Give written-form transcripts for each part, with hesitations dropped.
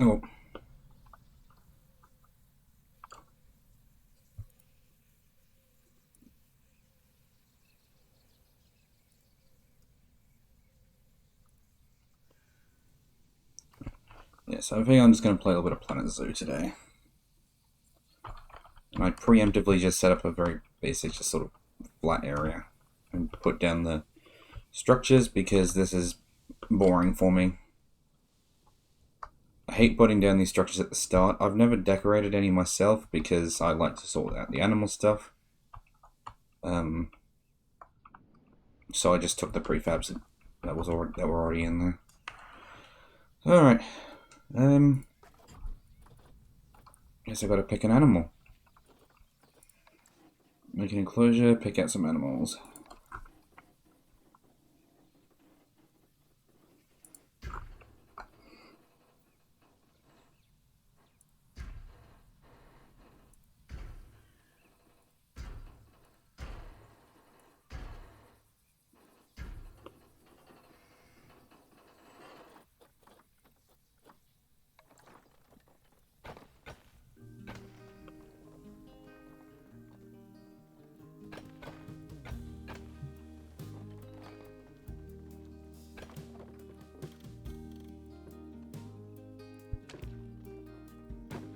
Oh, yeah, so I think I'm just going to play a little bit of Planet Zoo today. And I preemptively just set up a very basic, just sort of flat area and put down the structures because this is boring for me. I hate putting down these structures at the start. I've never decorated any myself because I like to sort out the animal stuff. So I just took the prefabs that were already in there. All right. Guess I got to pick an animal. Make an enclosure. Pick out some animals.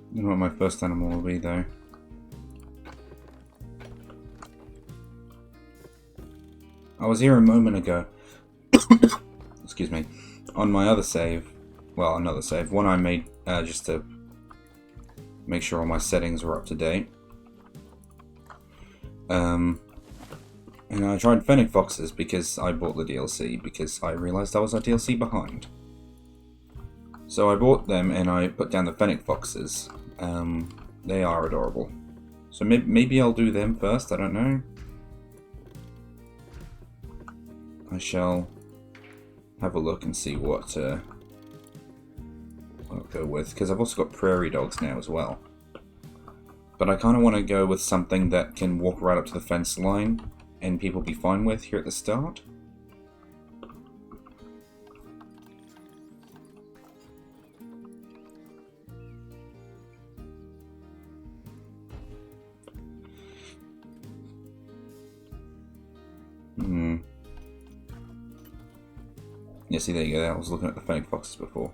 I don't know what my first animal will be though. I was here a moment ago. Excuse me. On my other save. Well, another save. One I made just to make sure all my settings were up to date. And I tried Fennec Foxes because I bought the DLC because I realised I was a DLC behind. So I bought them and I put down the Fennec Foxes. They are adorable. So maybe I'll do them first, I don't know. I shall have a look and see what I'll go with, because I've also got prairie dogs now as well. But I kind of want to go with something that can walk right up to the fence line and people be fine with here at the start. Yeah, see, there you go. I was looking at the Fennec Foxes before.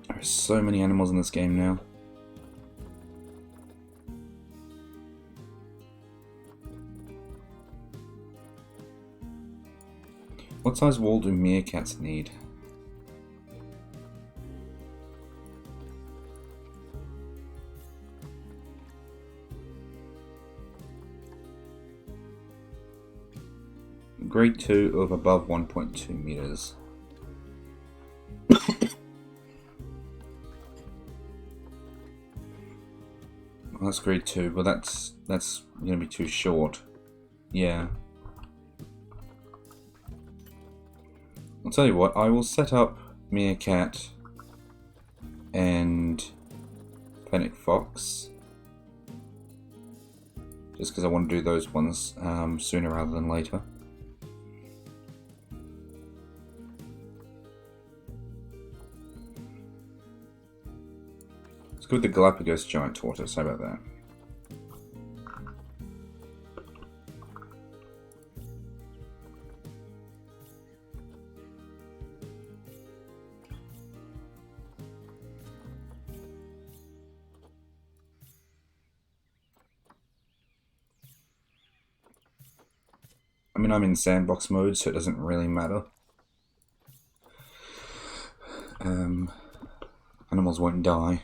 There are so many animals in this game now. What size wall do meerkats need? Grade 2 of above 1.2 meters. Well, that's grade 2, but that's going to be too short. Yeah. I'll tell you what, I will set up meerkat and Fennec Fox. Just because I want to do those ones sooner rather than later. Let's go with the Galapagos giant tortoise, how about that? I mean, I'm in sandbox mode, so it doesn't really matter. Animals won't die.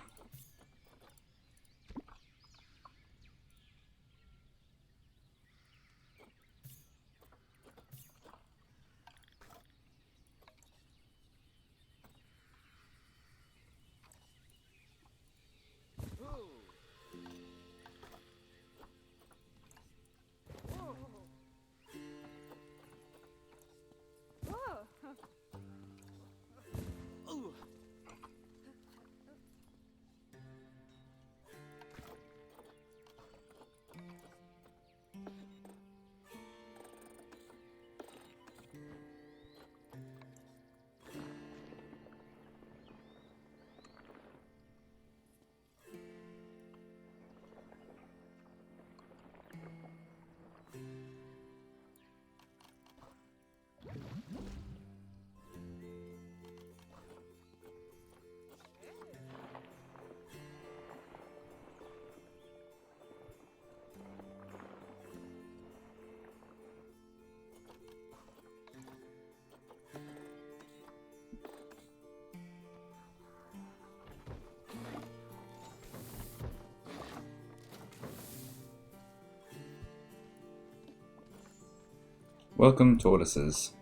Welcome, tortoises.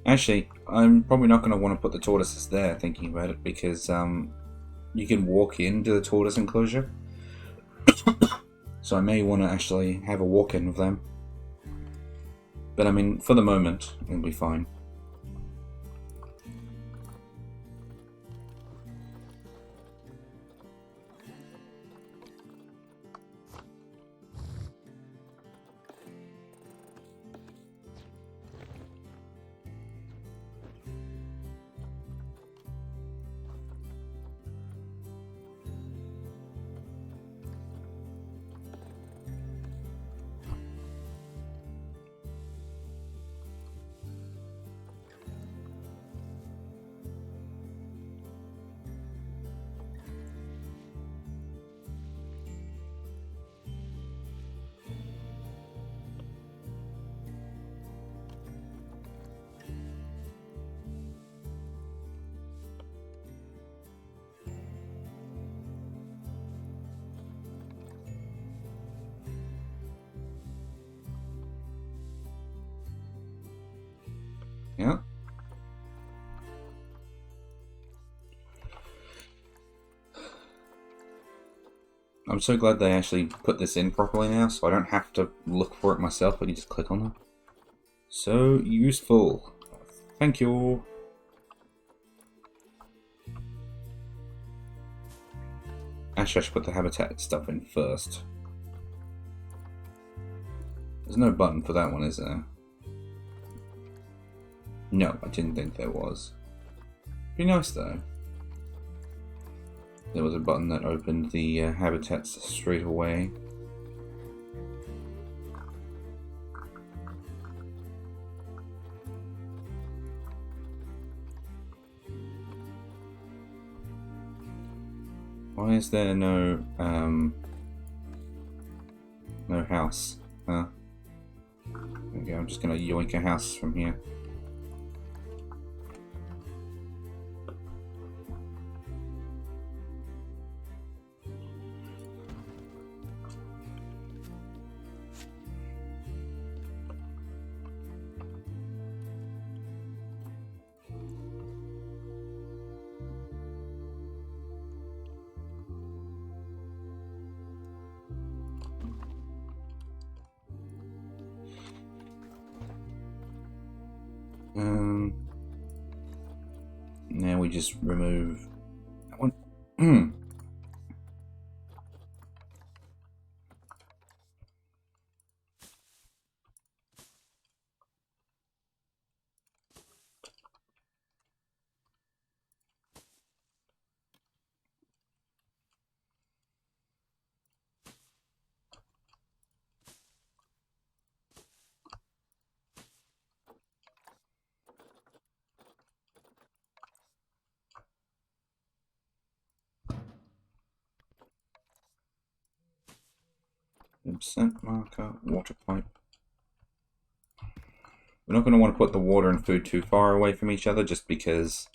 Actually, I'm probably not going to want to put the tortoises there, thinking about it, because you can walk into the tortoise enclosure. So I may want to actually have a walk-in with them. But I mean, for the moment, it'll be fine. Yeah. I'm so glad they actually put this in properly now, so I don't have to look for it myself. I can just click on it. So useful. Thank you. Actually, I should put the habitat stuff in first. There's no button for that one, is there? No, I didn't think there was. Be nice though. There was a button that opened the habitats straight away. Why is there no house? Huh? There we go, I'm just gonna yoink a house from here. Now we just remove that one. Scent marker, water pipe. We're not going to want to put the water and food too far away from each other just because,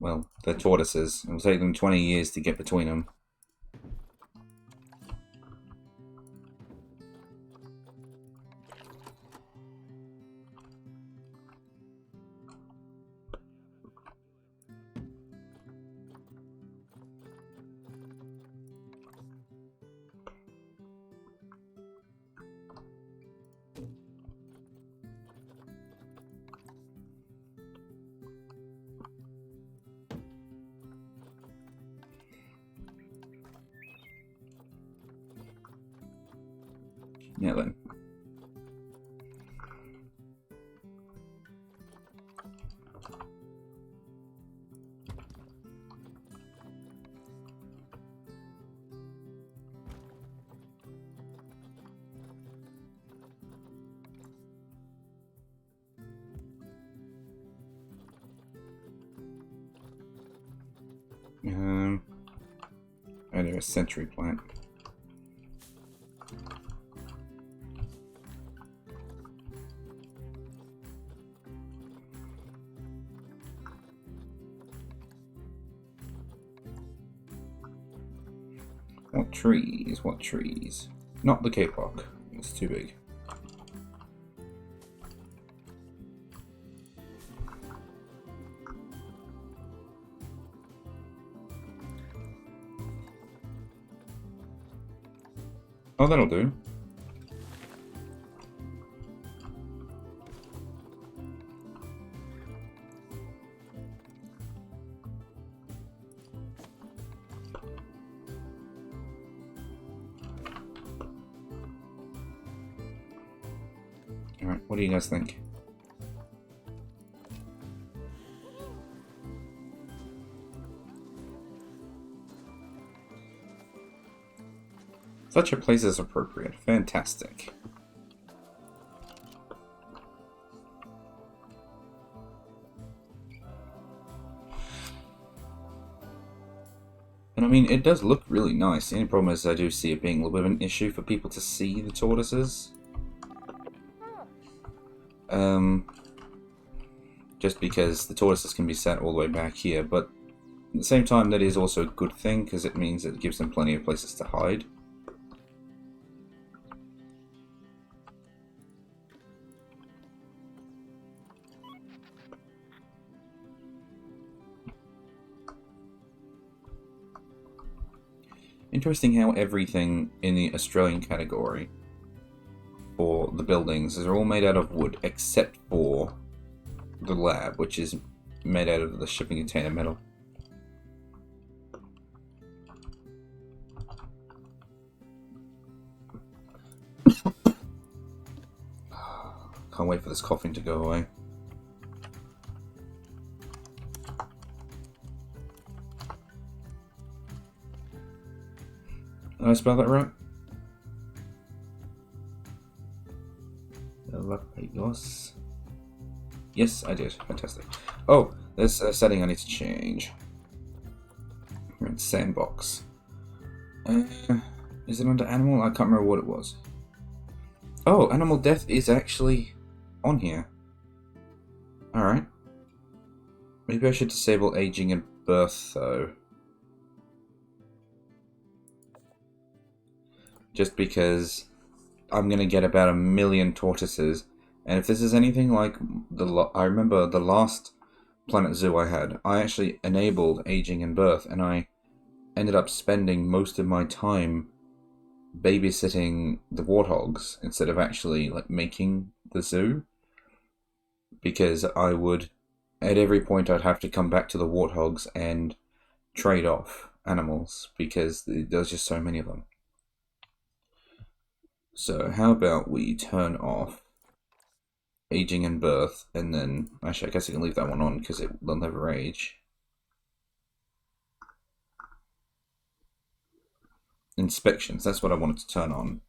well, they're tortoises. It will take them 20 years to get between them. Yeah, then. And there's a century plant. What trees? What trees? Not the Cape Rock. It's too big. Oh, that'll do. Alright, what do you guys think? Such a place is appropriate. Fantastic. And I mean, it does look really nice. The only problem is I do see it being a little bit of an issue for people to see the tortoises. Just because the tortoises can be set all the way back here, but at the same time that is also a good thing because it means it gives them plenty of places to hide. Interesting how everything in the Australian category for the buildings is all made out of wood except for the lab, which is made out of the shipping container metal. Can't wait for this coughing to go away. Did I spell that right? Galapagos. Yes, I did. Fantastic. Oh, there's a setting I need to change. We're in sandbox. Is it under animal? I can't remember what it was. Oh, animal death is actually on here. Alright. Maybe I should disable aging and birth, though. Just because I'm going to get about 1 million tortoises. And if this is anything like I remember the last Planet Zoo I had, I actually enabled aging and birth, and I ended up spending most of my time babysitting the warthogs instead of actually like making the zoo, because I would at every point I'd have to come back to the warthogs and trade off animals because there's just so many of them. So how about we turn off aging and birth, and then actually I guess I can leave that one on because they'll never age. Inspections, that's what I wanted to turn on.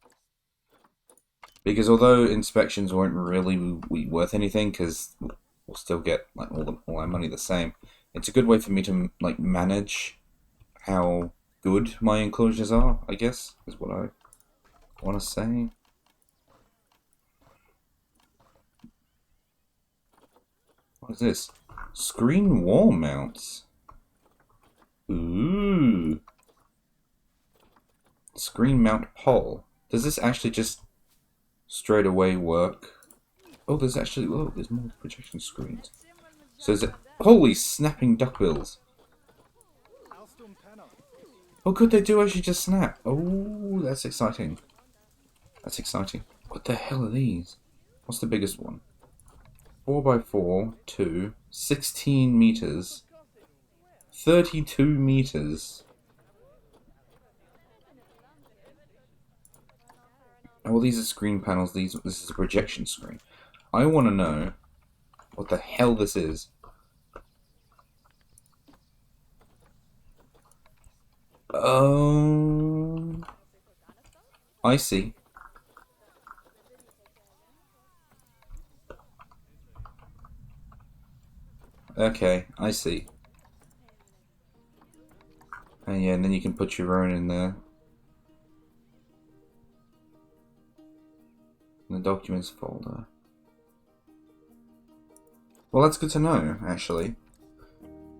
Because although inspections won't really be worth anything, because we'll still get like all our money the same, it's a good way for me to like manage how good my enclosures are, I guess, is what I want to say. What is this? Screen wall mounts. Ooh. Screen mount pole. Does this actually just straight away work? Oh, there's more projection screens. So is it? Holy snapping duckbills. Oh good, they do actually just snap. Oh, that's exciting. That's exciting. What the hell are these? What's the biggest one? 4x4, 2, 16 meters, 32 meters. Oh, well, these are screen panels. This is a projection screen. I want to know what the hell this is. Oh, I see. Okay, I see. And yeah, and then you can put your own in there. In the documents folder. Well, that's good to know, actually.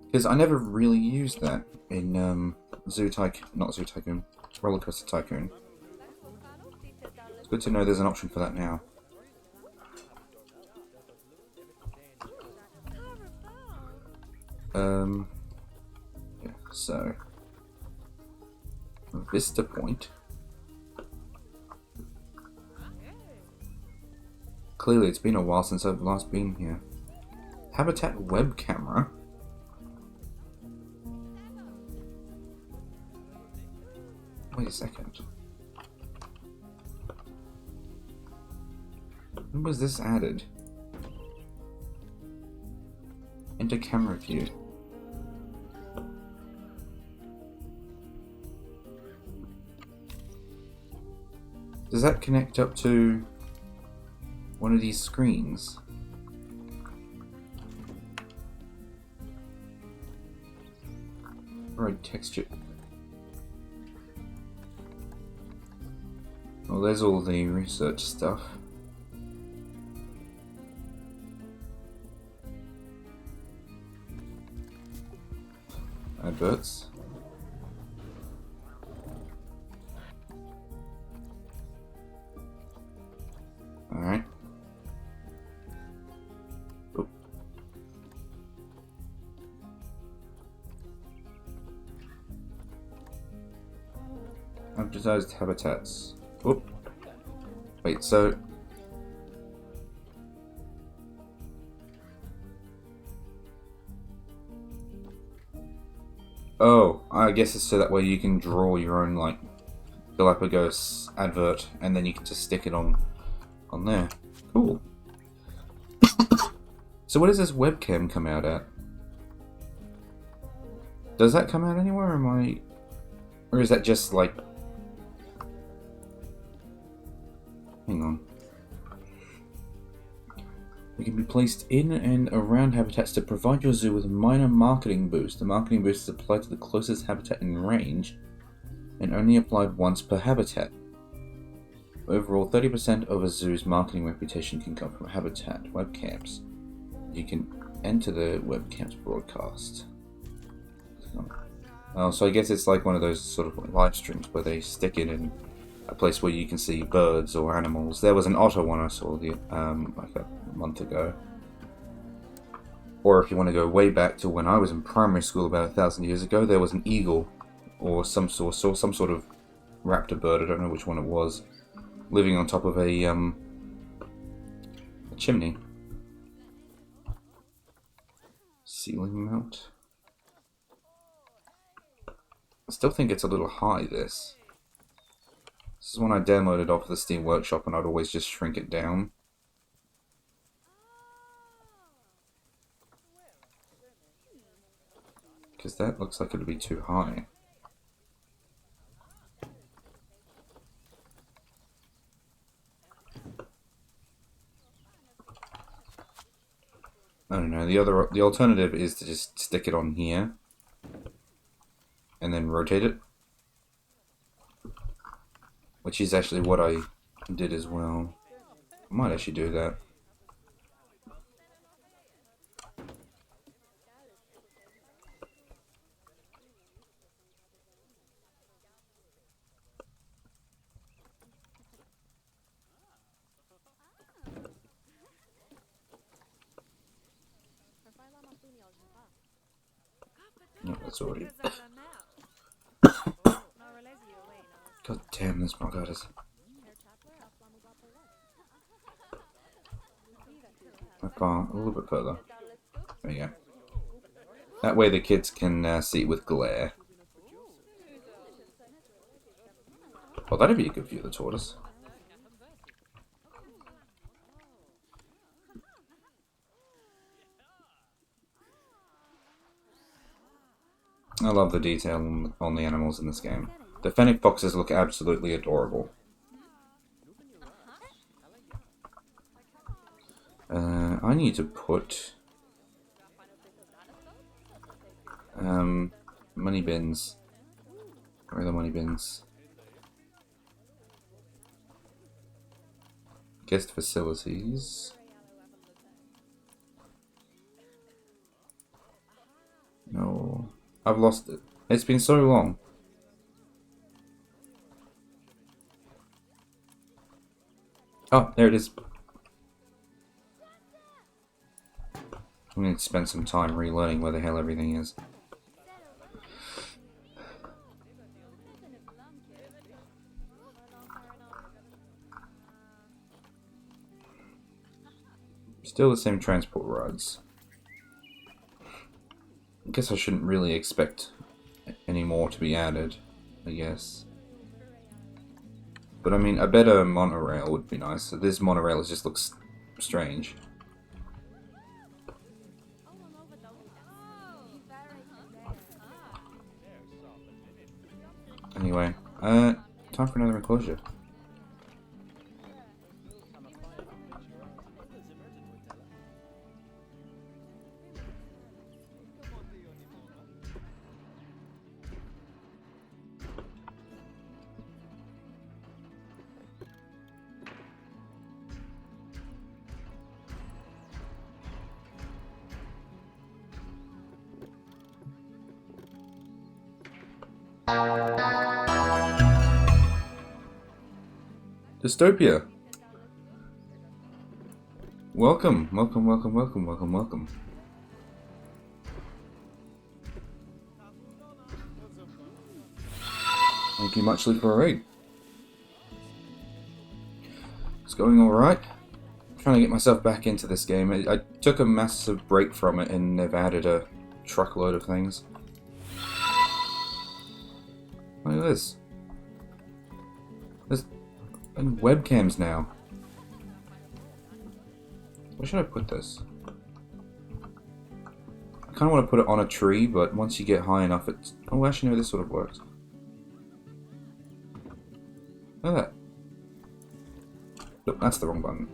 Because I never really used that in not Zoo Tycoon, Roller Coaster Tycoon. It's good to know there's an option for that now. Yeah, so Vista Point. Clearly, it's been a while since I've last been here. Habitat web camera. Wait a second. When was this added? Into camera view. Does that connect up to one of these screens? Right, texture. Well, there's all the research stuff. Adverts. Alright. Oop. Advertised habitats. Oop. Wait, so... Oh, I guess it's so that way you can draw your own, like, Galapagos advert, and then you can just stick it on there. Cool. So what does this webcam come out at? Does that come out anywhere, or is that just, like... Hang on. It can be placed in and around habitats to provide your zoo with a minor marketing boost. The marketing boost is applied to the closest habitat in range and only applied once per habitat. Overall, 30% of a zoo's marketing reputation can come from habitat webcams. You can enter the webcam's broadcast. Oh, so I guess it's like one of those sort of live streams where they stick it in a place where you can see birds or animals. There was an otter one I saw like a month ago. Or if you want to go way back to when I was in primary school about 1,000 years ago, there was an eagle or some sort of raptor bird, I don't know which one it was, living on top of a chimney. Ceiling mount. I still think it's a little high, this. This is one I downloaded off the Steam Workshop and I'd always just shrink it down. Because that looks like it would be too high. I don't know, the alternative is to just stick it on here and then rotate it, which is actually what I did as well. I might actually do that. No, that's already... God damn, this Margottas. Far, a little bit further. There you go. That way the kids can see it with glare. Well, that'd be a good view of the tortoise. I love the detail on the animals in this game. The fennec foxes look absolutely adorable. I need to put money bins. Where are the money bins? Guest facilities. No, I've lost it. It's been so long. Oh, there it is. I'm going to spend some time relearning where the hell everything is. Still the same transport rods. I guess I shouldn't really expect any more to be added, I guess. But I mean, a better monorail would be nice. So this monorail just looks strange. Anyway, time for another enclosure. Dystopia! Welcome, welcome, welcome, welcome, welcome, welcome. Thank you muchly for a raid. It's going alright. Trying to get myself back into this game. I took a massive break from it and they've added a truckload of things. Look at this. There's webcams now. Where should I put this? I kind of want to put it on a tree, but once you get high enough, it's... Oh, actually, no, this sort of works. Look at that. Look, that's the wrong button.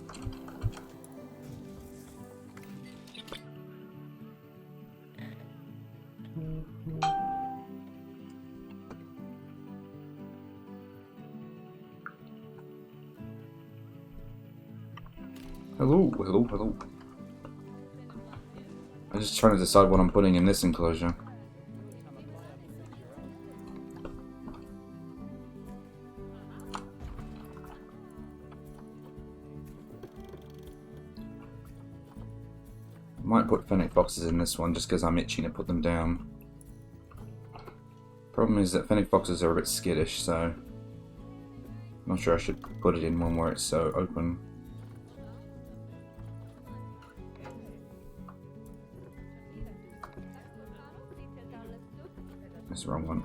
Hello, hello, hello. I'm just trying to decide what I'm putting in this enclosure. I might put fennec foxes in this one just because I'm itching to put them down. Problem is that fennec foxes are a bit skittish, so I'm not sure I should put it in one where it's so open. That's the wrong one.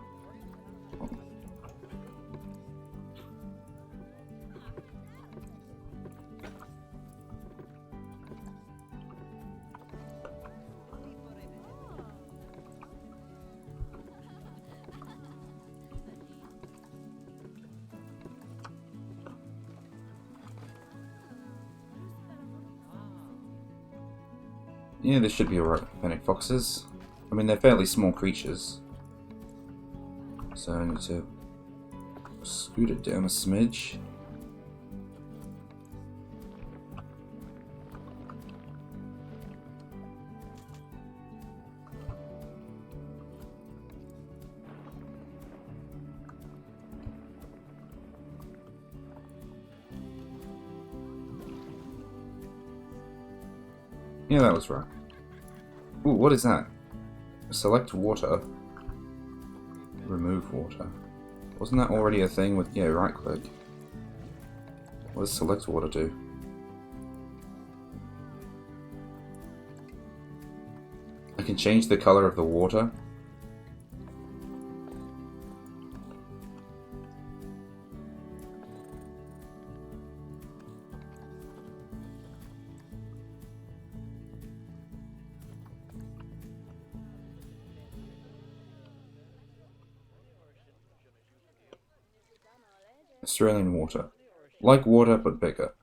Yeah, this should be alright for fennec foxes. I mean, they're fairly small creatures. So I need to scoot it down a smidge. Yeah, that was right. Ooh, what is that? Select water. Remove water. Wasn't that already a thing with... Yeah, right click. What does select water do? I can change the color of the water. Australian water. Like water, but bigger.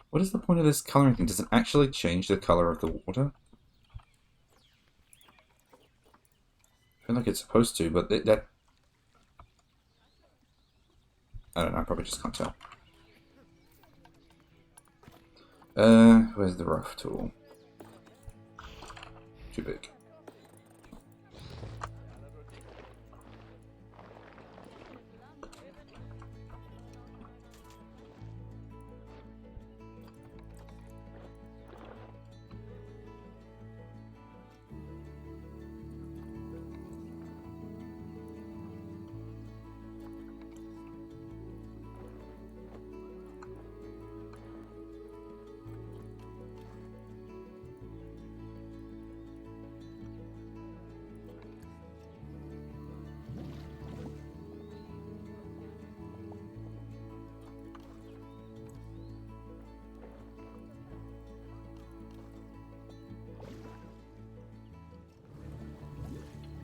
What is the point of this coloring thing? Does it actually change the color of the water? I feel like it's supposed to, but that... I don't know, I probably just can't tell. Where's the rough tool? Too big.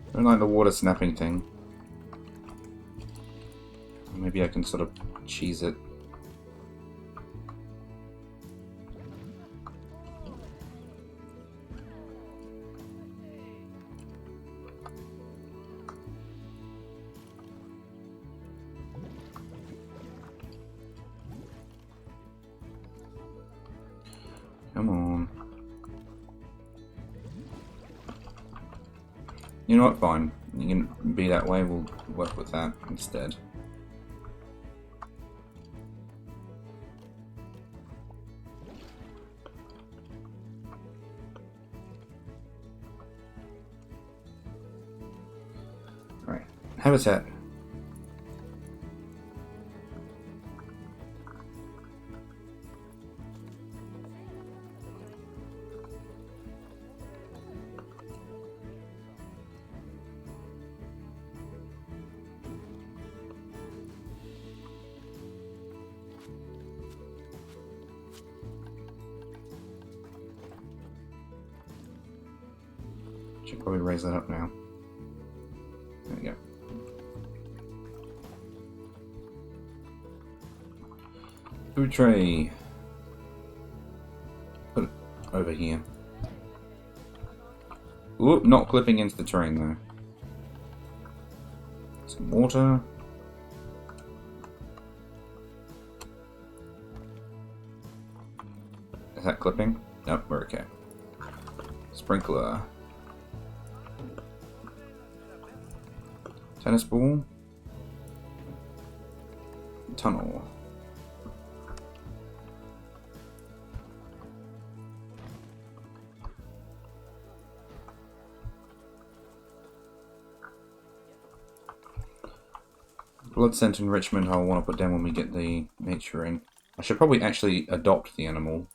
I don't like the water snapping thing. Maybe I can sort of cheese it. Come on. You know what, fine. You can be that way, we'll work with that instead. Alright, habitat. Should probably raise that up now. There we go. Food tray. Put it over here. Ooh, not clipping into the terrain though. Some water. Is that clipping? Nope, we're okay. Sprinkler. Tennis ball. Tunnel. Blood scent enrichment I'll want to put down when we get the nature in. I should probably actually adopt the animal.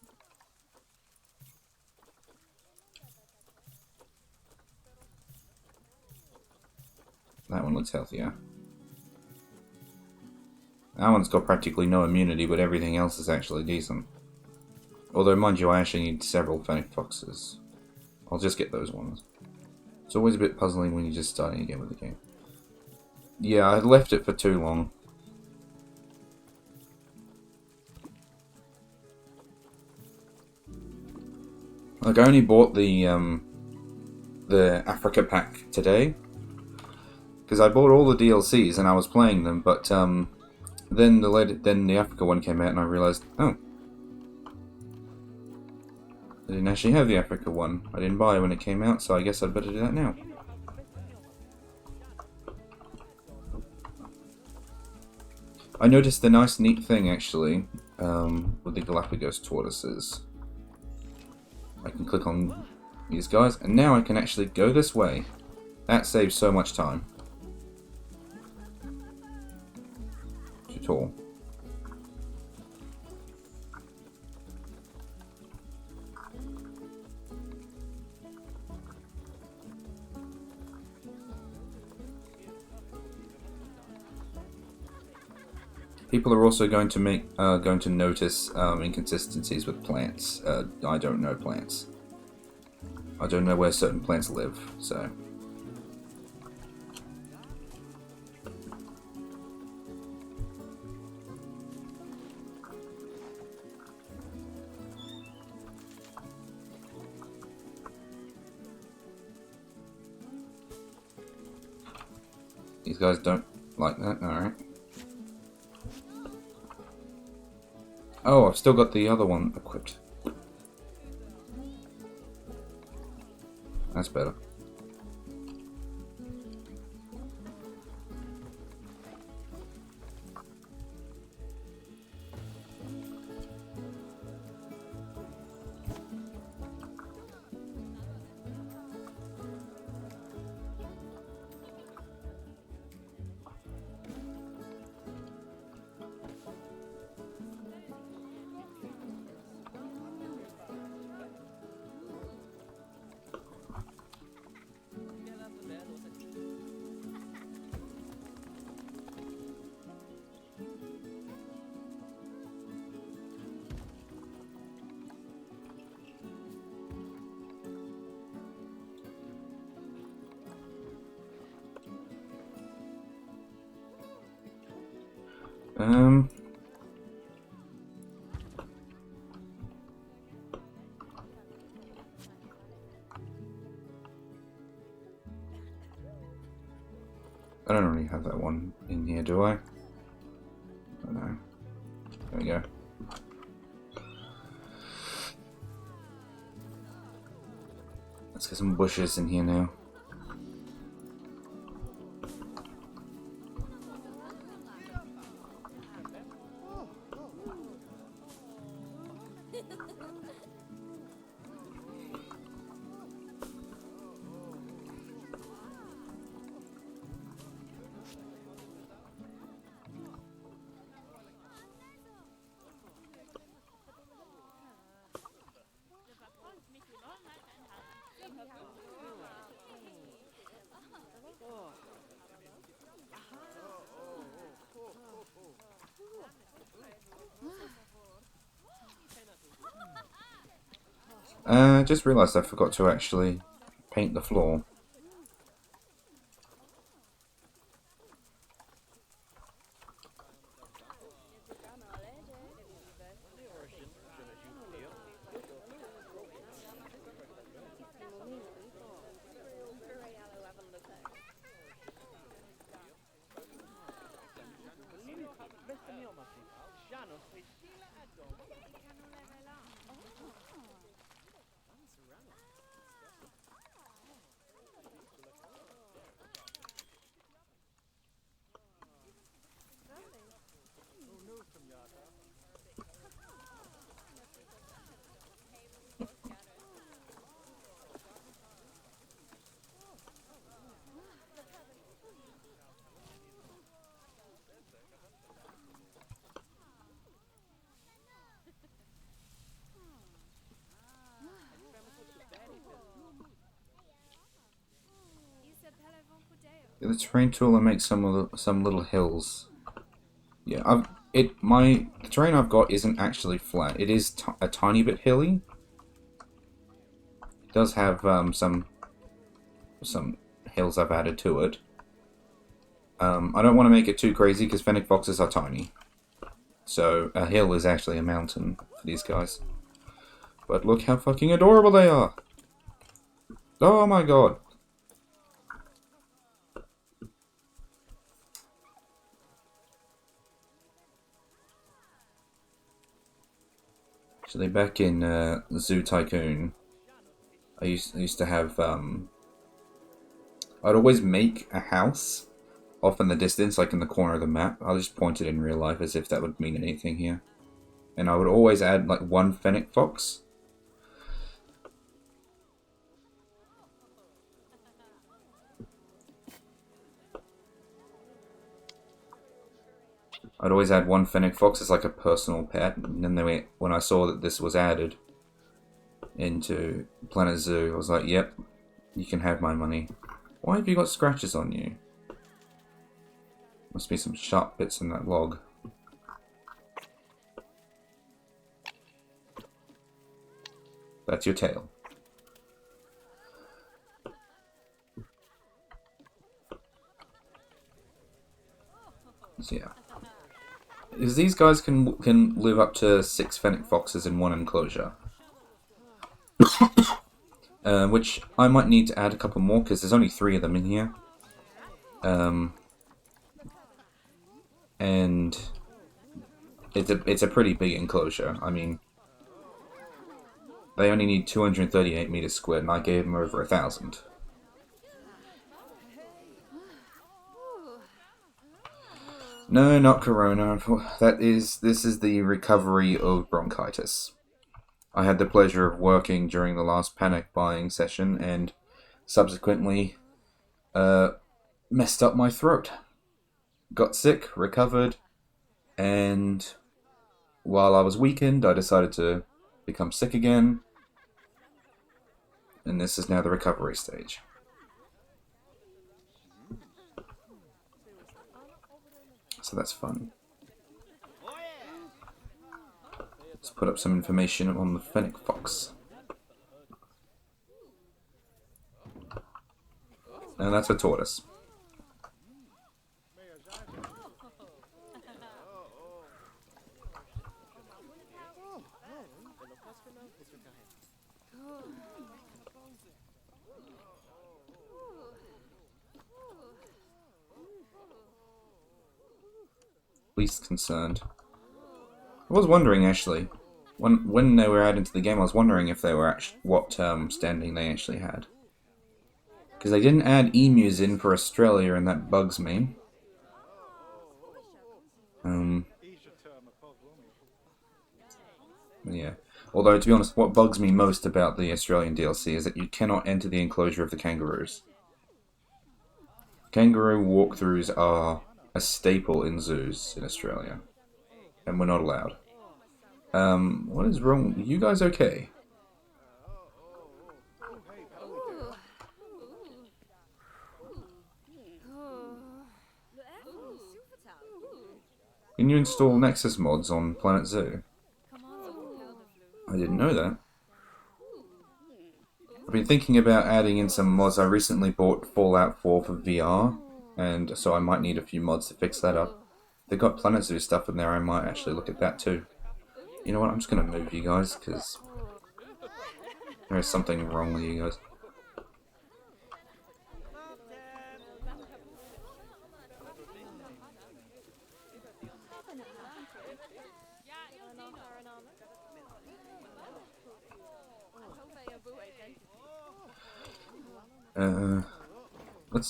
That one looks healthier. That one's got practically no immunity, but everything else is actually decent. Although, mind you, I actually need several fennec foxes. I'll just get those ones. It's always a bit puzzling when you're just starting again with the game. Yeah, I left it for too long. Like, I only bought the Africa pack today. Because I bought all the DLCs and I was playing them, but then the Africa one came out and I realized, oh, I didn't actually have the Africa one. I didn't buy it when it came out, so I guess I'd better do that now. I noticed a nice neat thing actually with the Galapagos tortoises. I can click on these guys and now I can actually go this way. That saves so much time. Tall. People are also going to notice inconsistencies with plants. I don't know plants. I don't know where certain plants live, so. These guys don't like that, alright. Oh, I've still got the other one equipped. That's better. I don't really have that one in here, do I? Oh no. There we go. Let's get some bushes in here now. Just realised I forgot to actually paint the floor. Get the terrain tool and make some little hills. Yeah, the terrain I've got isn't actually flat. It is a tiny bit hilly. It does have some hills I've added to it. I don't want to make it too crazy because fennec foxes are tiny. So a hill is actually a mountain for these guys. But look how fucking adorable they are! Oh my god! Actually, back in Zoo Tycoon, I used to have I'd always make a house off in the distance, like in the corner of the map. I'll just point it in real life as if that would mean anything here. And I would always add like one fennec fox. I'd always add one fennec fox as like a personal pet. And then when I saw that this was added into Planet Zoo, I was like, yep, you can have my money. Why have you got scratches on you? Must be some sharp bits in that log. That's your tail. So yeah. Because these guys can live up to 6 fennec foxes in one enclosure. Which I might need to add a couple more because there's only 3 of them in here. And it's a pretty big enclosure. I mean, they only need 238 meters squared, and I gave them over 1,000. No, not corona. This is the recovery of bronchitis. I had the pleasure of working during the last panic buying session and subsequently messed up my throat. Got sick, recovered, and while I was weakened, I decided to become sick again. And this is now the recovery stage. So that's fun. Let's put up some information on the fennec fox. And that's a tortoise. Least concerned. I was wondering actually, when they were added to the game, I was wondering if they were what standing they actually had. Because they didn't add emus in for Australia, and that bugs me. Yeah. Although, to be honest, what bugs me most about the Australian DLC is that you cannot enter the enclosure of the kangaroos. Kangaroo walkthroughs are a staple in zoos in Australia, and we're not allowed. What is wrong? You guys okay? Can you install Nexus mods on Planet Zoo? I didn't know that. I've been thinking about adding in some mods. I recently bought Fallout 4 for VR, and so I might need a few mods to fix that up. If they've got Planet Zoo stuff in there, I might actually look at that too. You know what, I'm just going to move you guys, because there is something wrong with you guys.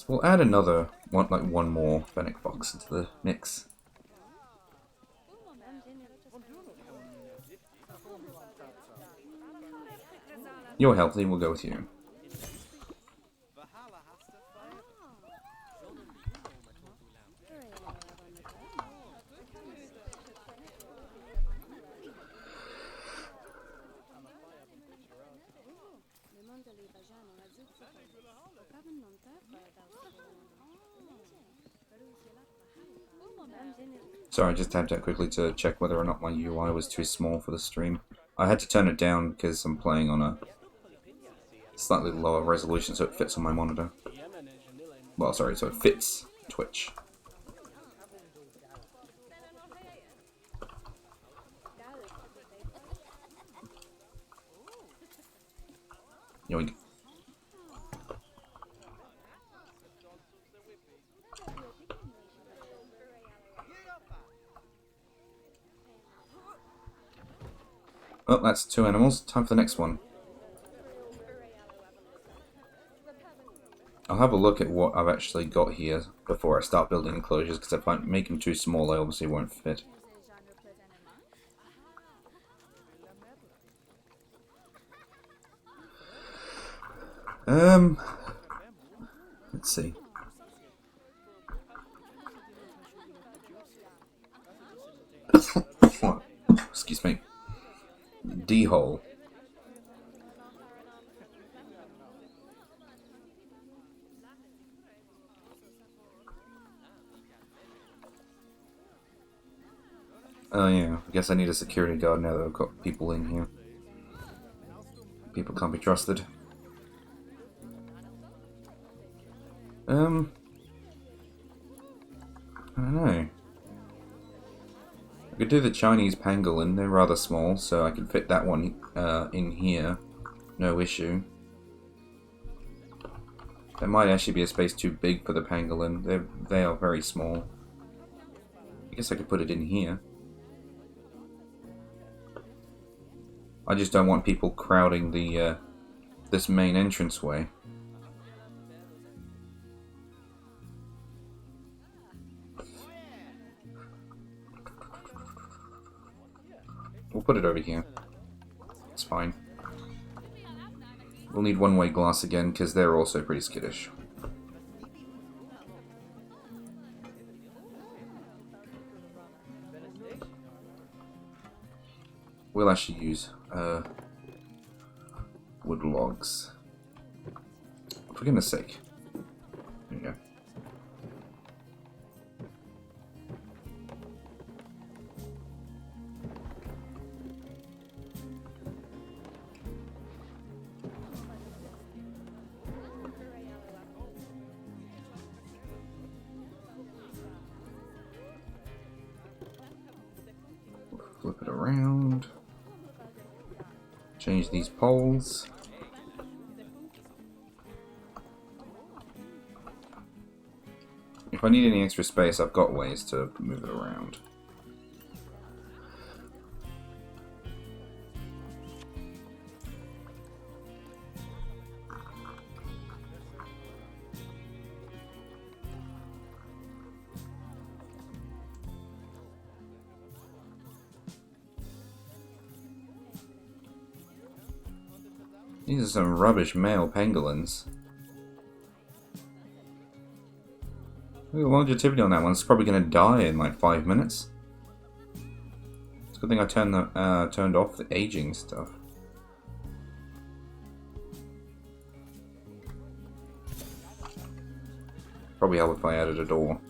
We'll add another one more Fennec Fox into the mix. You're healthy, we'll go with you. Sorry, I just tapped out quickly to check whether or not my UI was too small for the stream. I had to turn it down because I'm playing on a slightly lower resolution so it fits on my monitor. Well, sorry, so it fits Twitch. Yoink. Oh, that's 2 animals. Time for the next one. I'll have a look at what I've actually got here before I start building enclosures, because if I make them too small, they obviously won't fit. Let's see. Excuse me. D-hole. Oh yeah, I guess I need a security guard now that I've got people in here. People can't be trusted. I don't know. I could do the Chinese pangolin, they're rather small, so I can fit that one in here. No issue. There might actually be a space too big for the pangolin. They are very small. I guess I could put it in here. I just don't want people crowding the this main entranceway. We'll put it over here. It's fine. We'll need one-way glass again, because they're also pretty skittish. We'll actually use wood logs. For goodness sake. There you go. Flip it around. Change these poles. If I need any extra space, I've got ways to move it around. These are some rubbish male pangolins. Look at the longevity on that one. It's probably going to die in like 5 minutes. It's a good thing I turned off the aging stuff. Probably help if I added a door.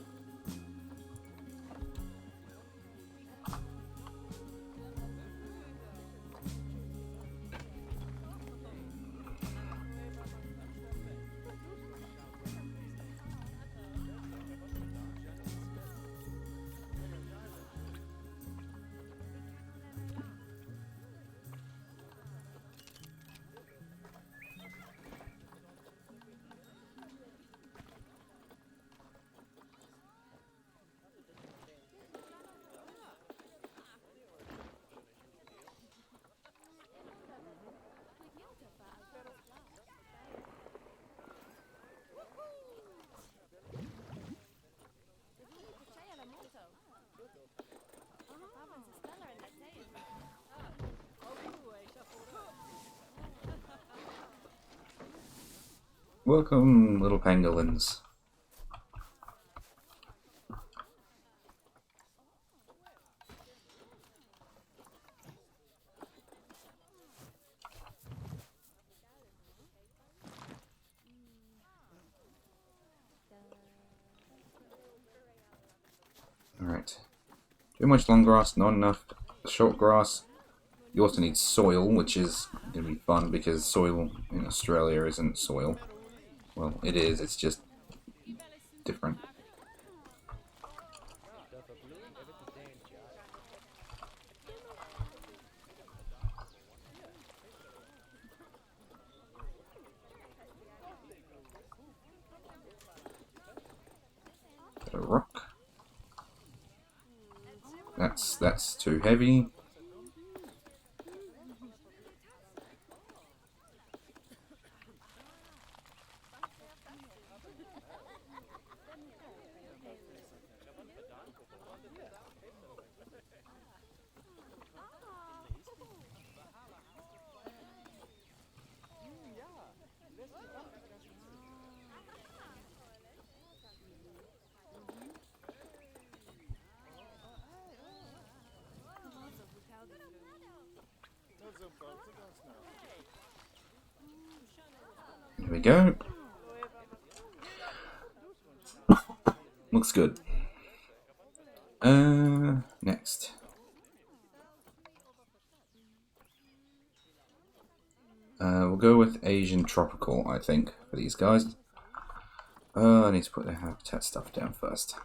Welcome, little pangolins. Alright. Too much long grass, not enough short grass. You also need soil, which is going to be fun because soil in Australia isn't soil. Well, it is, it's just different. Got a rock. That's too heavy. There we go. Looks good. Next. We'll go with Asian tropical, I think, for these guys. I need to put the habitat stuff down first.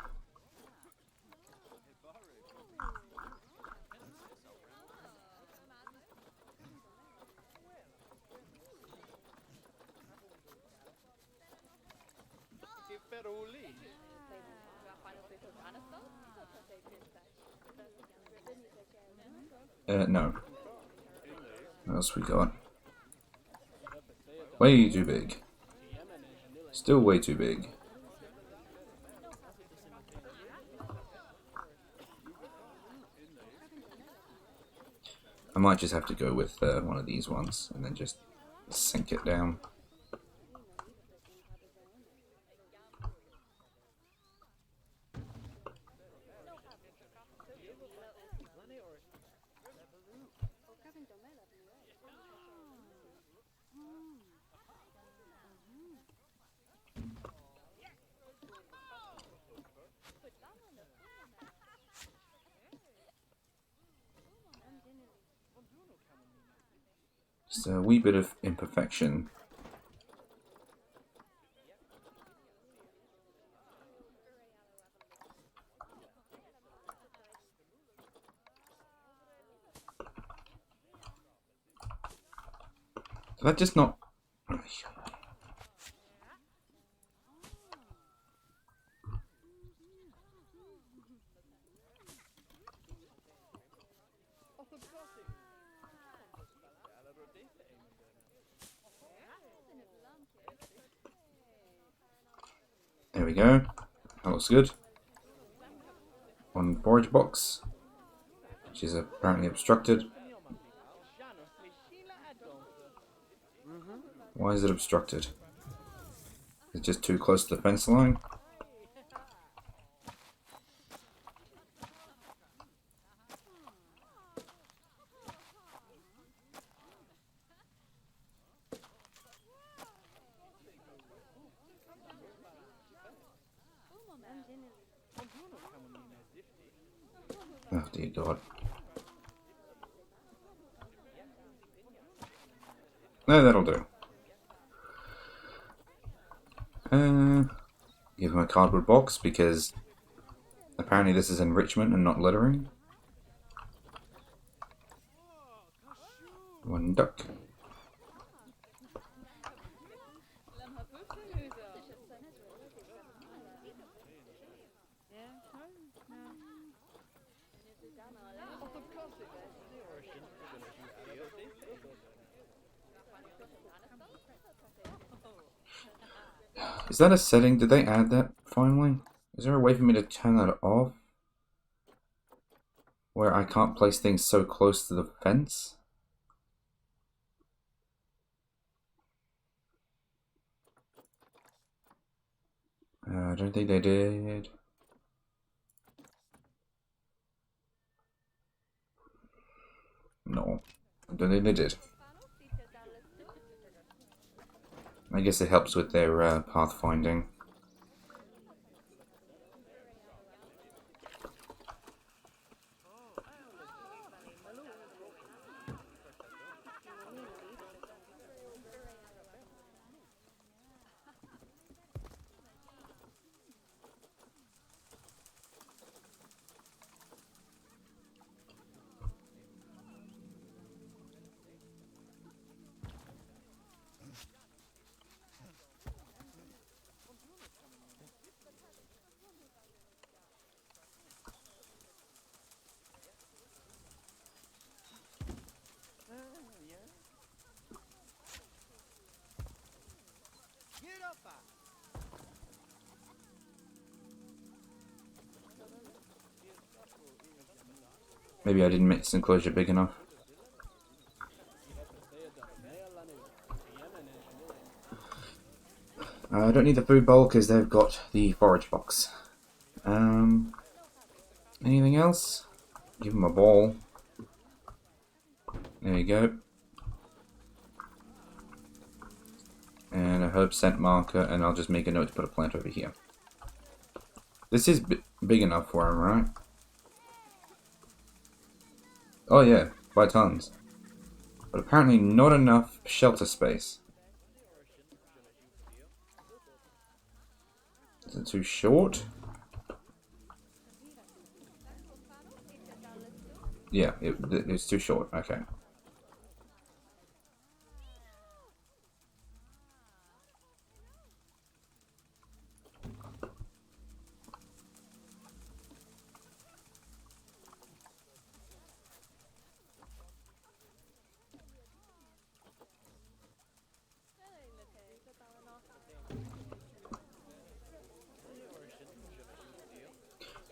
No. What else we got? Way too big. Still way too big. I might just have to go with one of these ones and then just sink it down. Just a wee bit of imperfection. Did I just not... There we go. That looks good. One forage box, which is apparently obstructed. Why is it obstructed? It's just too close to the fence line. Oh dear God. No, that'll do. Give him a cardboard box because apparently this is enrichment and not littering. One duck. Is that a setting? Did they add that finally? Is there a way for me to turn that off? Where I can't place things so close to the fence? I don't think they did. No, I don't think they did. I guess it helps with their pathfinding. Maybe I didn't make this enclosure big enough. I don't need the food bowl because they've got the forage box. Anything else? Give them a ball. There you go. And a herb scent marker, and I'll just make a note to put a plant over here. This is big enough for him, right? Oh yeah, by tons. But apparently not enough shelter space. Is it too short? Yeah, it's too short. Okay.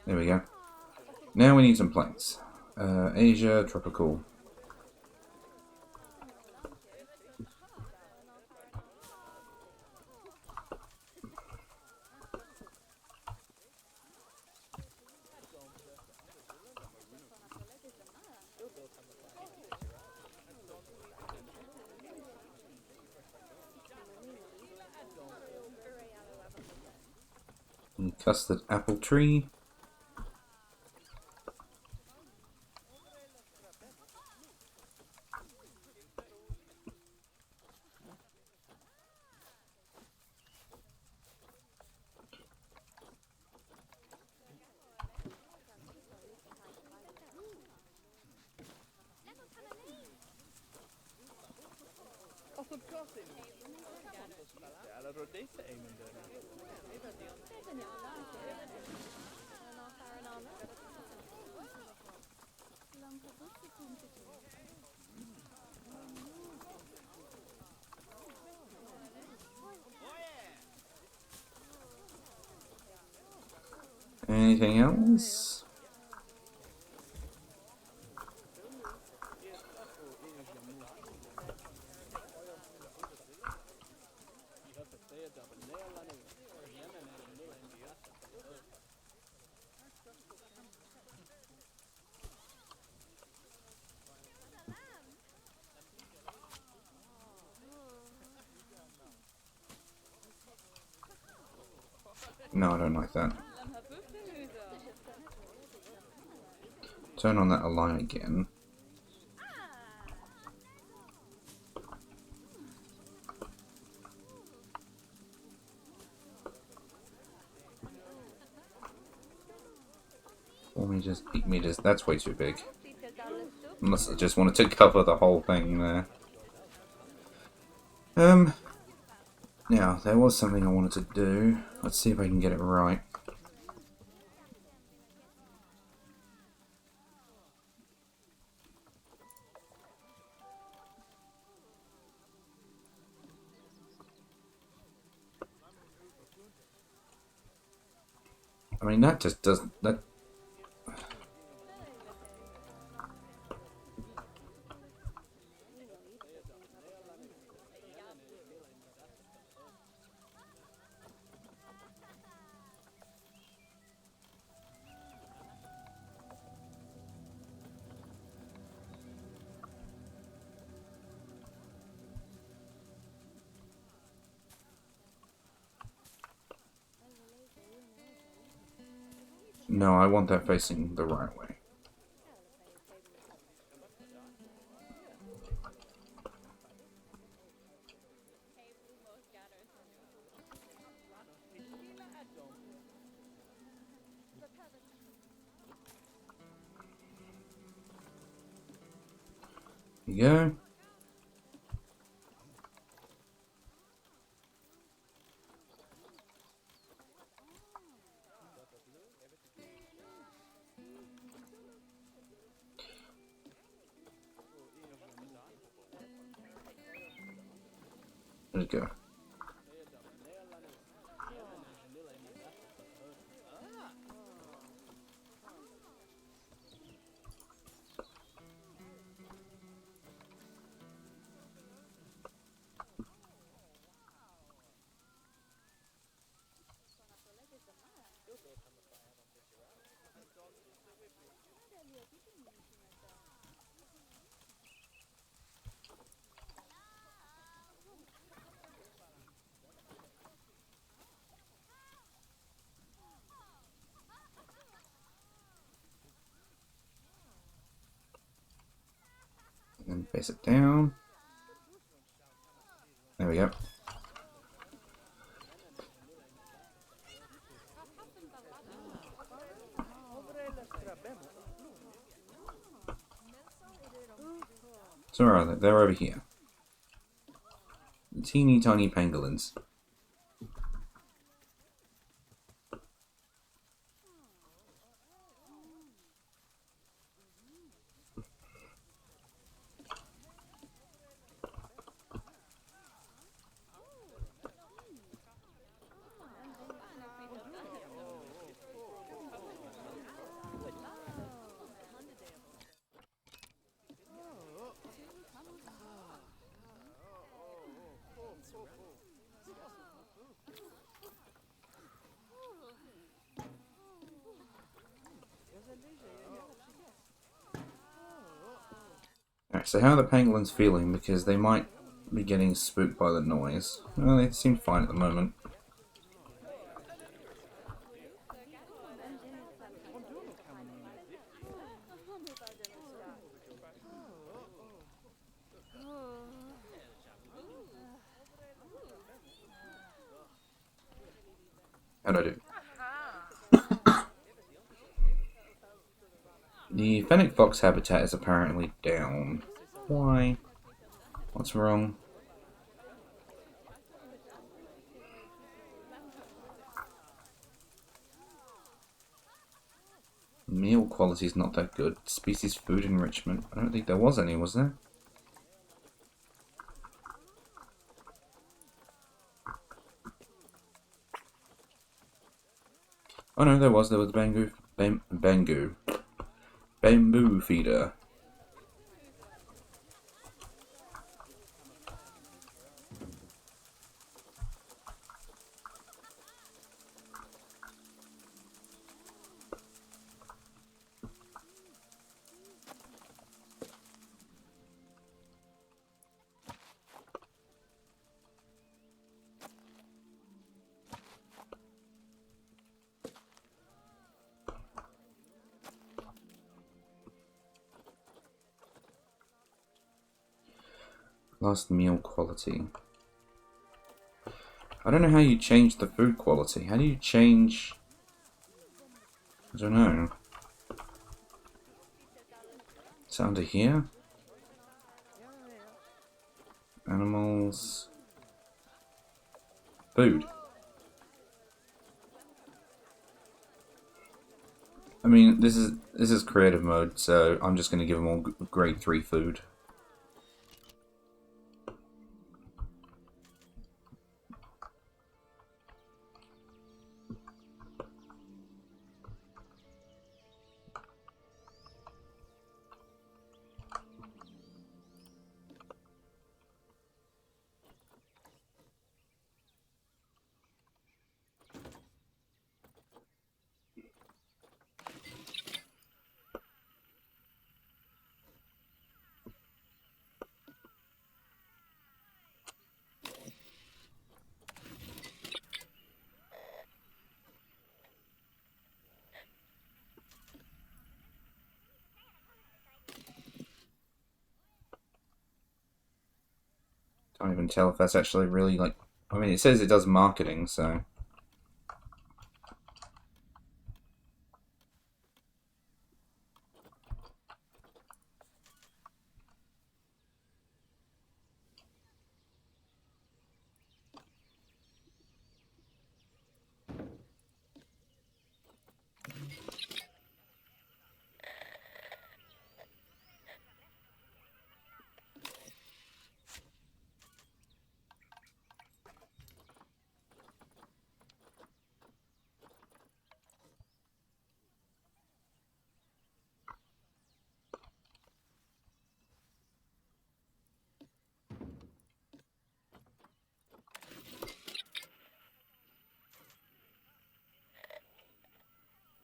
There we go. Now we need some plants. Asia, tropical. And custard apple tree. Anything else? No, I don't like that. Turn on that align again. $4 meters, 8 meters, that's way too big. Unless I just wanted to cover the whole thing there. Now, there was something I wanted to do. Let's see if I can get it right. I mean, that just doesn't... That... No, I want that facing the right way. There you go. There you go. And then face it down. There we go. So where are they? They're over here. The teeny tiny pangolins. Alright, so how are the pangolins feeling? Because they might be getting spooked by the noise. Well, they seem fine at the moment. How'd I do? The fennec fox habitat is apparently down. Why? What's wrong? quality is not that good. Species food enrichment. I don't think there was any, was there? Oh no, there was bamboo feeder. Last meal quality. I don't know how you change the food quality. How do you change... I don't know. Is it under here? Animals... Food. I mean, this is creative mode, so I'm just going to give them all grade 3 food. Can't even tell if that's actually really like... I mean, it says it does marketing, so...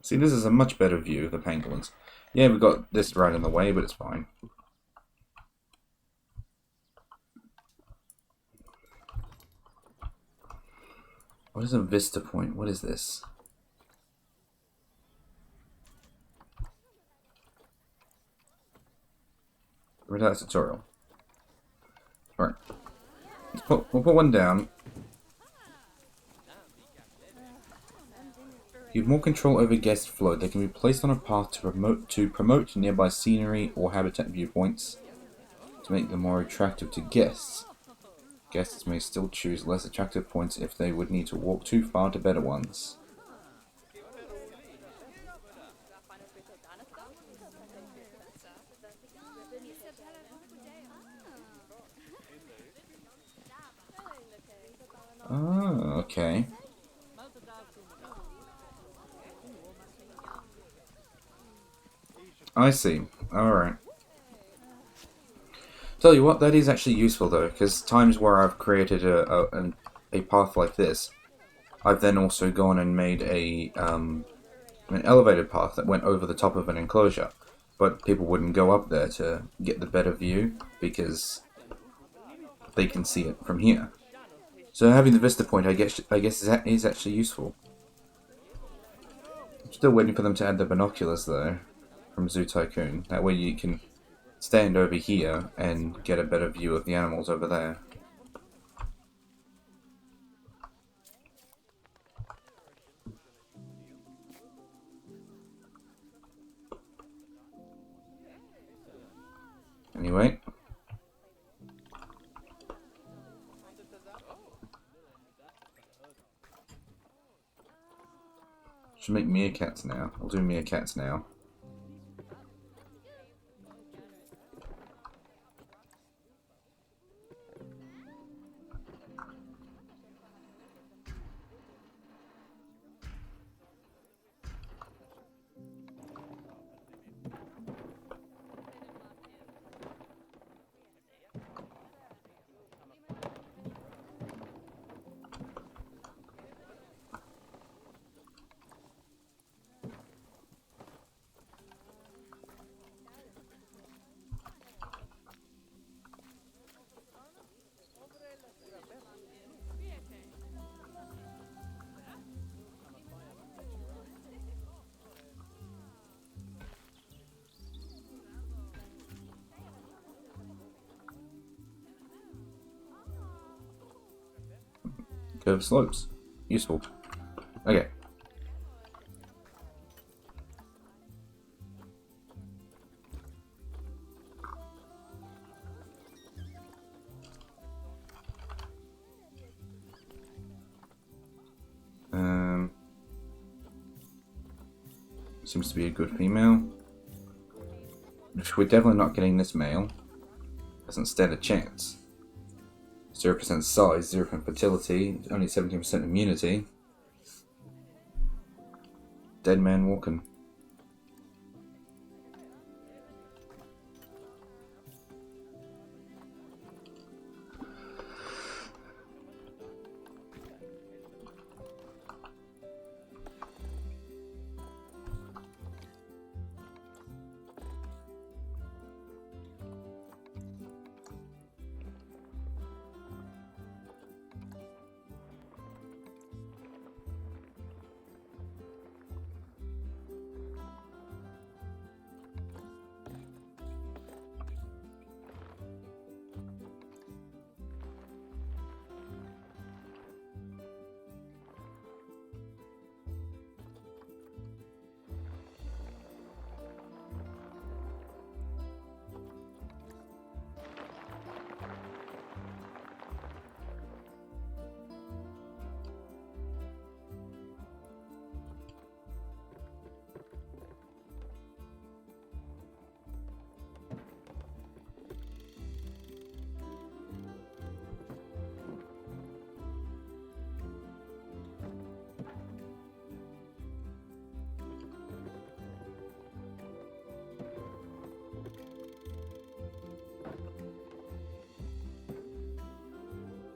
See, this is a much better view of the pangolins. Yeah, we've got this right in the way, but it's fine. What is a vista point? What is this? Read out the tutorial. Alright. We'll put one down. You have more control over guest flow. They can be placed on a path to promote nearby scenery or habitat viewpoints to make them more attractive to guests. Guests may still choose less attractive points if they would need to walk too far to better ones. Oh, okay. I see. Alright. Tell you what, that is actually useful though, because times where I've created a path like this, I've then also gone and made an elevated path that went over the top of an enclosure, but people wouldn't go up there to get the better view because they can see it from here. So having the vista point, I guess is actually useful. I'm still waiting for them to add the binoculars though, from Zoo Tycoon. That way you can stand over here and get a better view of the animals over there. Anyway. Should make meerkats now. I'll do meerkats now. Curved slopes. Useful. Okay. Seems to be a good female. We're definitely not getting this male. Doesn't stand a chance. 0% size, 0% fertility, only 17% immunity. Dead man walking.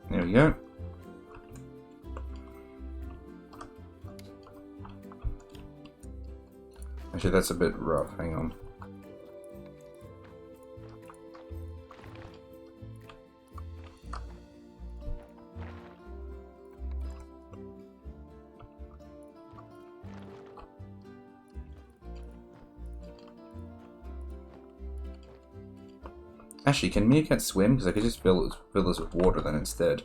There we go. Actually, that's a bit rough. Hang on. Actually, can meerkats swim? Because I could just fill this with water then instead.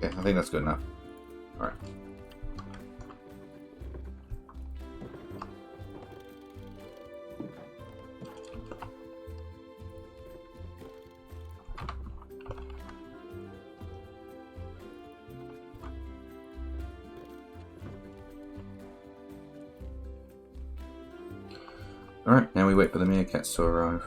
Okay, I think that's good enough. Alright. Alright, now we wait for the meerkats to arrive.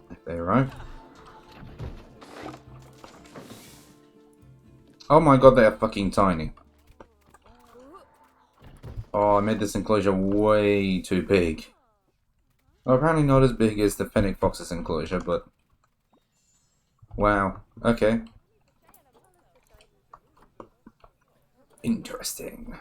If they arrive. Oh my god, they are fucking tiny. Oh, I made this enclosure way too big. Well, apparently not as big as the Fennec Fox's enclosure, but... Wow, okay. Interesting.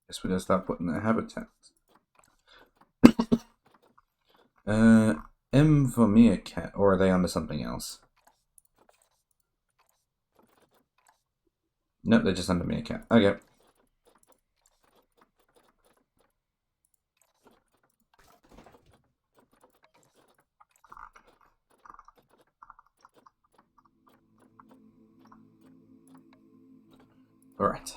Guess we gotta start putting their habitats. M for meerkat, or are they under something else? Nope, they're just under meerkat. Okay. Alright.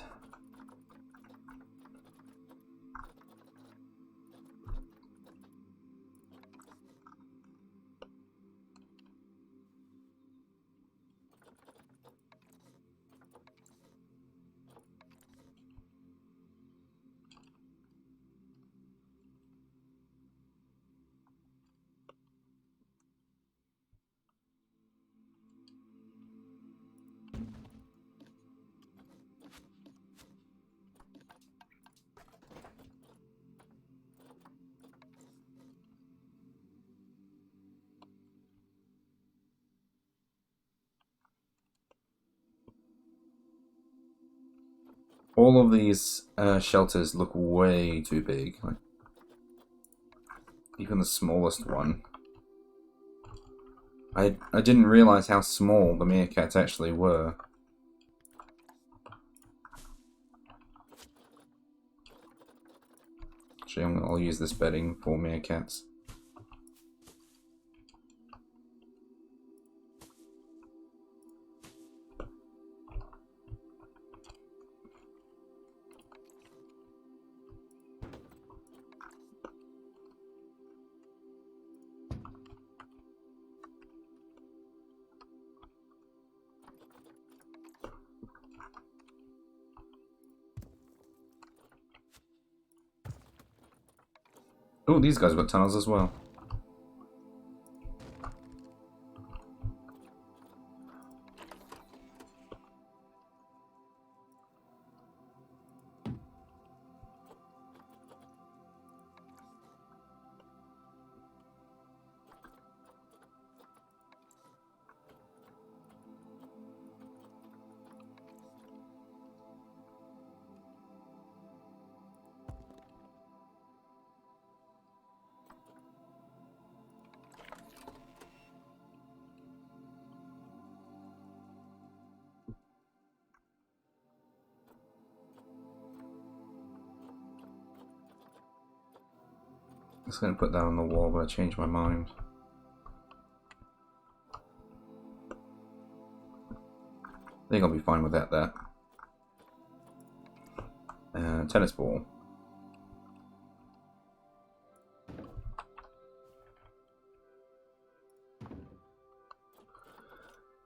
All of these shelters look way too big. Like, even the smallest one. I didn't realize how small the meerkats actually were. Actually, I'll use this bedding for meerkats. Oh, these guys have got tunnels as well. I was going to put that on the wall, but I changed my mind. I think I'll be fine without that. Tennis ball.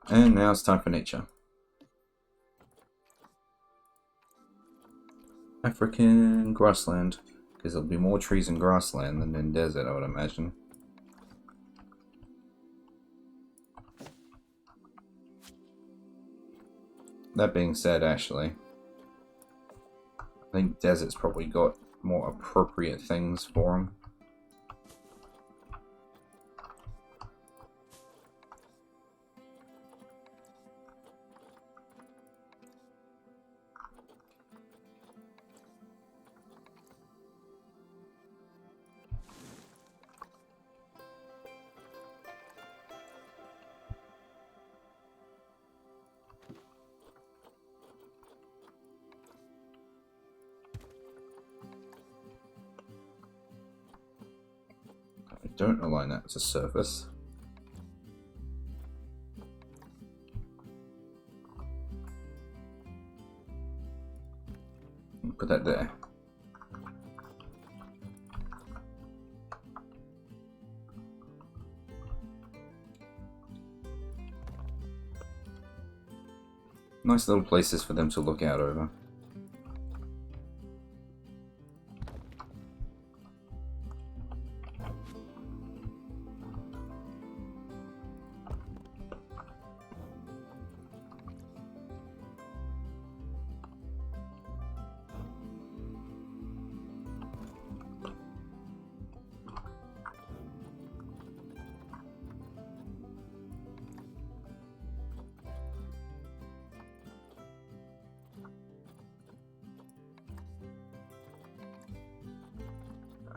And now it's time for nature. African grassland. Because there'll be more trees in grassland than in desert, I would imagine. That being said, actually, I think desert's probably got more appropriate things for them. Don't align that to surface. Put that there. Nice little places for them to look out over.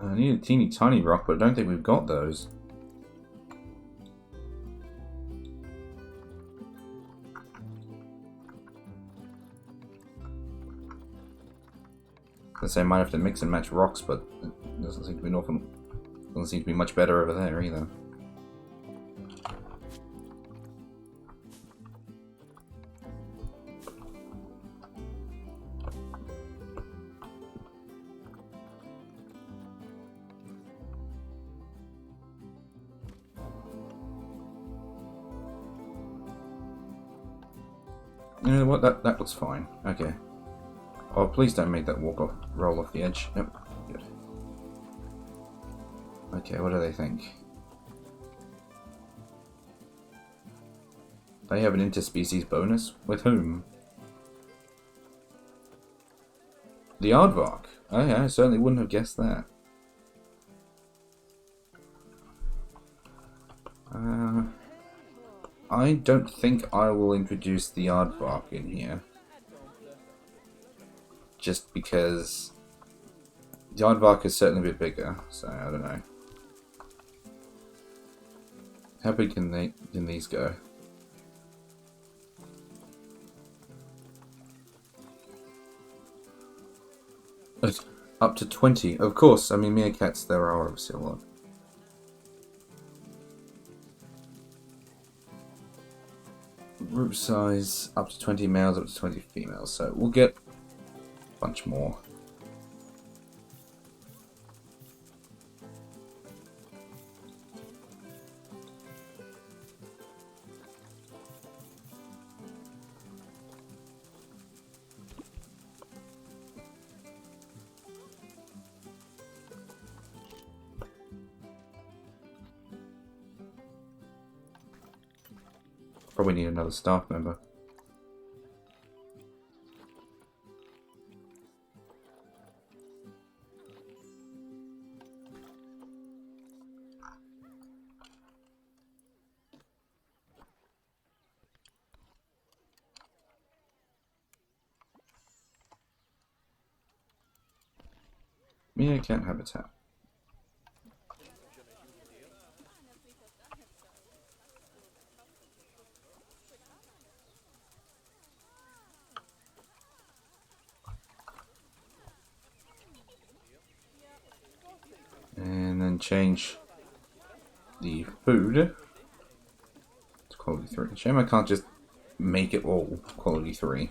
I need a teeny tiny rock, but I don't think we've got those. I say I might have to mix and match rocks, but it doesn't seem to be an awful. Doesn't seem to be much better over there either. You know what? That looks fine. Okay. Oh, please don't make that roll off the edge. Yep. Good. Okay, what do they think? They have an interspecies bonus? With whom? The Aardvark. Oh yeah, I certainly wouldn't have guessed that. I don't think I will introduce the Aardvark in here. Just because the Aardvark is certainly a bit bigger, so I don't know. How big can these go? Up to 20. Of course, I mean meerkats there are obviously a lot. Group size up to 20 males, up to 20 females, so we'll get a bunch more. Probably need another staff member. Meerkat habitat. And then change the food to quality 3. Shame I can't just make it all quality 3.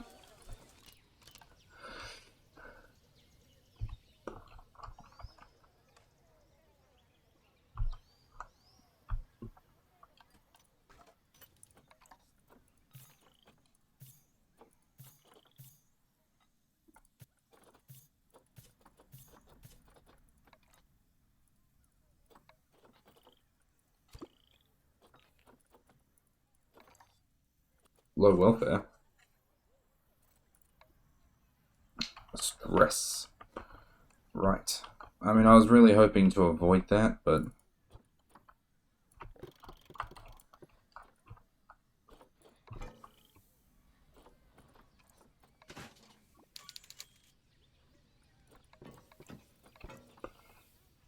Low welfare. Stress. Right. I mean, I was really hoping to avoid that, but...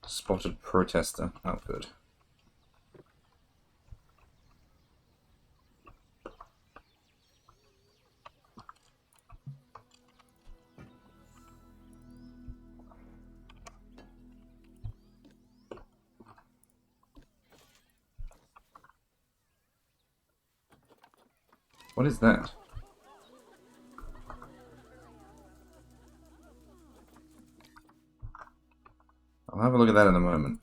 Spotted protester. Oh, good. What is that? I'll have a look at that in a moment.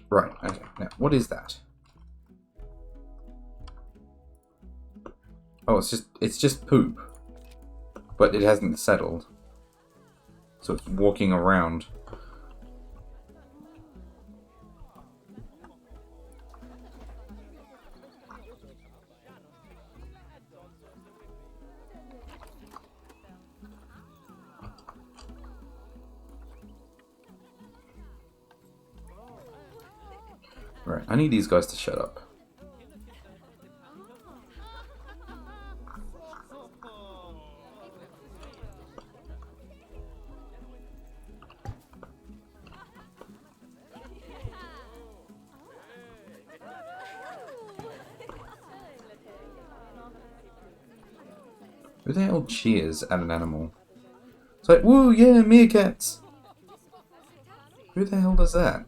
Right, okay. Now, what is that? Oh, it's just poop. But it hasn't settled. So it's walking around. Right, I need these guys to shut up. Who the hell cheers at an animal? It's like, woo, yeah, meerkats! Who the hell does that?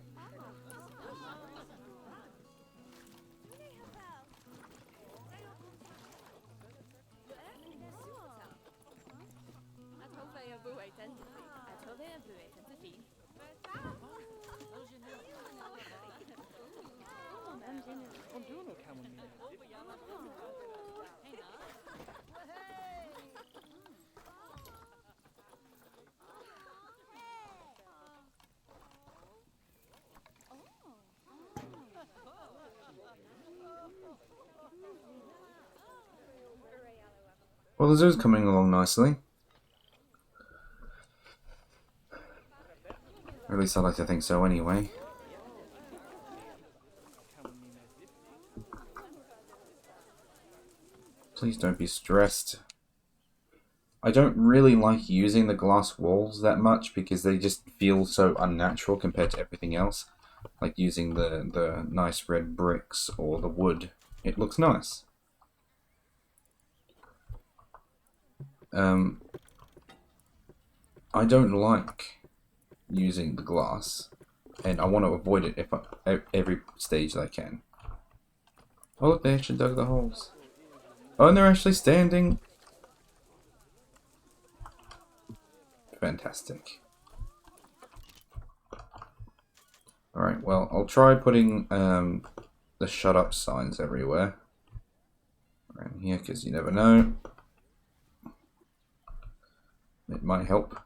Well, the zoo's coming along nicely. Or at least I like to think so anyway. Please don't be stressed. I don't really like using the glass walls that much because they just feel so unnatural compared to everything else. Like using the nice red bricks or the wood. It looks nice. I don't like using the glass, and I want to avoid it every stage that I can. Oh look, they actually dug the holes. Oh, and they're actually standing. Fantastic. Alright, well, I'll try putting the shut up signs everywhere. Around here, because you never know. It might help.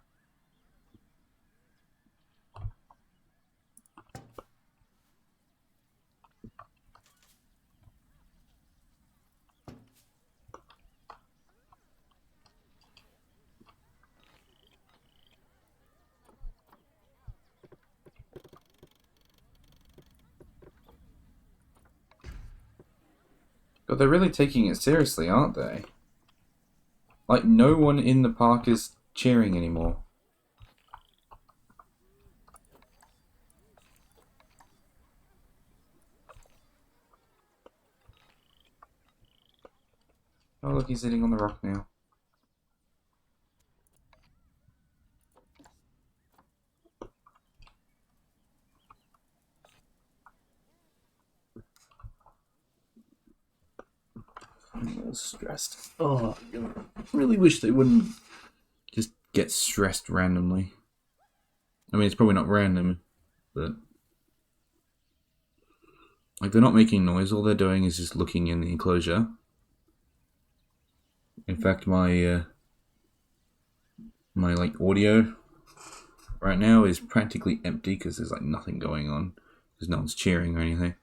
But they're really taking it seriously, aren't they? Like, no one in the park is cheering anymore. Oh, look, he's sitting on the rock now. I'm a little stressed. Oh, I really wish they wouldn't just get stressed randomly. I mean, it's probably not random, but... Like, they're not making noise, all they're doing is just looking in the enclosure. In fact, my like, audio right now is practically empty because there's, like, nothing going on. Because no one's cheering or anything.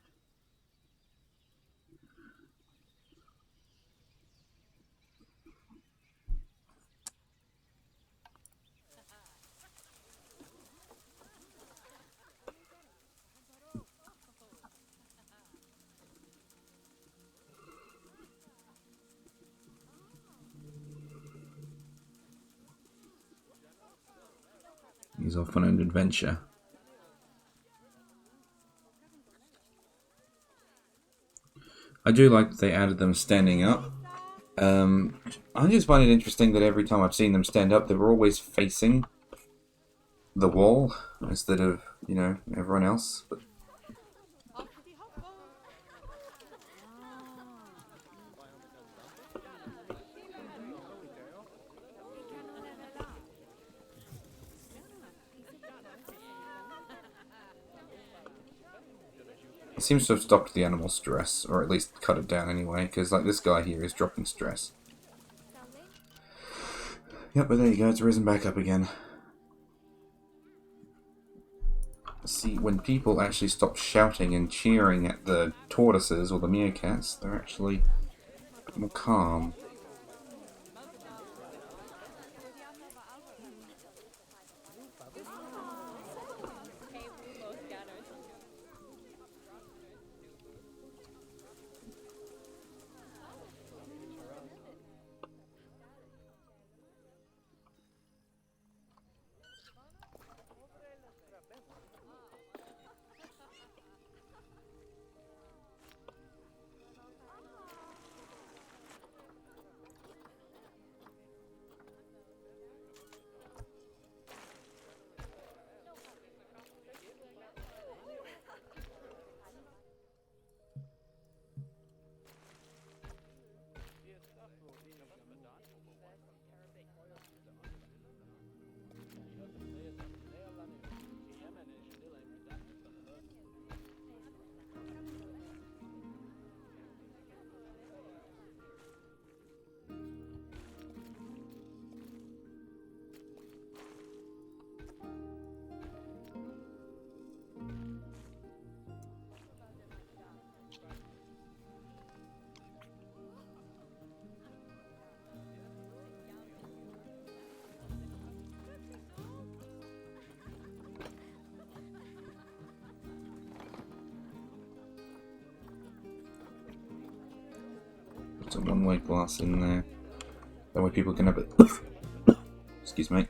He's off on an adventure. I do like that they added them standing up. I just find it interesting that every time I've seen them stand up, they were always facing the wall instead of, you know, everyone else. But it seems to have stopped the animal stress, or at least cut it down anyway, because like this guy here is dropping stress. Yep, but there you go, it's risen back up again. See, when people actually stop shouting and cheering at the tortoises or the meerkats, they're actually a bit more calm. one-way glass in there. That way people can have it. Excuse me.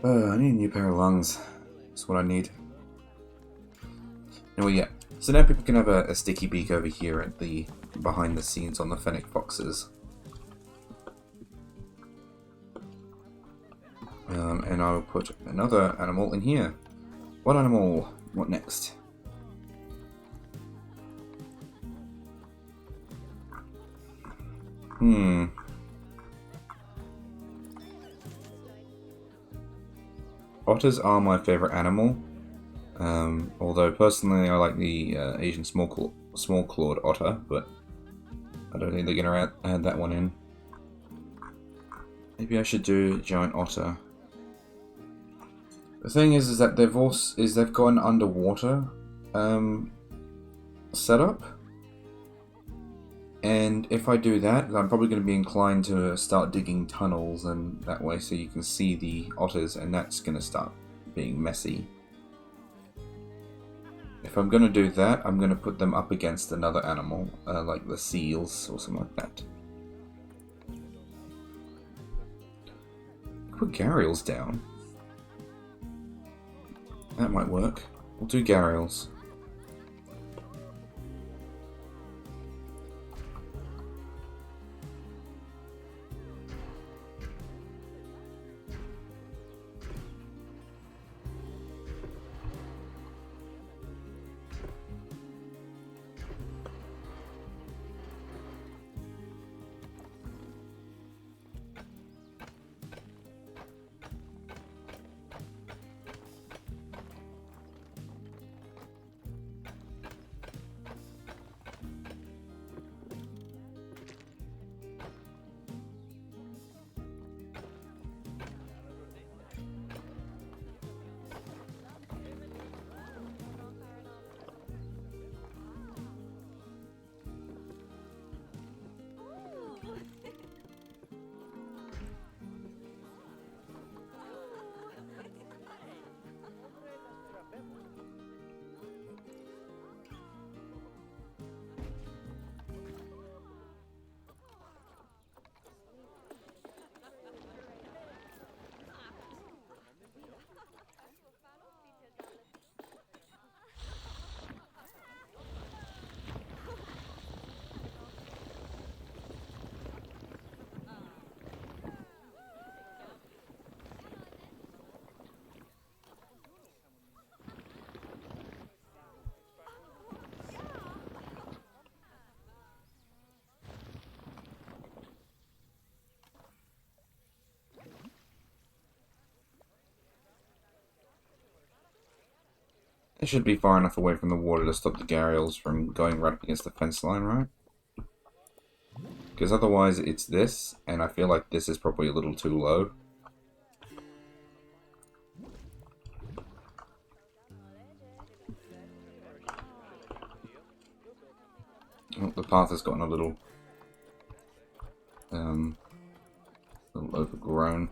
I need a new pair of lungs. That's what I need. Anyway, yeah. So now people can have a sticky beak over here at the behind the scenes on the Fennec Foxes. And I'll put another animal in here. What animal? What next? Otters are my favorite animal. Although personally I like the Asian small-clawed otter, but I don't think they're going to add that one in. Maybe I should do giant otter. The thing is that they've got an underwater setup, and if I do that, I'm probably going to be inclined to start digging tunnels, and that way so you can see the otters, and that's going to start being messy. If I'm going to do that, I'm going to put them up against another animal, like the seals or something like that. Put gharials down. That might work. We'll do gharials. It should be far enough away from the water to stop the gharials from going right up against the fence line, right? Because otherwise it's this, and I feel like this is probably a little too low. Oh, the path has gotten a little overgrown.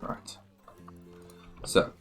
Right. So.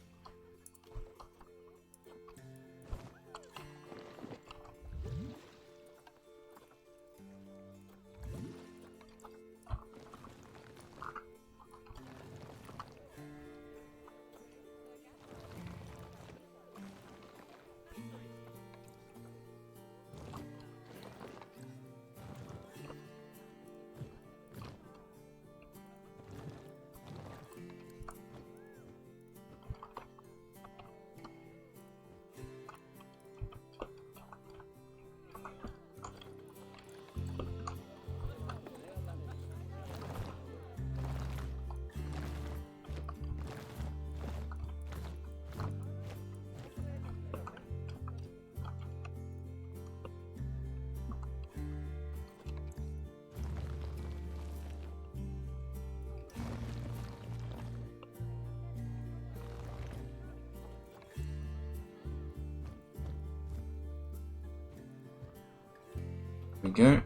go.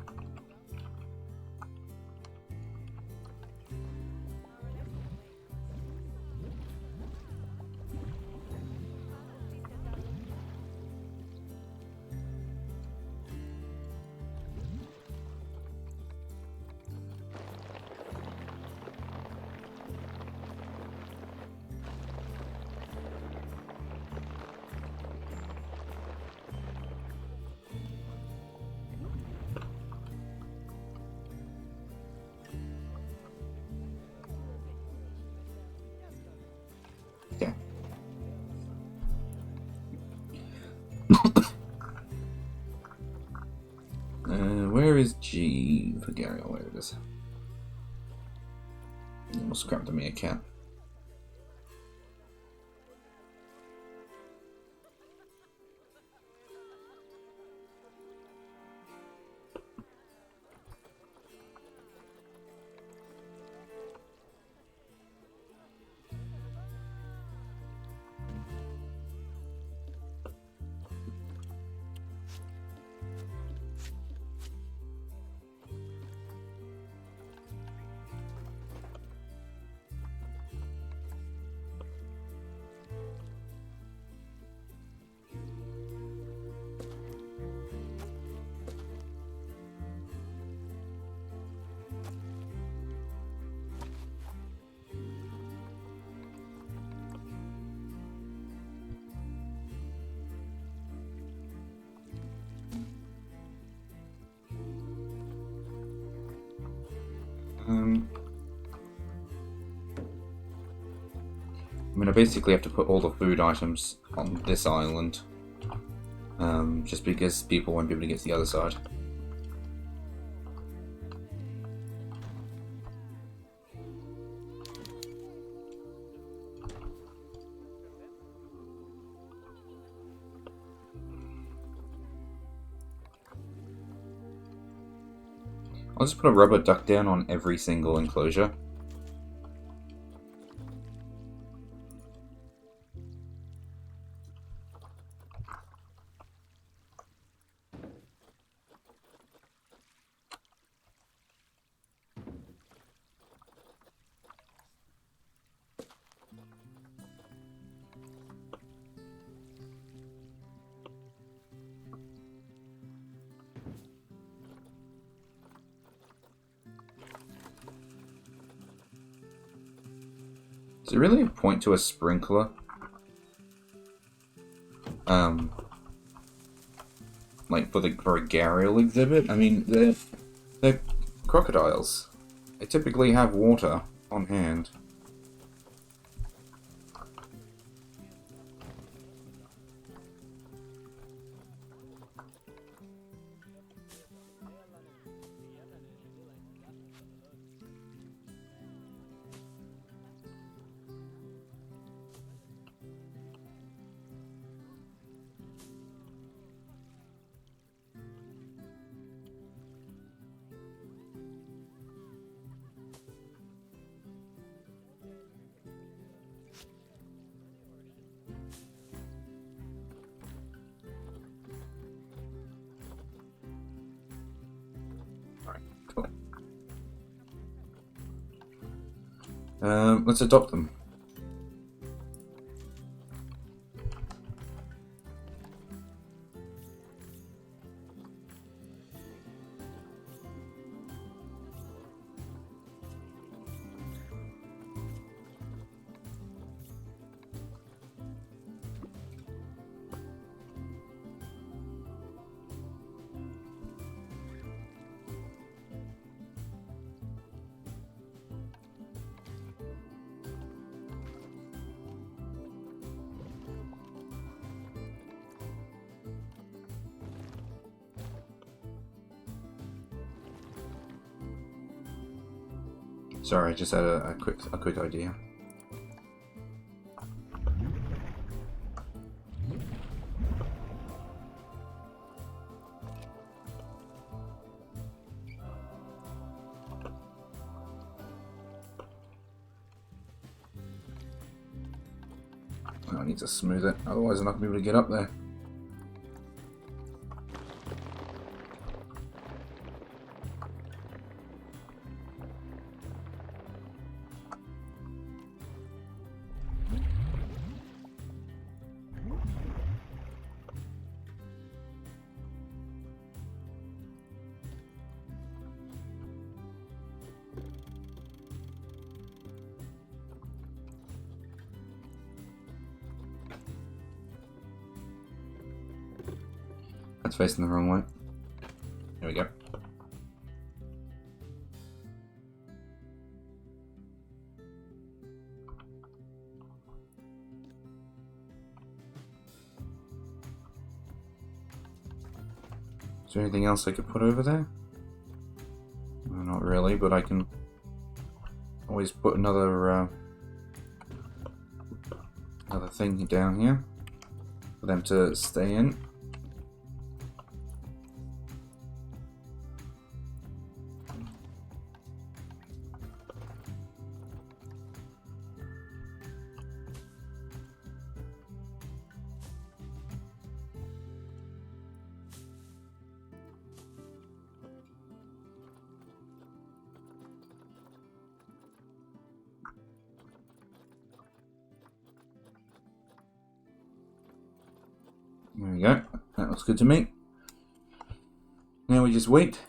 Okay. Where is G for Gariel? Where it is. Almost grabbed a meerkat. I mean, I basically have to put all the food items on this island, just because people won't be able to get to the other side. I'll just put a rubber duck down on every single enclosure. Is there really a point to a sprinkler? Like for a Gariel exhibit? I mean, they're crocodiles. They typically have water on hand. Let's adopt them. Sorry, I just had a quick idea. I need to smooth it, otherwise I'm not going to be able to get up there. That's facing the wrong way. There we go. Is there anything else I could put over there? Well, not really, but I can always put another thing down here for them to stay in. There we go. That looks good to me. Now we just wait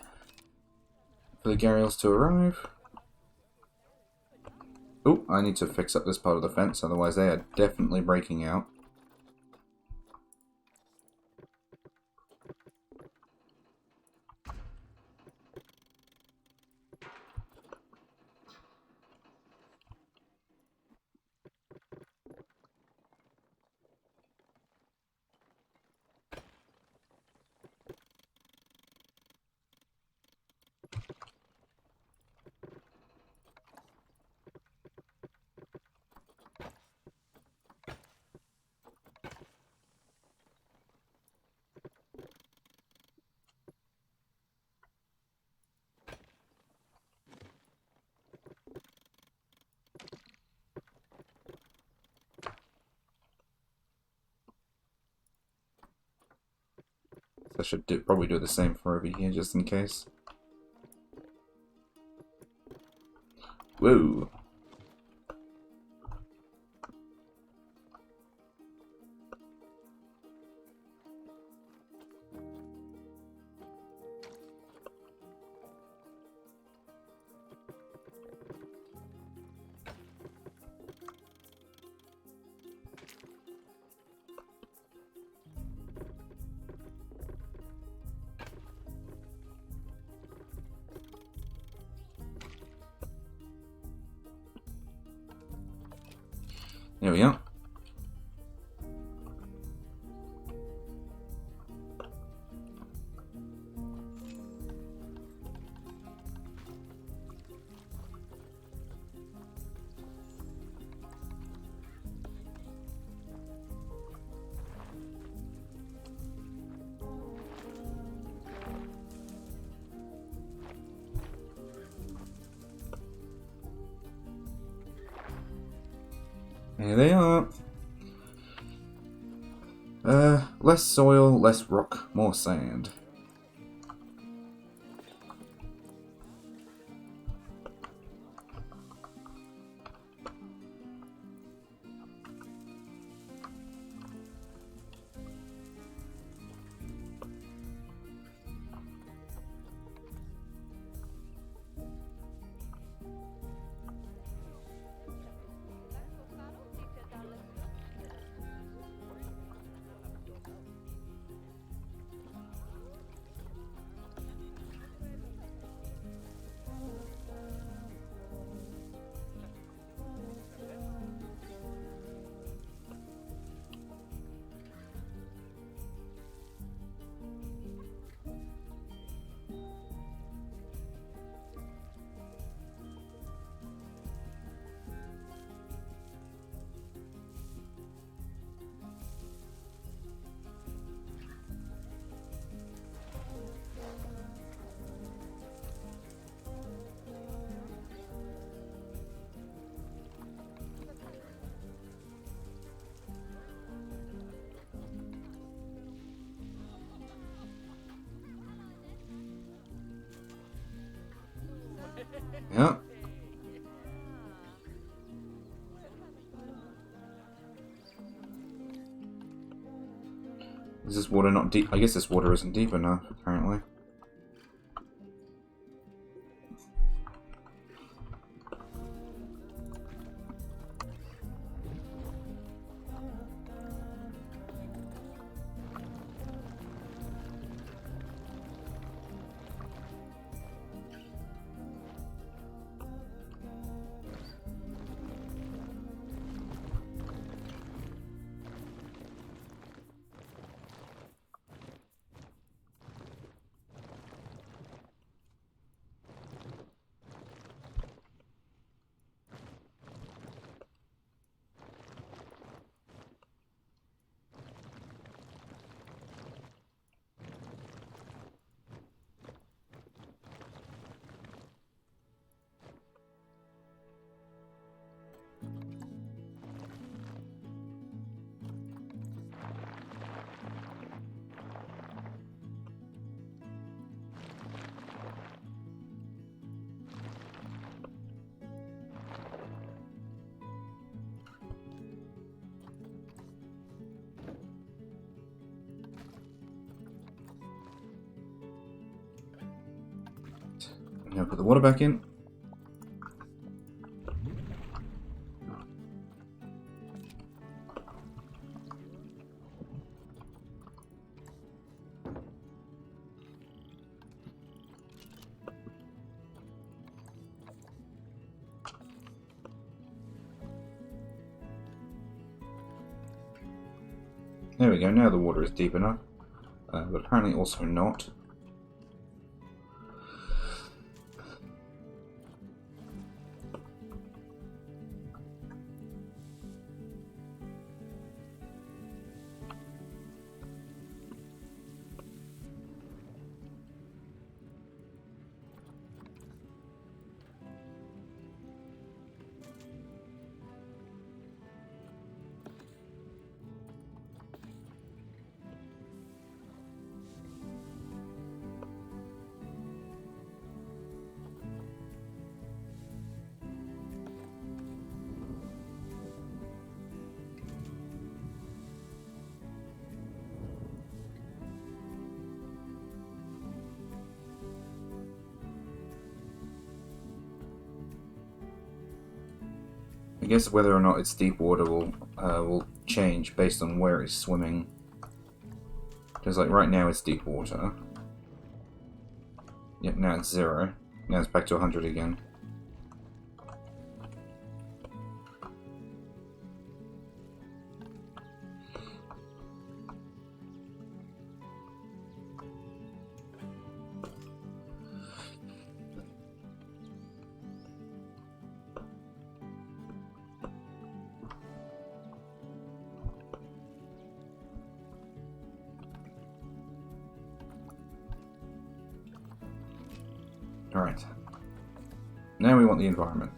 for the Gharials to arrive. Oh, I need to fix up this part of the fence, otherwise they are definitely breaking out. I should probably do the same for over here, just in case. Whoa. There we are. There they are. Less soil, less rock, more sand. Yeah. Is this water not deep? I guess this water isn't deep enough, apparently. Now put the water back in. There we go, now the water is deep enough, but apparently also not. I guess whether or not it's deep water will change based on where it's swimming. Because like right now it's deep water. Yep, now it's 0. Now it's back to 100 again. Alright. Now we want the environment.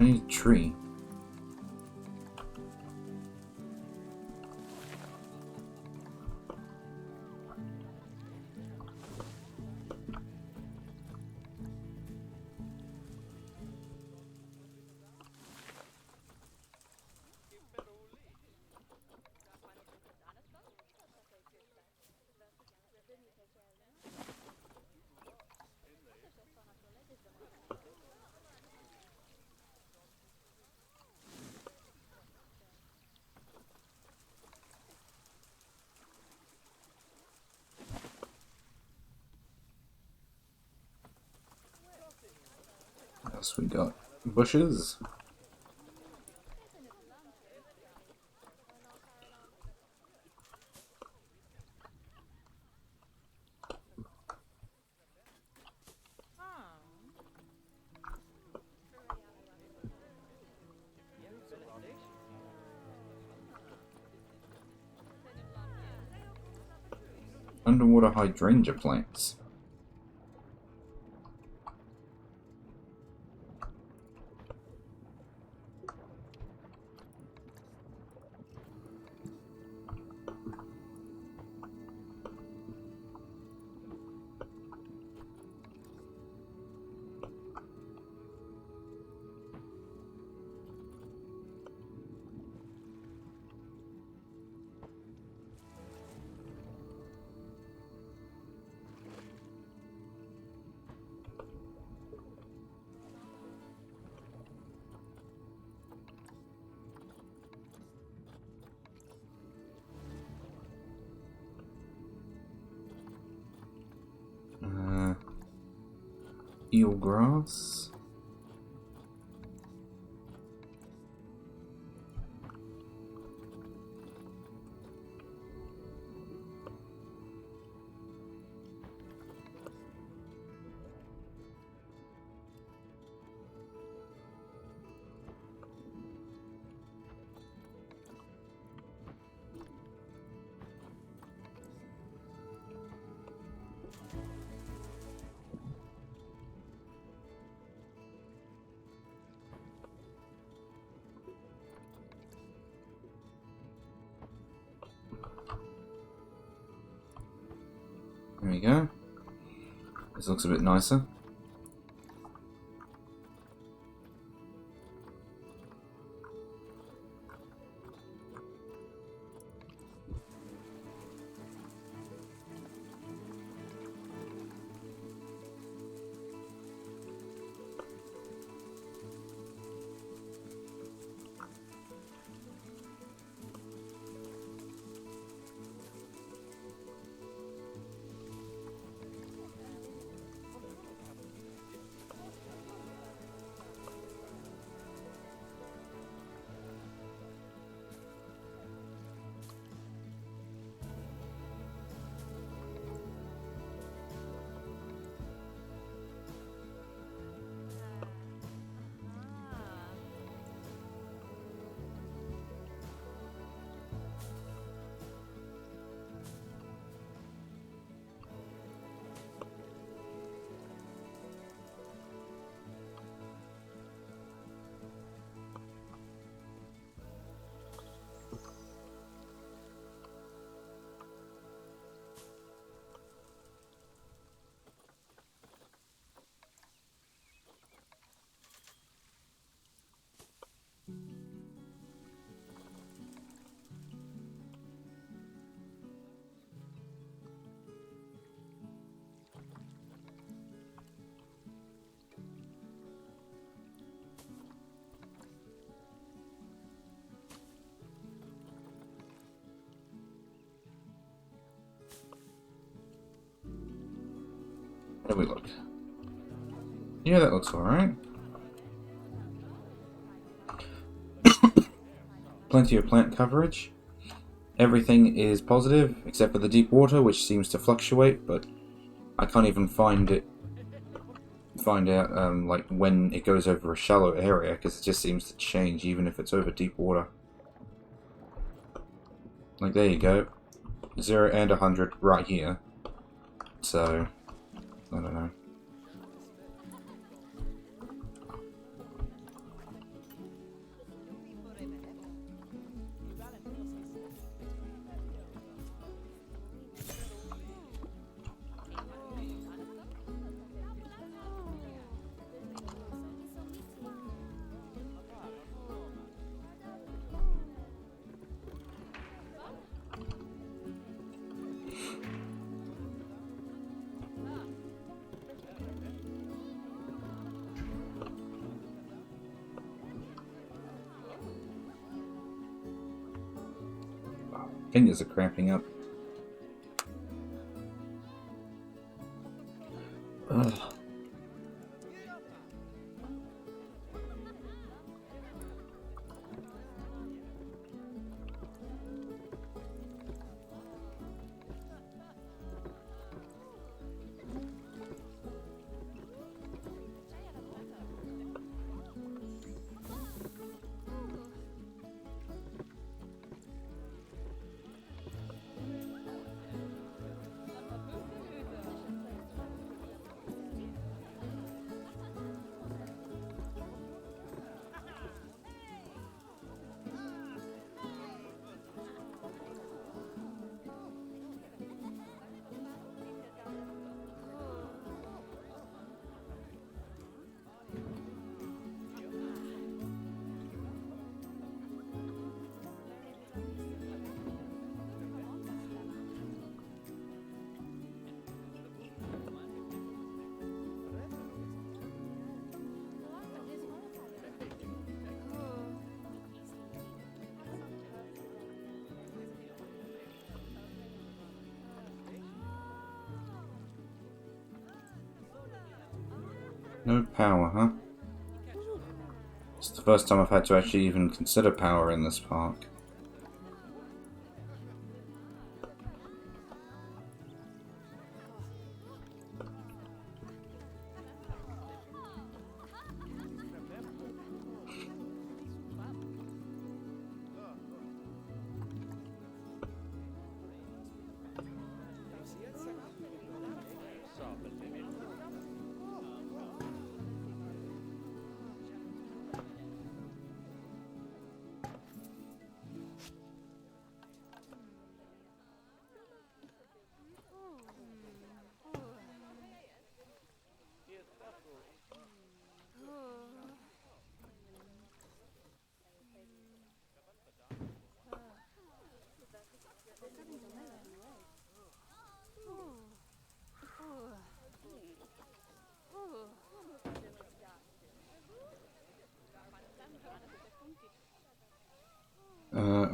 I need a tree. What else we got? Bushes. Underwater hydrangea plants. Eelgrass. There we go. This looks a bit nicer. How do we look? Yeah, that looks alright. Plenty of plant coverage. Everything is positive, except for the deep water, which seems to fluctuate, but I can't even find out like when it goes over a shallow area, because it just seems to change even if it's over deep water. Like, there you go. 0 and 100 right here. So, I don't know. Fingers are cramping up. Ugh. No power, huh? It's the first time I've had to actually even consider power in this park.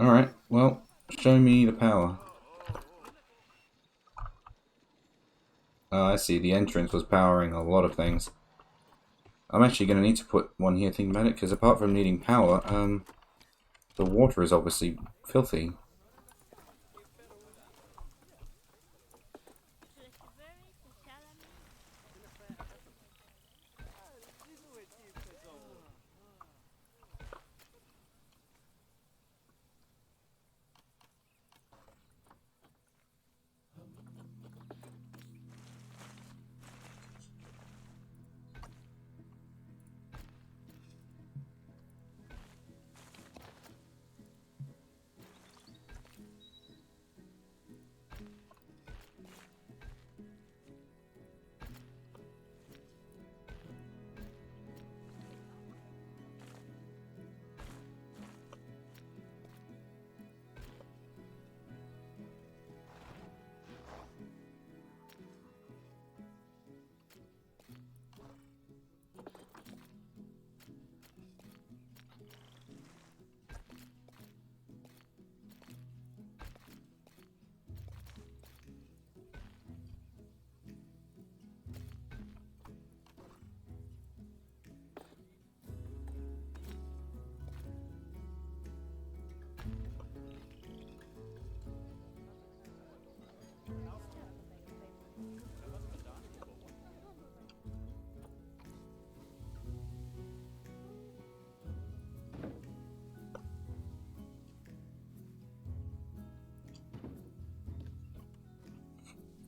Alright, well, show me the power. I see, the entrance was powering a lot of things. I'm actually going to need to put one here thinking about it, because apart from needing power, the water is obviously filthy.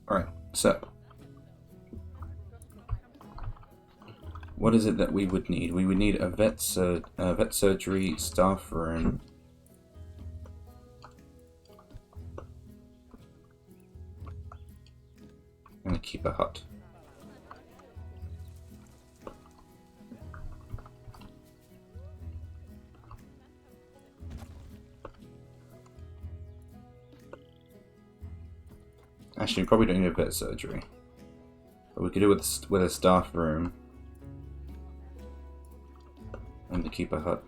Alright, so what is it that we would need? We would need a vet surgery staff room. And a keeper hut. Actually, we probably don't need a vet surgery. But we could do it with a staff room. And the keeper hut.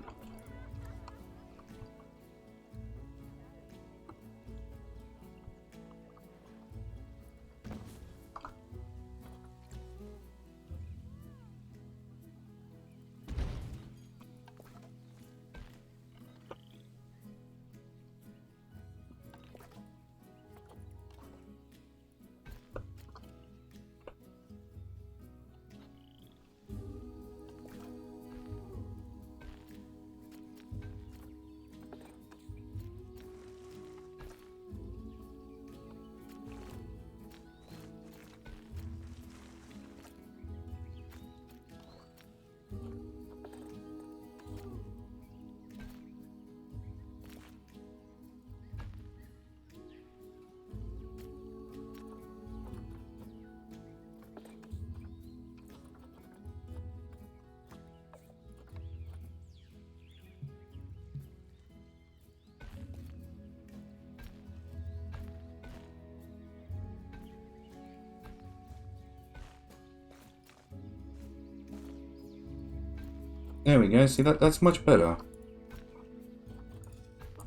There we go, see that's much better.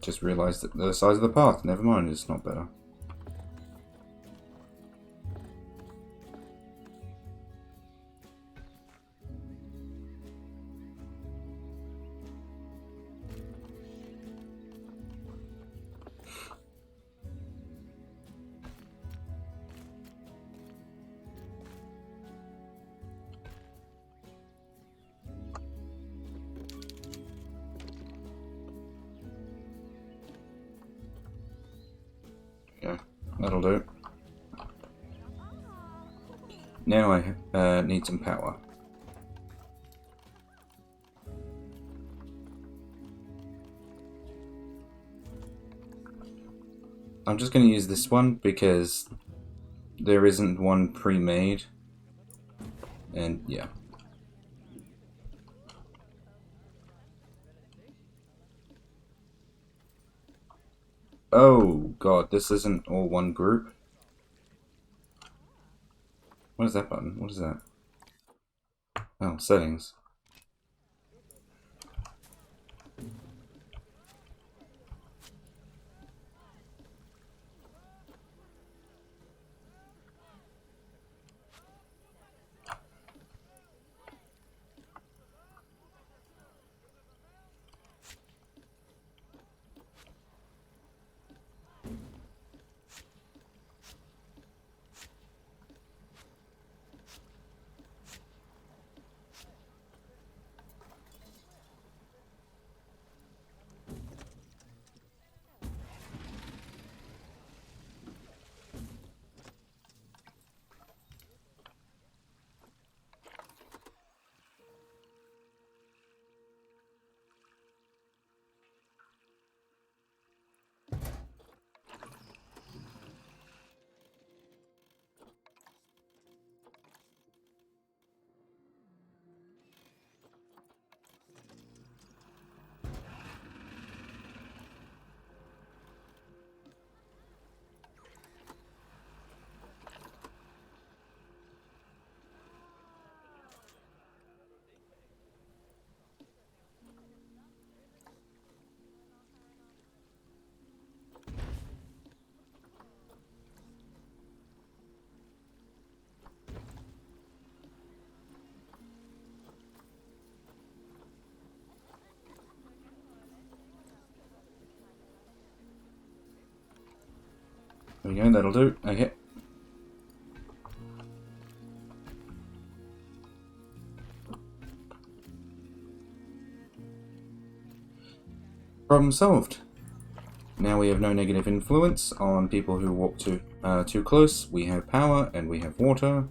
Just realised that the size of the path, never mind, it's not better. Yeah, that'll do. Now I need some power. I'm just going to use this one because there isn't one pre-made. And yeah. Oh god, this isn't all one group. What is that button? What is that? Oh, settings. There we go, that'll do. Okay. Problem solved. Now we have no negative influence on people who walk too close. We have power and we have water.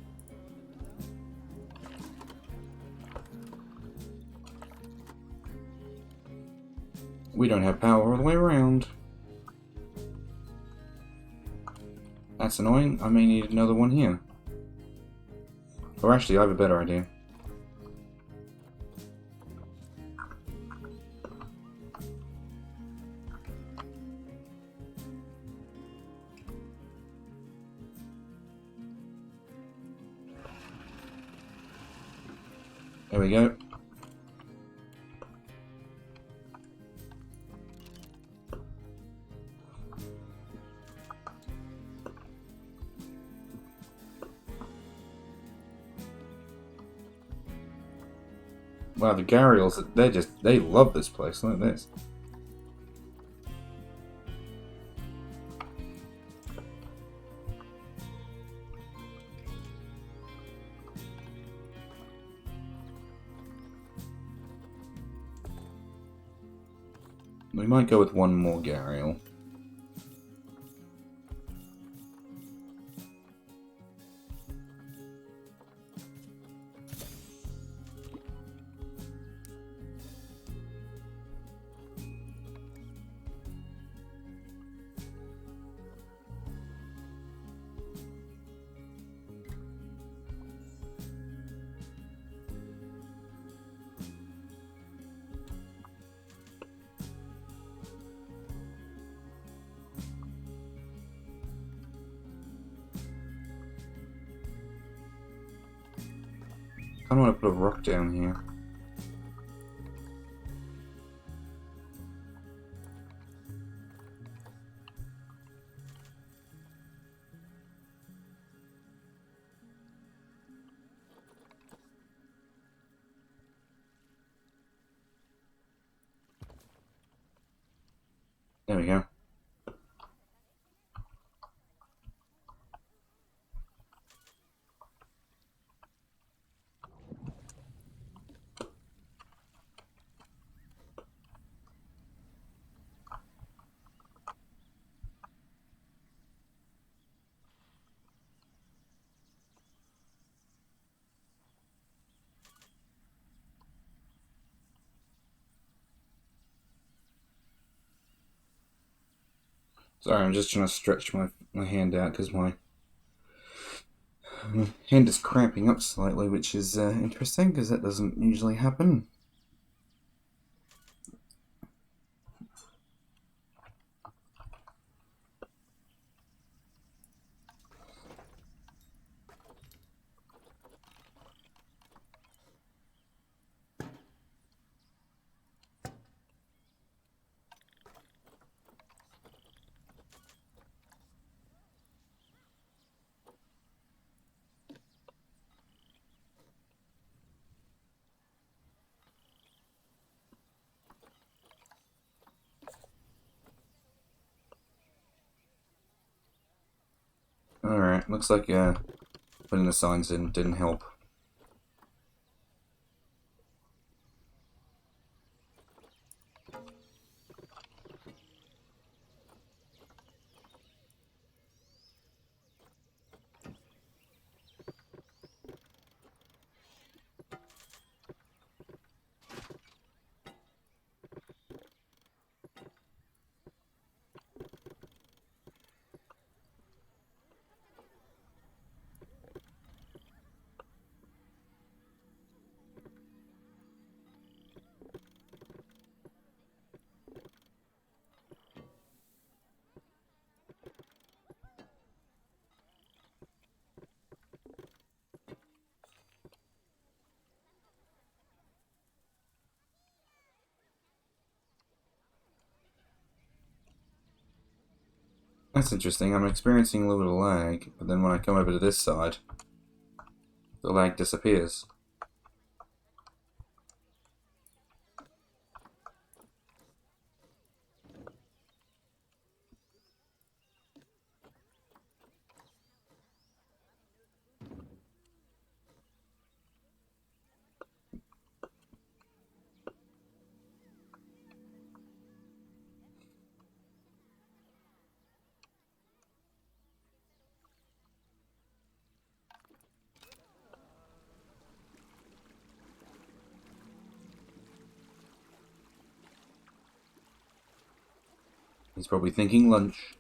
We don't have power all the way around. That's annoying. I may need another one here. Or actually, I have a better idea. There we go. Wow, the Gharials, they love this place. Look at this. We might go with one more Gharial. I don't want to put a rock down here. There we go. Sorry, I'm just trying to stretch my hand out because my hand is cramping up slightly, which is interesting because that doesn't usually happen. Alright, looks like putting the signs in didn't help. That's interesting. I'm experiencing a little bit of lag, but then when I come over to this side, the lag disappears. He's probably thinking lunch.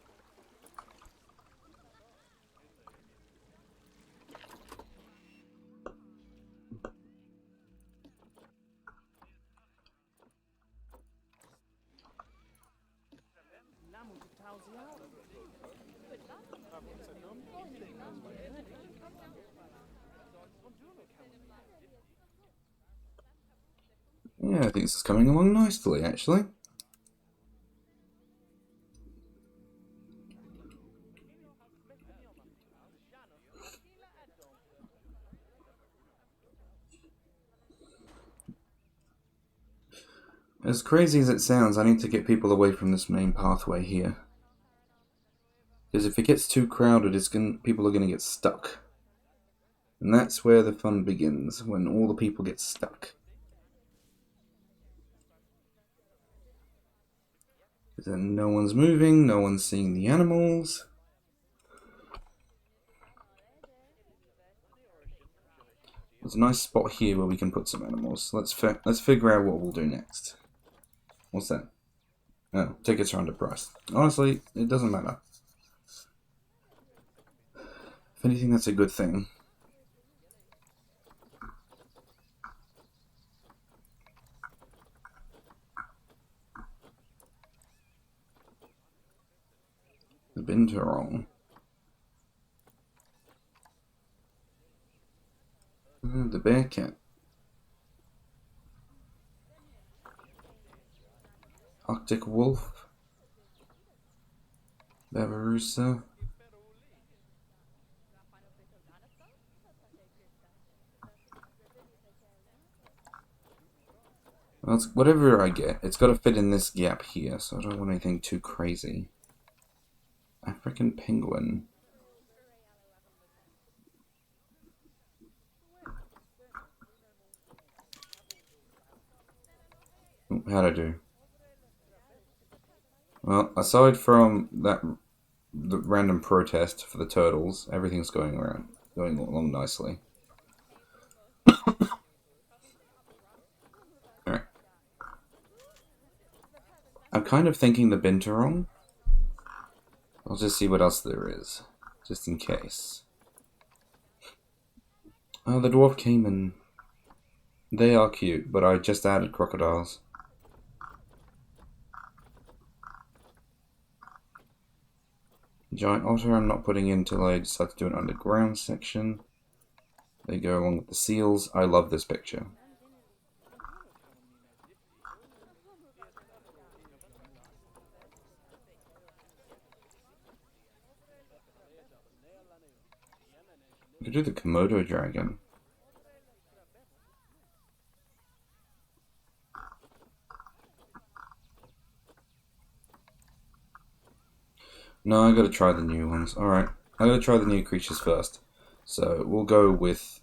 Yeah, I think this is coming along nicely, actually. As crazy as it sounds, I need to get people away from this main pathway here. Because if it gets too crowded, people are going to get stuck. And that's where the fun begins, when all the people get stuck. Then no one's moving, no one's seeing the animals. There's a nice spot here where we can put some animals. Let's figure out what we'll do next. What's that? Oh, tickets are underpriced. Honestly, it doesn't matter. If anything, that's a good thing. The Binturong. The bear cat. Arctic wolf. Babarusa. Well, whatever I get, it's got to fit in this gap here, so I don't want anything too crazy. African penguin. How'd I do? Well, aside from the random protest for the turtles, everything's going along nicely. Alright. I'm kind of thinking the Binturong. I'll just see what else there is, just in case. Oh, the dwarf caiman. They are cute, but I just added crocodiles. Giant otter I'm not putting in until I decide to do an underground section. They go along with the seals. I love this picture. I could do the Komodo dragon. No, I gotta try the new ones. Alright, I gotta try the new creatures first. So, we'll go with,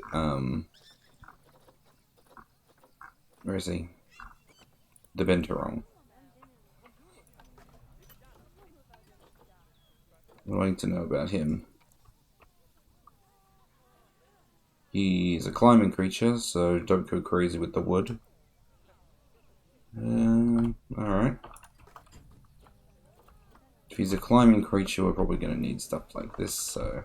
where is he? The Binturong. What do I need to know about him? He's a climbing creature, so don't go crazy with the wood. Alright. If he's a climbing creature, we're probably going to need stuff like this, so...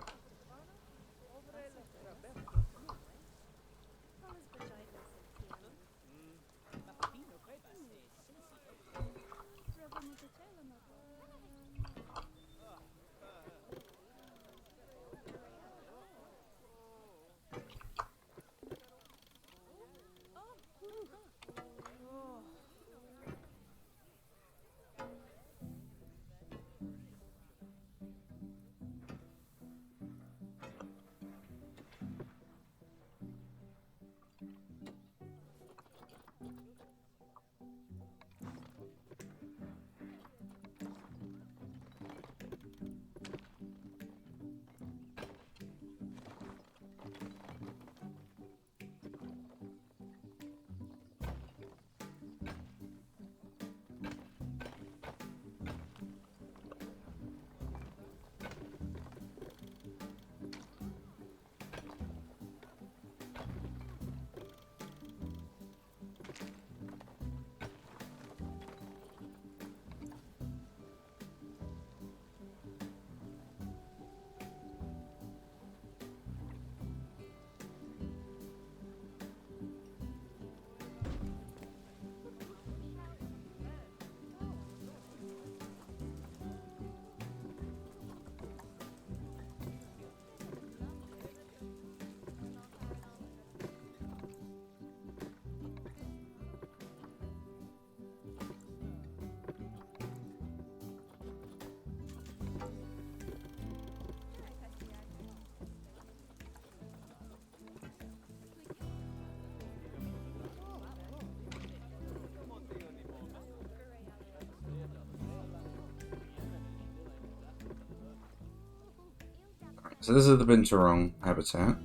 so this is the binturong habitat.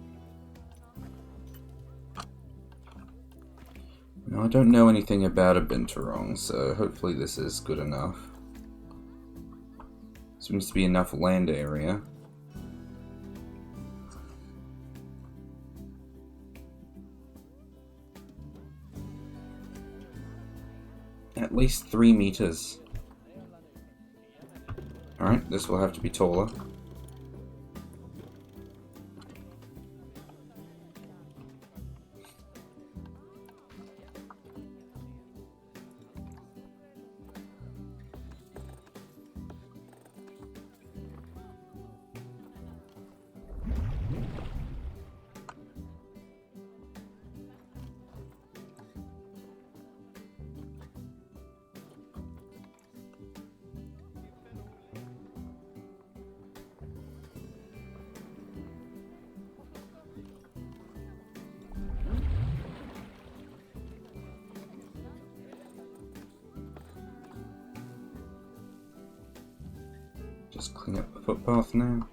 Now, I don't know anything about a binturong, so hopefully this is good enough. Seems to be enough land area. At least 3 meters. Alright, this will have to be taller. Just clean up the footpath now.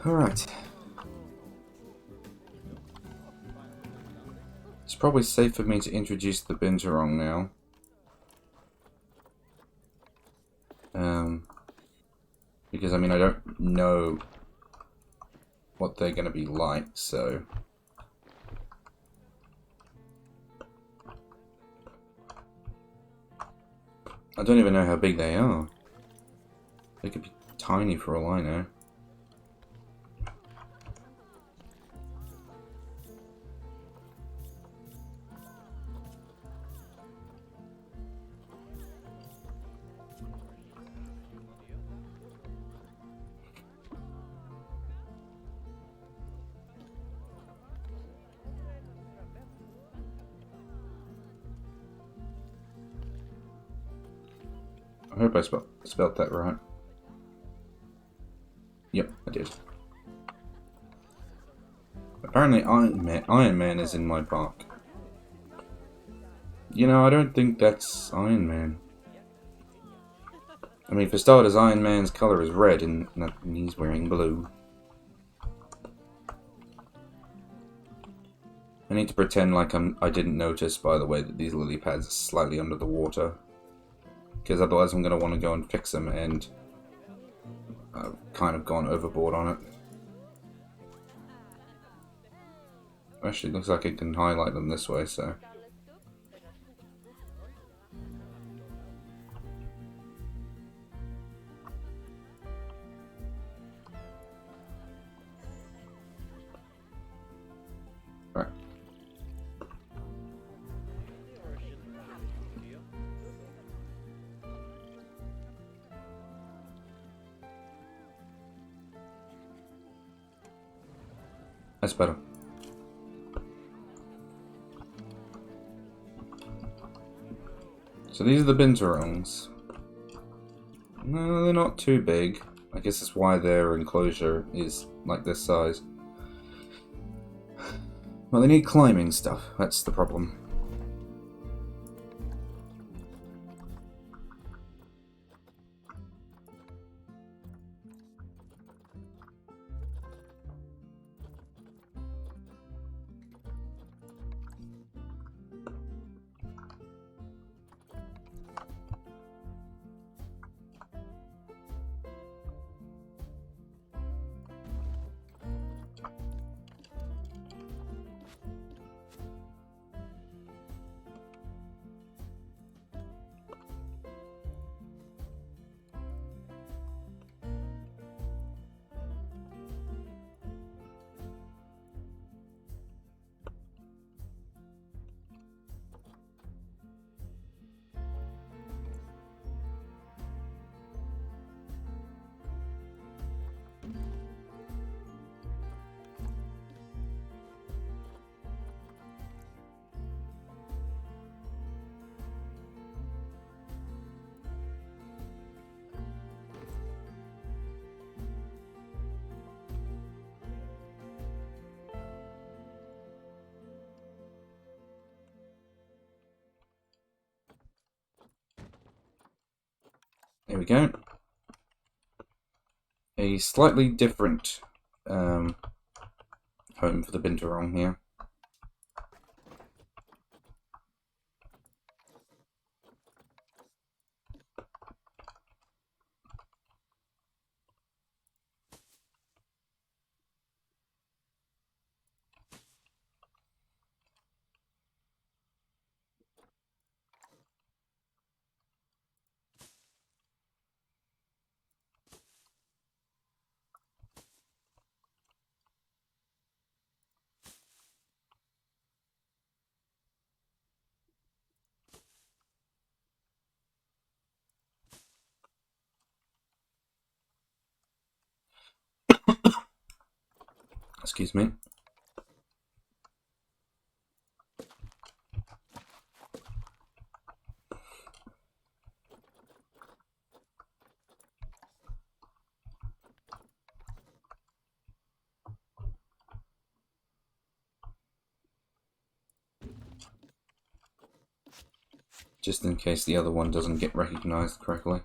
Alright. It's probably safe for me to introduce the binturong now. Because, I mean, I don't know what they're going to be like, so... I don't even know how big they are. They could be tiny for all I know. I hope I spelled that right. Yep, I did. Apparently Iron Man is in my park. You know, I don't think that's Iron Man. I mean, for starters, Iron Man's colour is red and he's wearing blue. I need to pretend like I didn't notice, by the way, that these lily pads are slightly under the water. Because otherwise I'm going to want to go and fix them, and I've kind of gone overboard on it. Actually, it looks like I can highlight them this way, so... Right. That's better. So these are the binturongs. No, they're not too big. I guess that's why their enclosure is like this size. Well, they need climbing stuff. That's the problem. There we go. a slightly different home for the Binturong here. Excuse me. Just in case the other one doesn't get recognized correctly.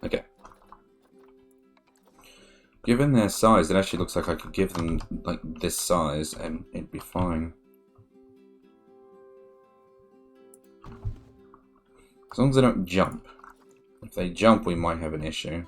Okay. Given their size, it actually looks like I could give them like this size and it'd be fine. As long as they don't jump. If they jump, we might have an issue.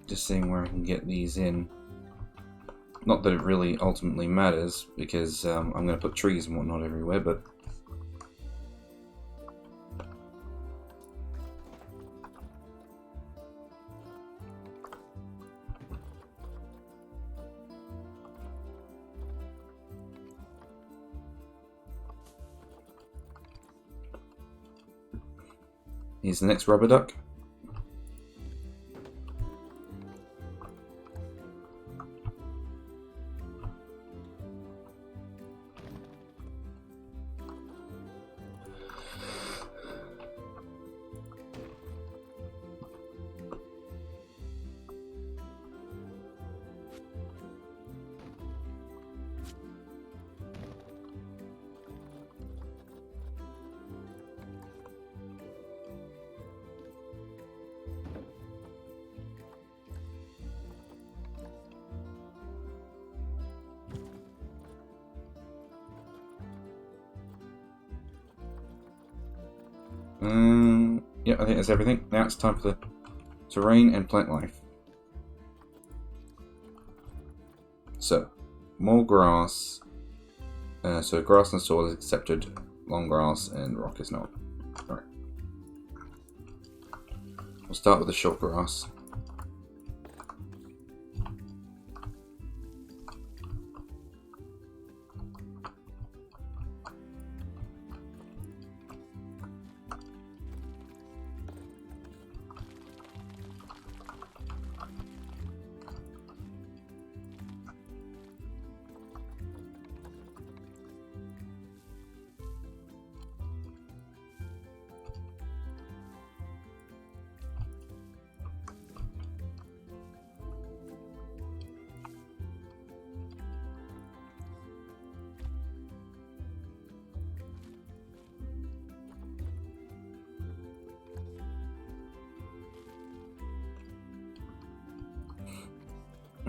Just seeing where I can get these in. Not that it really ultimately matters, because I'm going to put trees and whatnot everywhere, but... Here's the next rubber duck. Yeah, I think that's everything. Now it's time for the terrain and plant life. So, more grass. So grass and soil is accepted, long grass and rock is not. Alright. We'll start with the short grass.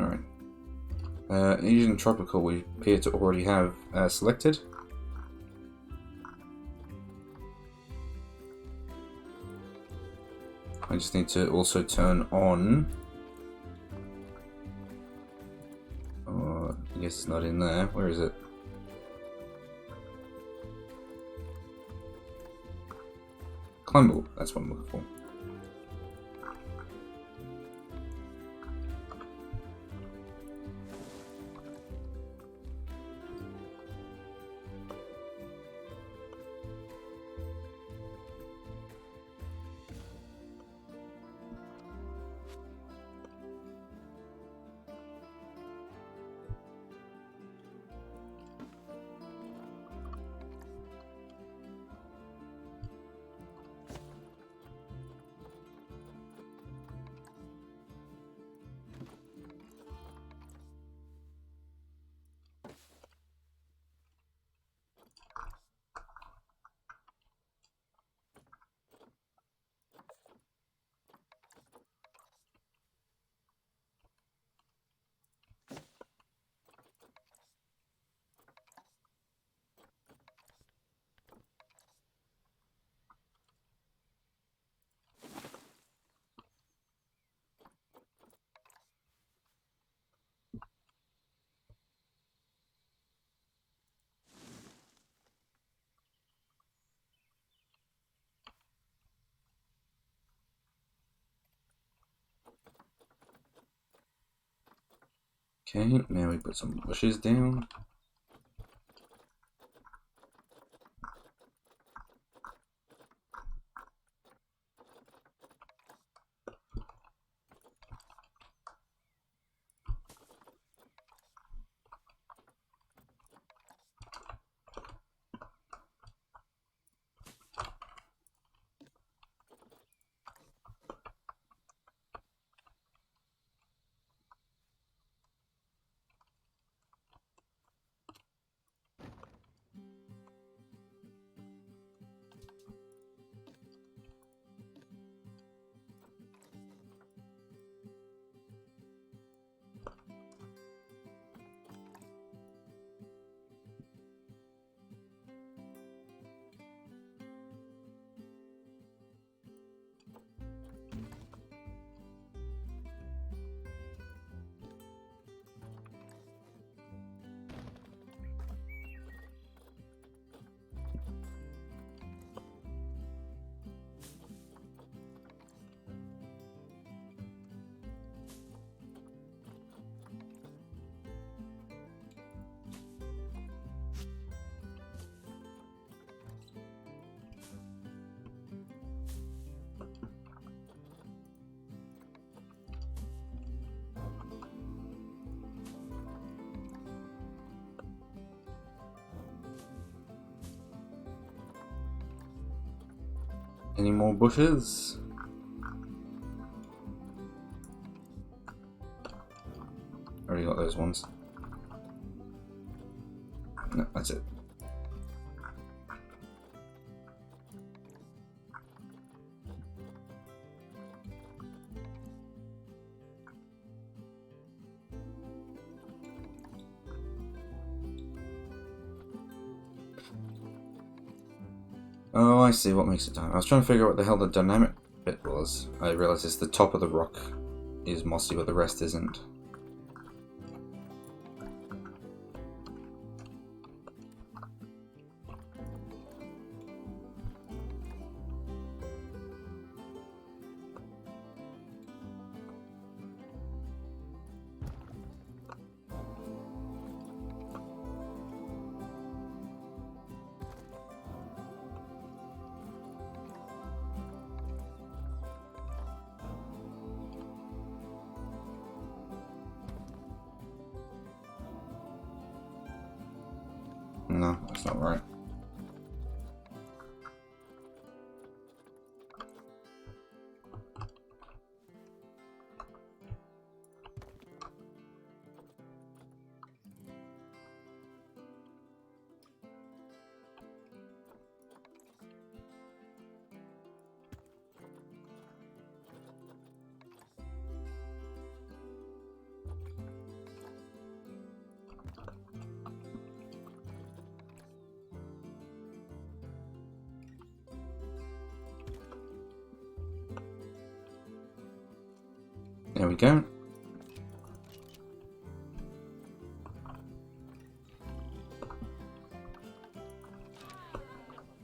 Alright. Asian Tropical we appear to already have selected. I just need to also turn on... Oh, I guess it's not in there. Where is it? Climbable, that's what I'm looking for. Okay, now we put some bushes down. Any more bushes? Already got those ones. No, that's it. Oh, I see what makes it time. I was trying to figure out what the hell the dynamic bit was. I realised it's the top of the rock is mossy, but the rest isn't. No, that's not right. There we go.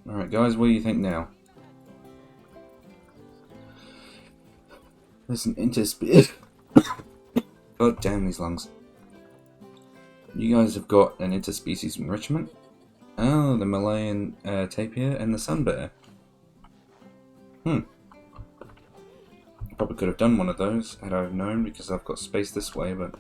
Alright guys, what do you think now? There's an interspecies. God damn these lungs. You guys have got an interspecies enrichment. Oh, the Malayan tapir and the sun bear. Probably could have done one of those had I known, because I've got space this way, but...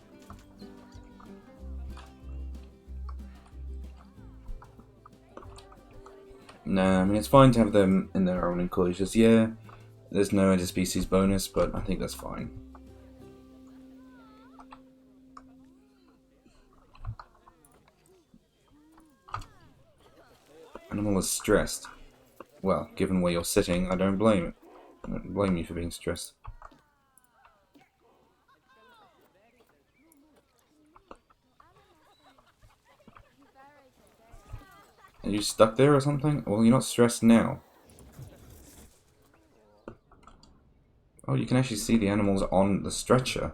Nah, I mean, it's fine to have them in their own enclosures. Yeah, there's no interspecies bonus, but I think that's fine. Animal is stressed. Well, given where you're sitting, I don't blame it. I don't blame you for being stressed. Are you stuck there or something? Well, you're not stressed now. Oh, you can actually see the animals on the stretcher.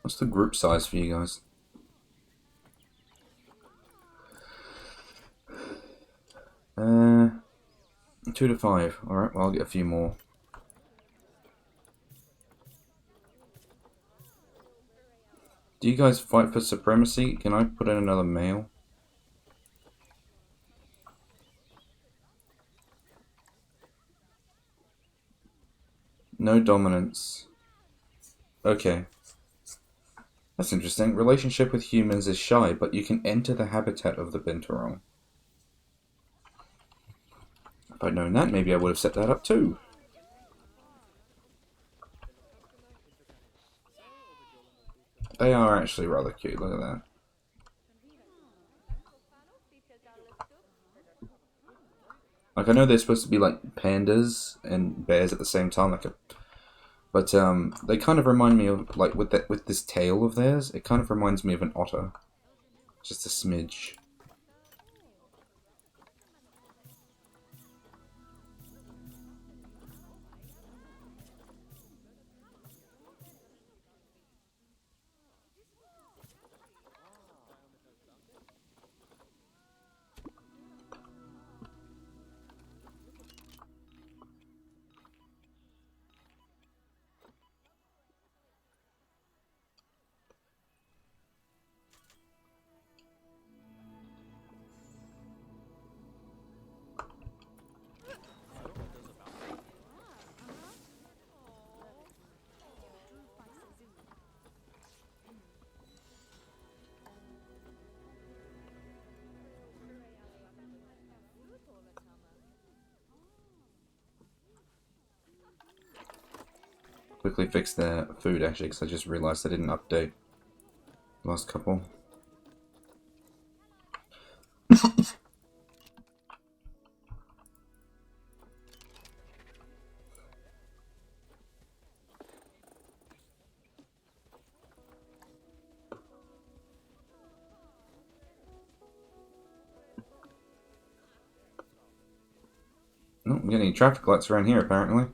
What's the group size for you guys? Uh, 2 to 5. Alright, well, I'll get a few more. Do you guys fight for supremacy? Can I put in another male? No dominance. Okay. That's interesting. Relationship with humans is shy, but you can enter the habitat of the Binturong. If I'd known that, maybe I would have set that up too. They are actually rather cute, look at that. Like, I know they're supposed to be like pandas and bears at the same time, but they kind of remind me of, like, with this tail of theirs, it kind of reminds me of an otter. Just a smidge. Quickly fix their food, actually, because I just realized I didn't update the last couple. Oh, I'm getting traffic lights around here, apparently.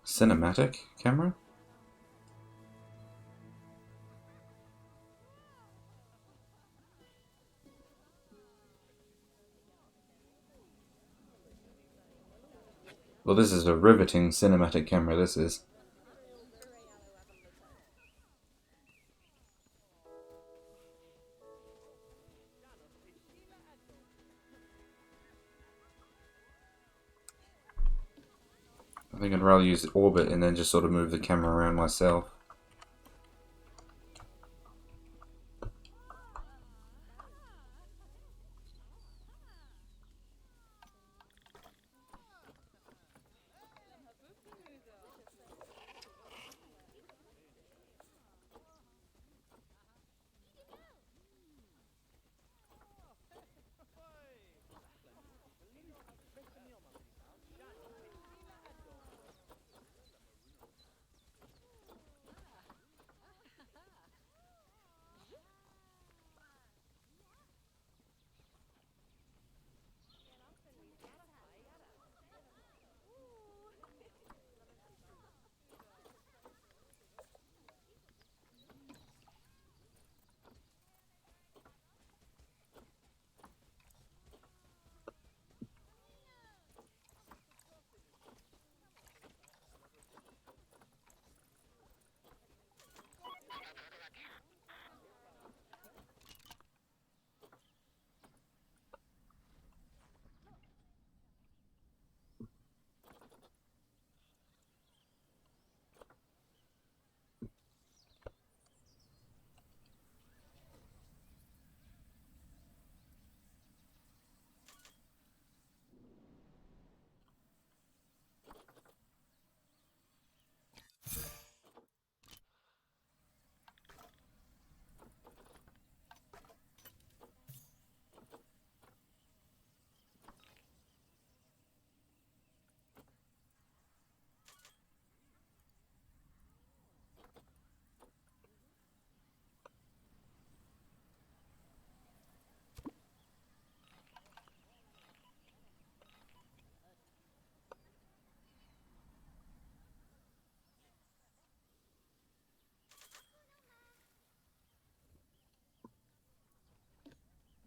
Cinematic camera? Well, this is a riveting cinematic camera, this is. I think I'd rather use orbit and then just sort of move the camera around myself.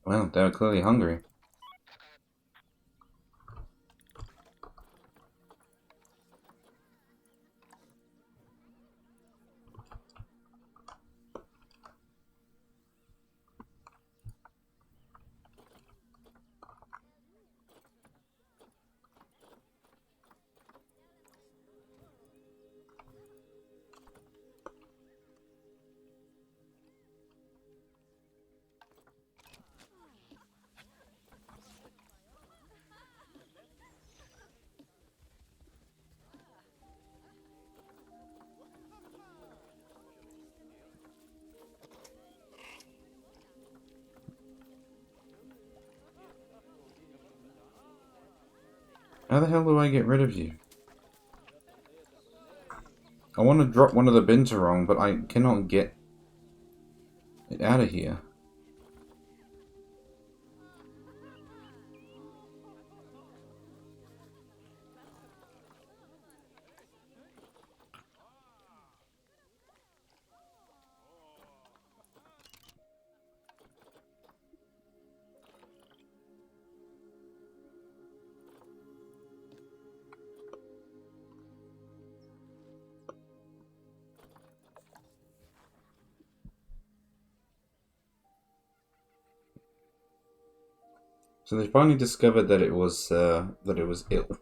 Well, they were clearly hungry. How the hell do I get rid of you? I want to drop one of the binturong, but I cannot get it out of here. So they finally discovered that it was ill.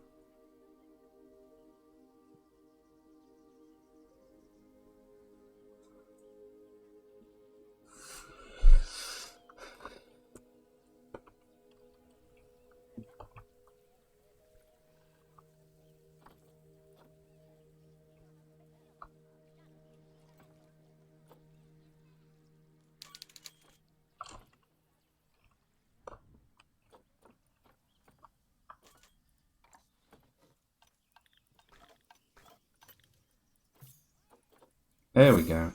There we go.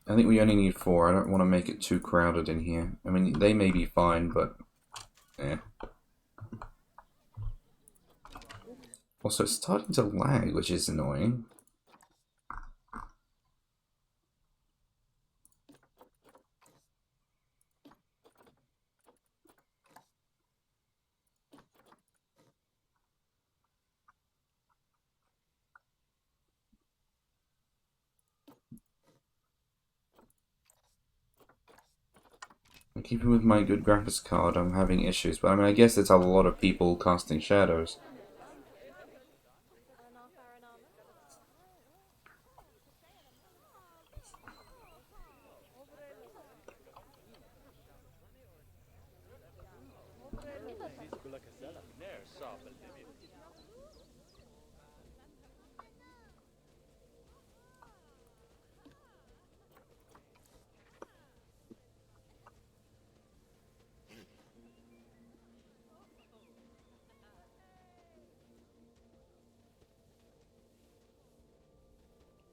I think we only need 4. I don't want to make it too crowded in here. I mean, they may be fine, but... eh. Also, it's starting to lag, which is annoying. Even with my good graphics card, I'm having issues. But I mean, I guess it's a lot of people casting shadows.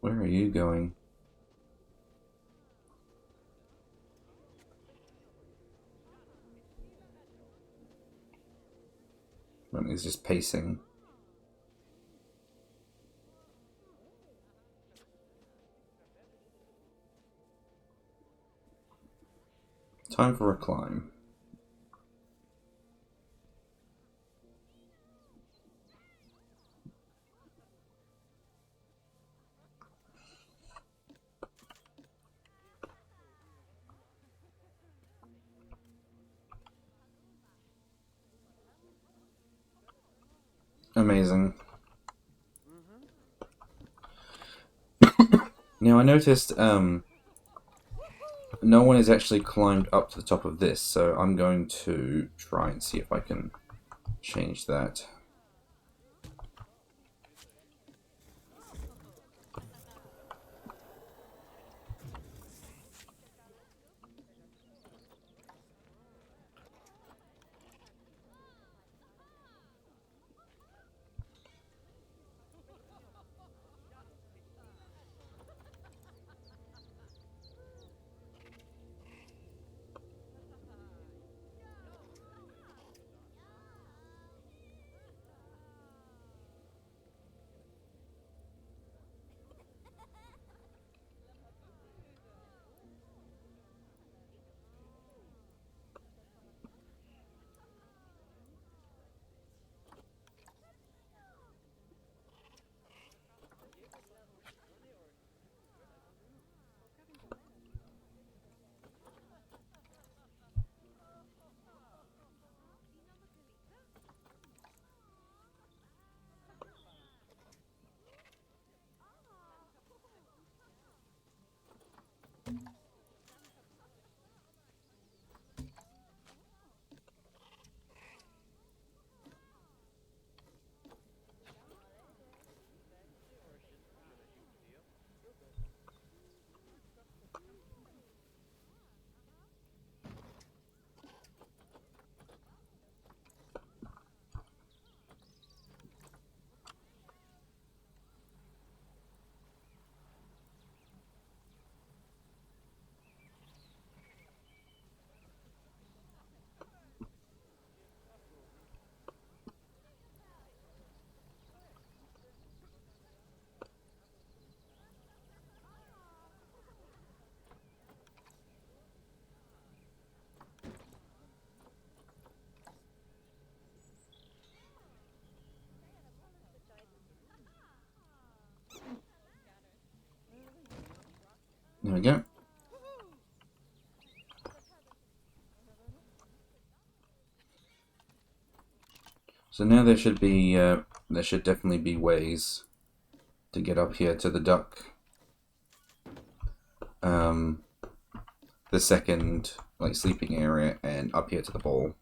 Where are you going? He's just pacing. Time for a climb. Amazing. Now I noticed no one has actually climbed up to the top of this, so I'm going to try and see if I can change that. There we go. So now there should be, there should definitely be ways to get up here to the duck. The second, like, sleeping area, and up here to the ball.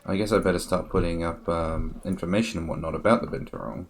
I guess I better start putting up information and whatnot about the Binturong.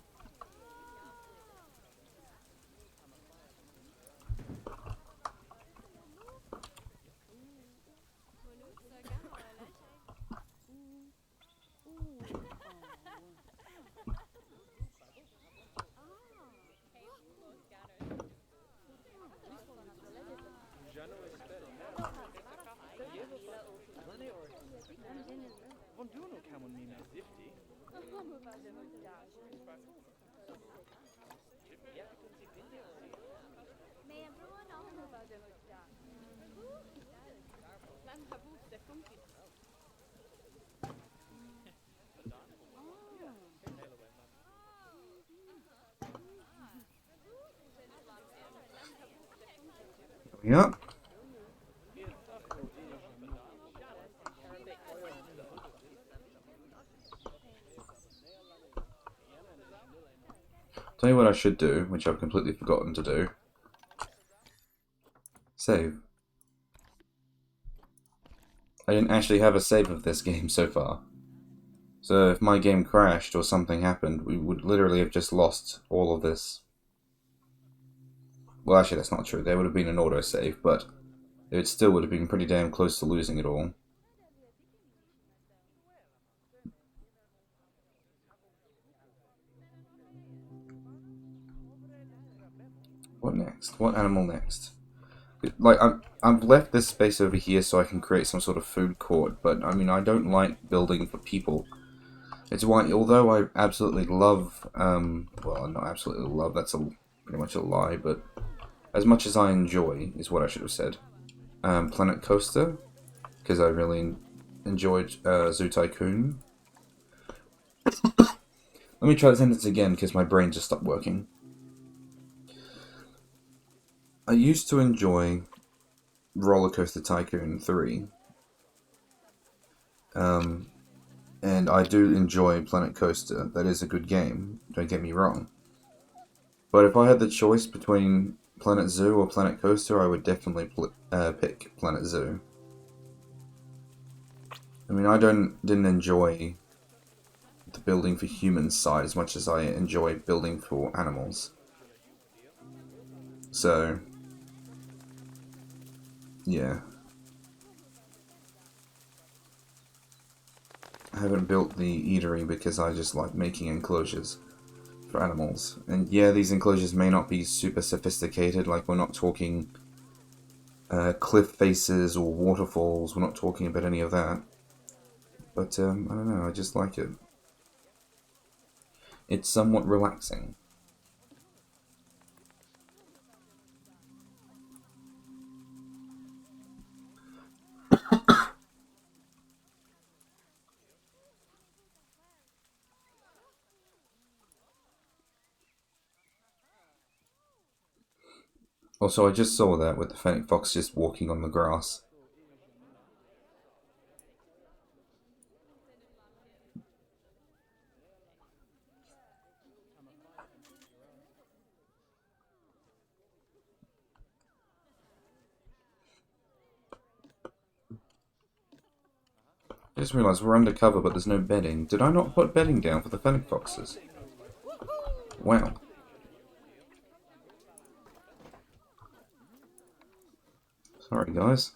Yeah. Tell you what I should do, which I've completely forgotten to do. Save. I didn't actually have a save of this game so far. So if my game crashed or something happened, we would literally have just lost all of this. Well, actually, that's not true. There would have been an autosave, but it still would have been pretty damn close to losing it all. What next? What animal next? Like, I've left this space over here so I can create some sort of food court, but I mean, I don't like building for people. It's why, although I absolutely love, well, not absolutely love, that's pretty much a lie, but as much as I enjoy, is what I should have said, Planet Coaster, because I really enjoyed Zoo Tycoon. Let me try the sentence again, because my brain just stopped working. I used to enjoy Roller Coaster Tycoon 3, and I do enjoy Planet Coaster. That is a good game, don't get me wrong. But if I had the choice between Planet Zoo or Planet Coaster, I would definitely pick Planet Zoo. I mean, I didn't enjoy the building for humans side as much as I enjoy building for animals. So, yeah. I haven't built the eatery because I just like making enclosures for animals. And yeah, these enclosures may not be super sophisticated, like we're not talking cliff faces or waterfalls, we're not talking about any of that. But, I don't know, I just like it. It's somewhat relaxing. Also, I just saw that with the Fennec Fox just walking on the grass. I just realised we're undercover, but there's no bedding. Did I not put bedding down for the Fennec Foxes? Wow. Sorry, guys.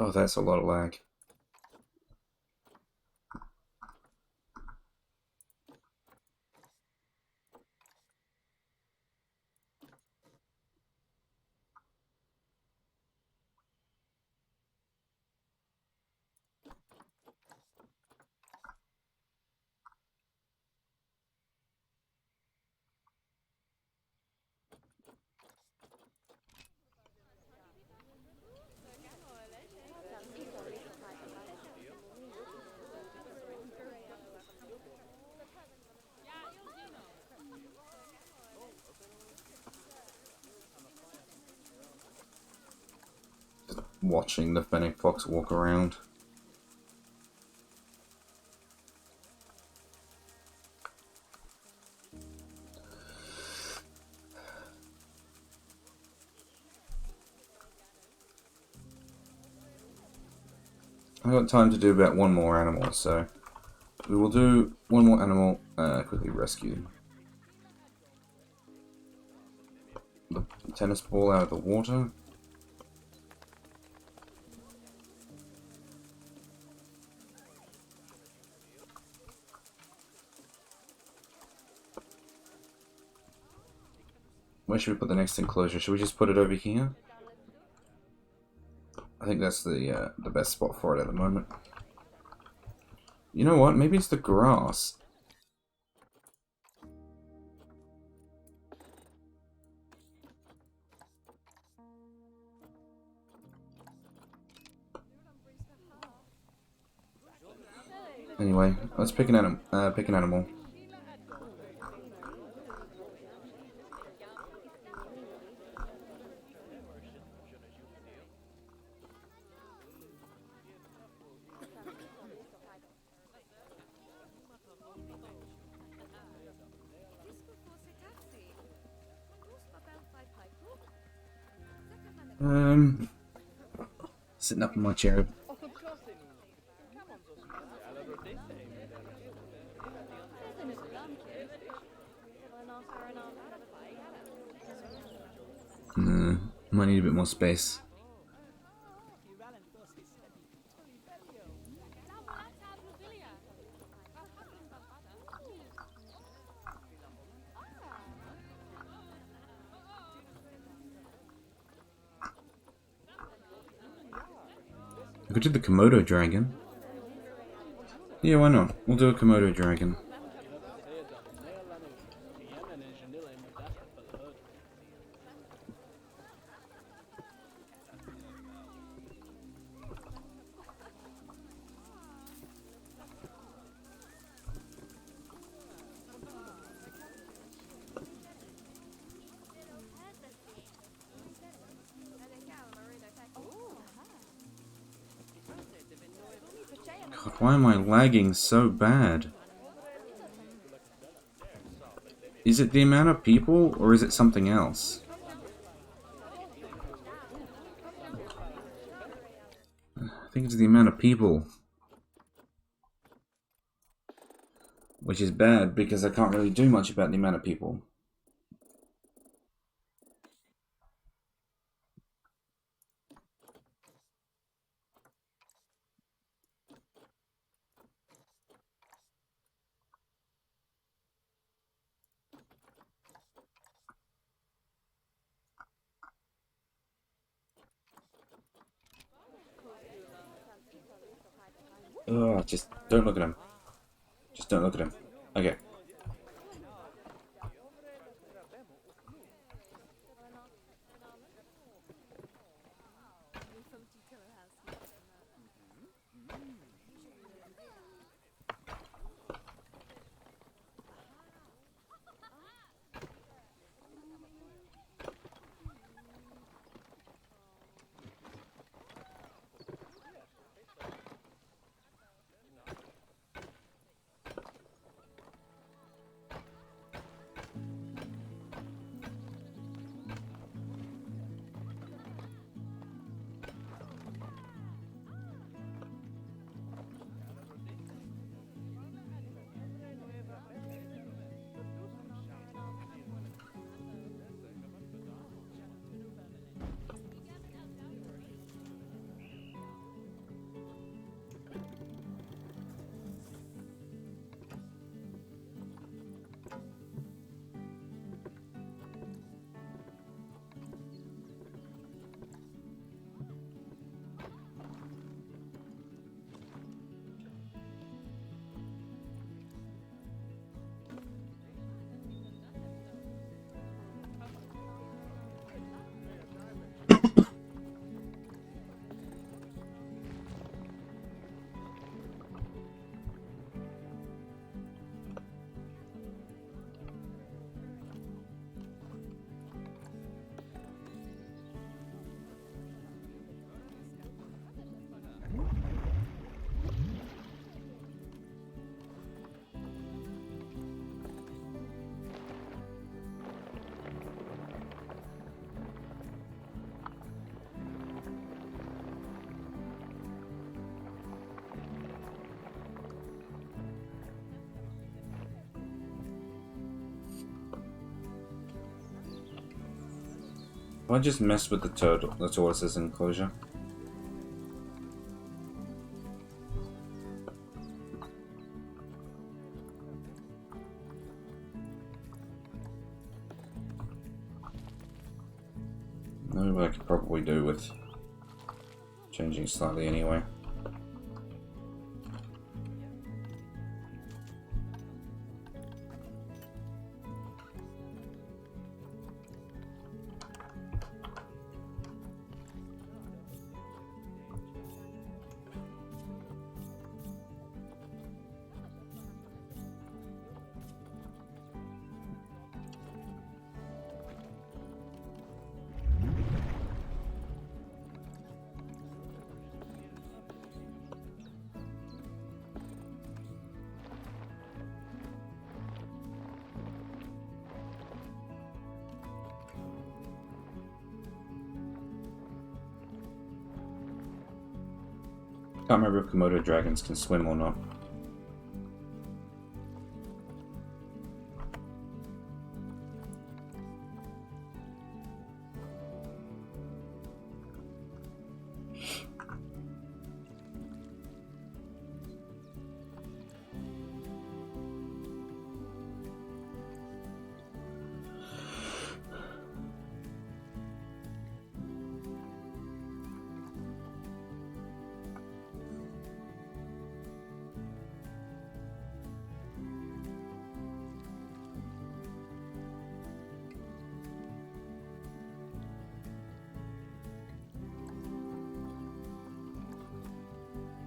Oh, that's a lot of lag. watching the fennec fox walk around. I've got time to do about one more animal, so we will do one more animal, quickly rescue the tennis ball out of the water. Where should we put the next enclosure? Should we just put it over here? I think that's the best spot for it at the moment. You know what? Maybe it's the grass. Anyway, let's pick an animal. Sitting up in my chair. Might need a bit more space. I could do the Komodo dragon. Yeah, why not? We'll do a Komodo dragon. God, why am I lagging so bad? Is it the amount of people, or is it something else? I think it's the amount of people. Which is bad, because I can't really do much about the amount of people. Ugh, just don't look at him. Just don't look at him. Okay. I just messed with the tortoise's enclosure. Know what I could probably do with changing slightly anyway. Can't remember if Komodo dragons can swim or not.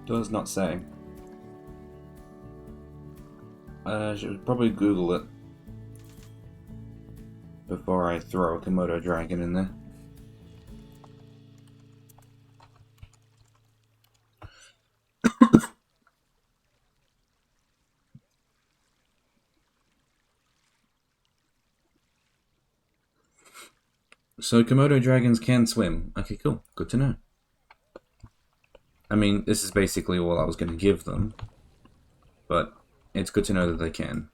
Does not say. I should probably Google it before I throw a Komodo dragon in there. So Komodo dragons can swim. Okay, cool. Good to know. I mean, this is basically all I was going to give them, but it's good to know that they can.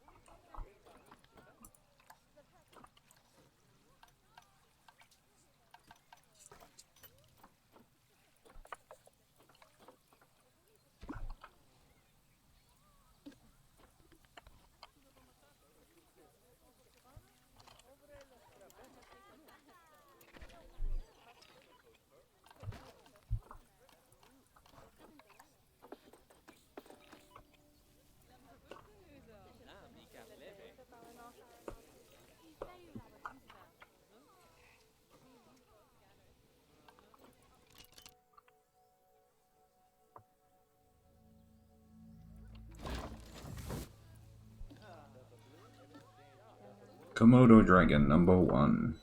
Komodo dragon number 1.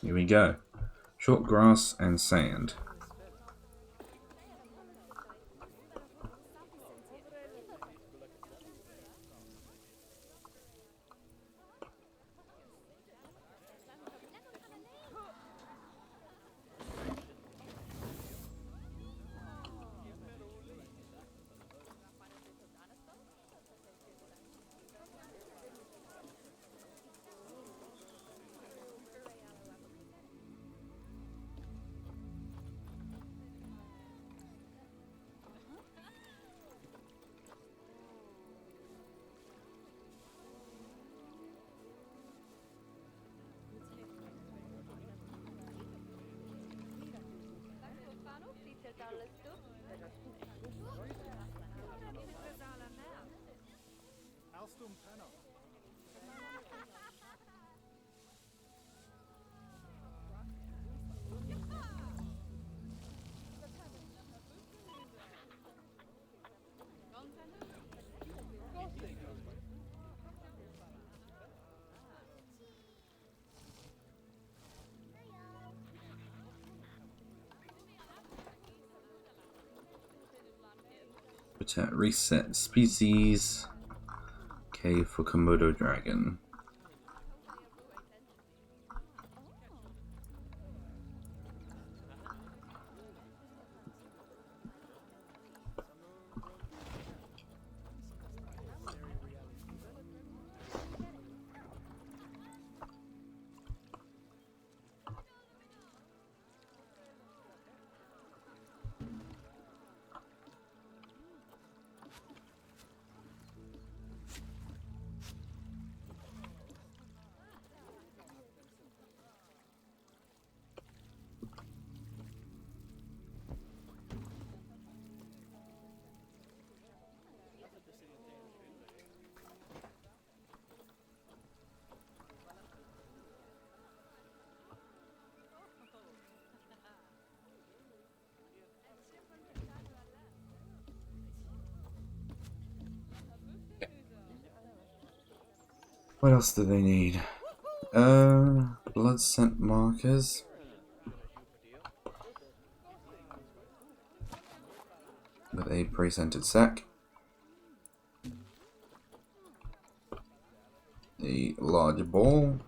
Here we go. Short grass and sand. Habitat reset species. K for Komodo dragon. What else do they need? Blood scent markers. With a pre-scented sack. A large ball.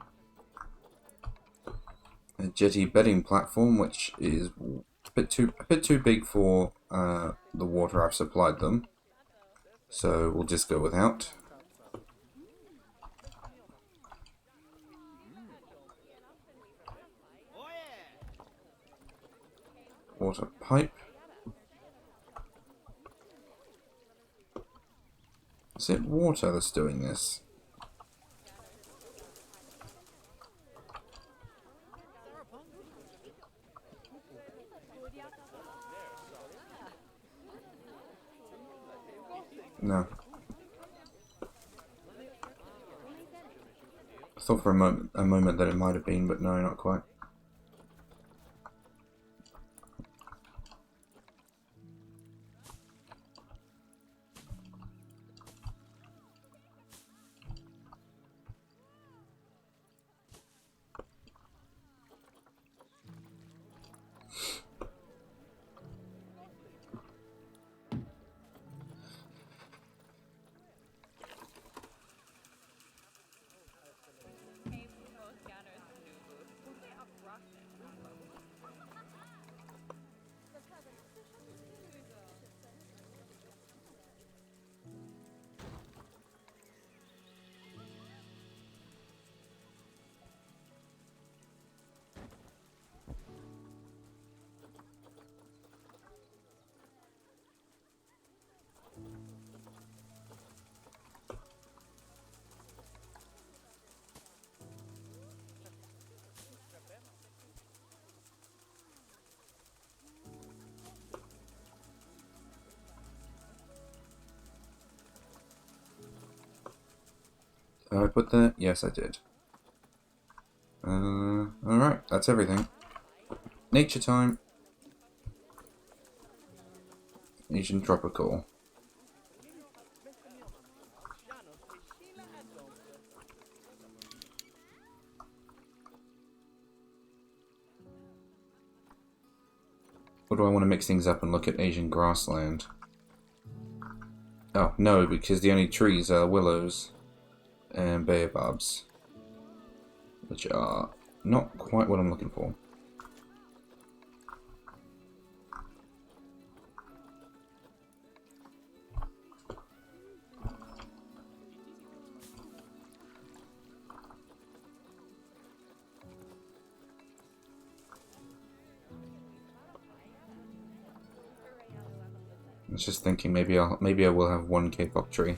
A jetty bedding platform, which is a bit too big for the water I've supplied them. So we'll just go without. Water pipe. Is it water that's doing this? No. I thought for a moment that it might have been, but no, not quite. Did I put that? Yes, I did. Alright, that's everything. Nature time. Asian tropical. Or do I want to mix things up and look at Asian grassland? Oh, no, because the only trees are willows and baobabs, which are not quite what I'm looking for. I was just thinking maybe I will have one K-pop tree.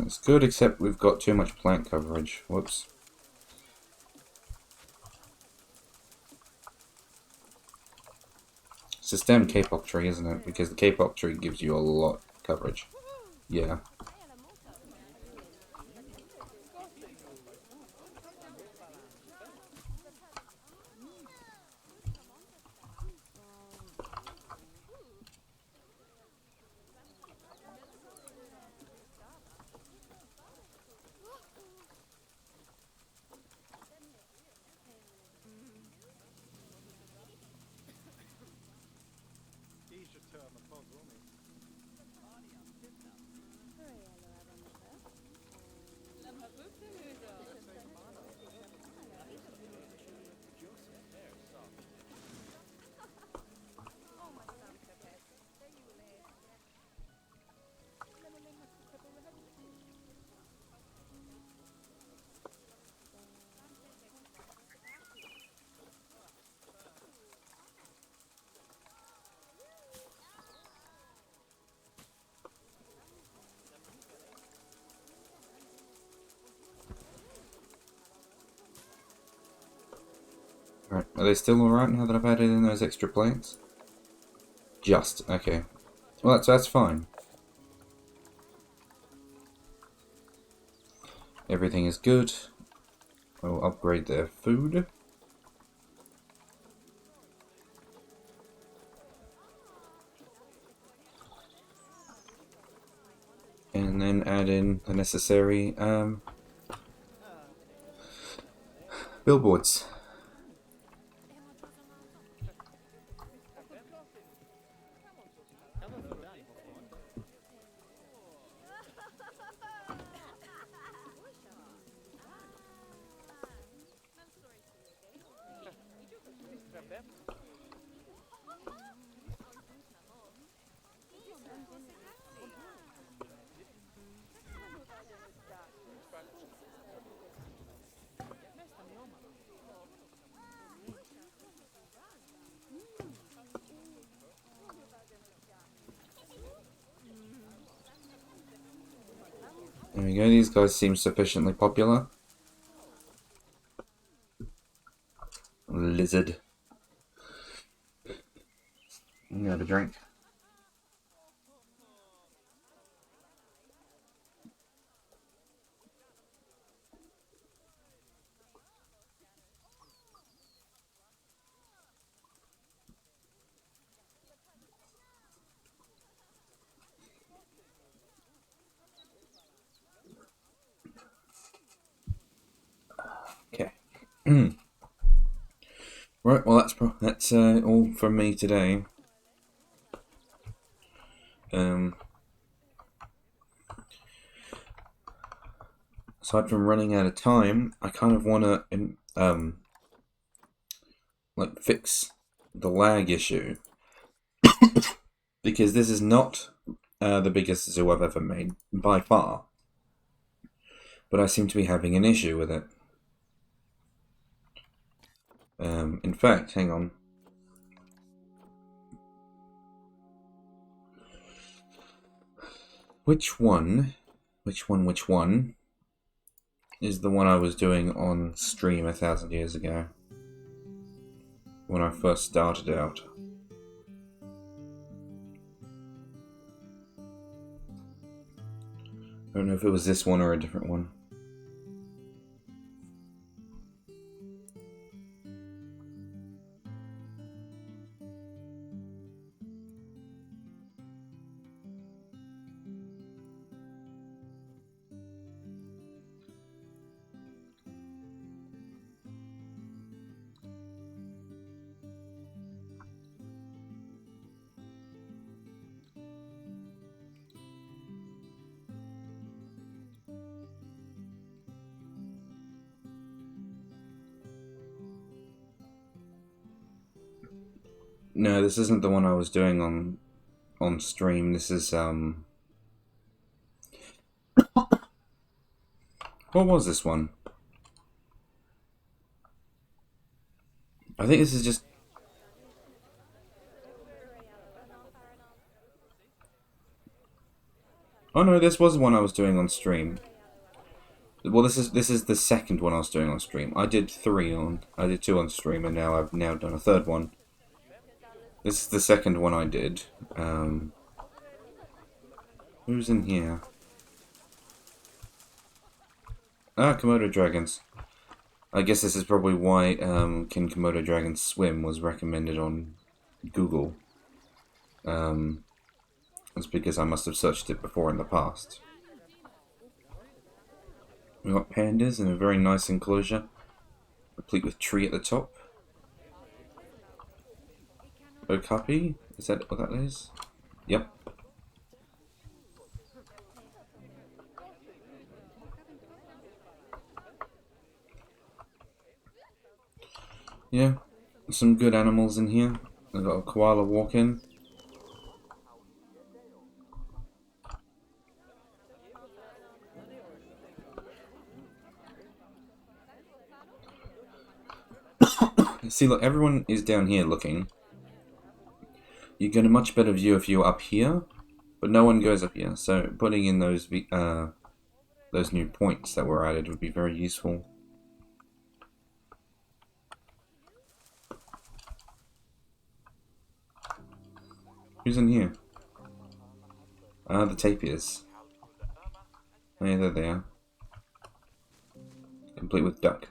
It's good, except we've got too much plant coverage. Whoops. It's a stem K-pop tree, isn't it? Because the K-pop tree gives you a lot of coverage. Yeah. Right, are they still alright now that I've added in those extra plants? Just, okay. Well, that's fine. Everything is good. I'll upgrade their food. And then add in the necessary billboards. There we go, these guys seem sufficiently popular. Lizard. You have a drink. Okay. Right, well that's all from me today. Aside from running out of time, I kind of want to like fix the lag issue because this is not the biggest zoo I've ever made by far, but I seem to be having an issue with it. In fact, hang on. Which one is the one I was doing on stream 1,000 years ago when I first started out? I don't know if it was this one or a different one. No, this isn't the one I was doing on stream. This is what was this one? I think this is just Oh no, this was one I was doing on stream. Well, this is the second one I was doing on stream. I did two on stream, and now I've done a third one. This is the second one I did. Who's in here? Ah, Komodo dragons. I guess this is probably why Can Komodo Dragons Swim was recommended on Google. It's because I must have searched it before in the past. We've got pandas in a very nice enclosure, complete with tree at the top. Okapi? Is that what that is? Yep. Yeah, some good animals in here. I've got a koala walking. See, look, everyone is down here looking. You get a much better view if you're up here, but no one goes up here. So putting in those new points that were added would be very useful. Who's in here? Ah, the tapirs. Oh, yeah, there they are. Complete with duck.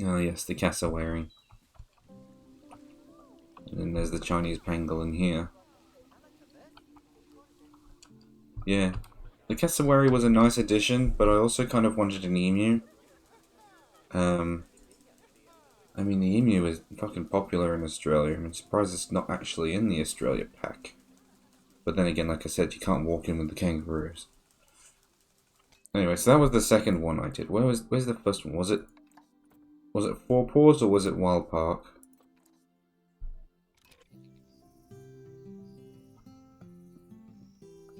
Oh yes, the cassowary. And then there's the Chinese pangolin here. Yeah. The cassowary was a nice addition, but I also kind of wanted an emu. I mean, the emu is fucking popular in Australia. I'm surprised it's not actually in the Australia pack. But then again, like I said, you can't walk in with the kangaroos. Anyway, so that was the second one I did. Where's the first one? Was it Four Paws or was it Wild Park?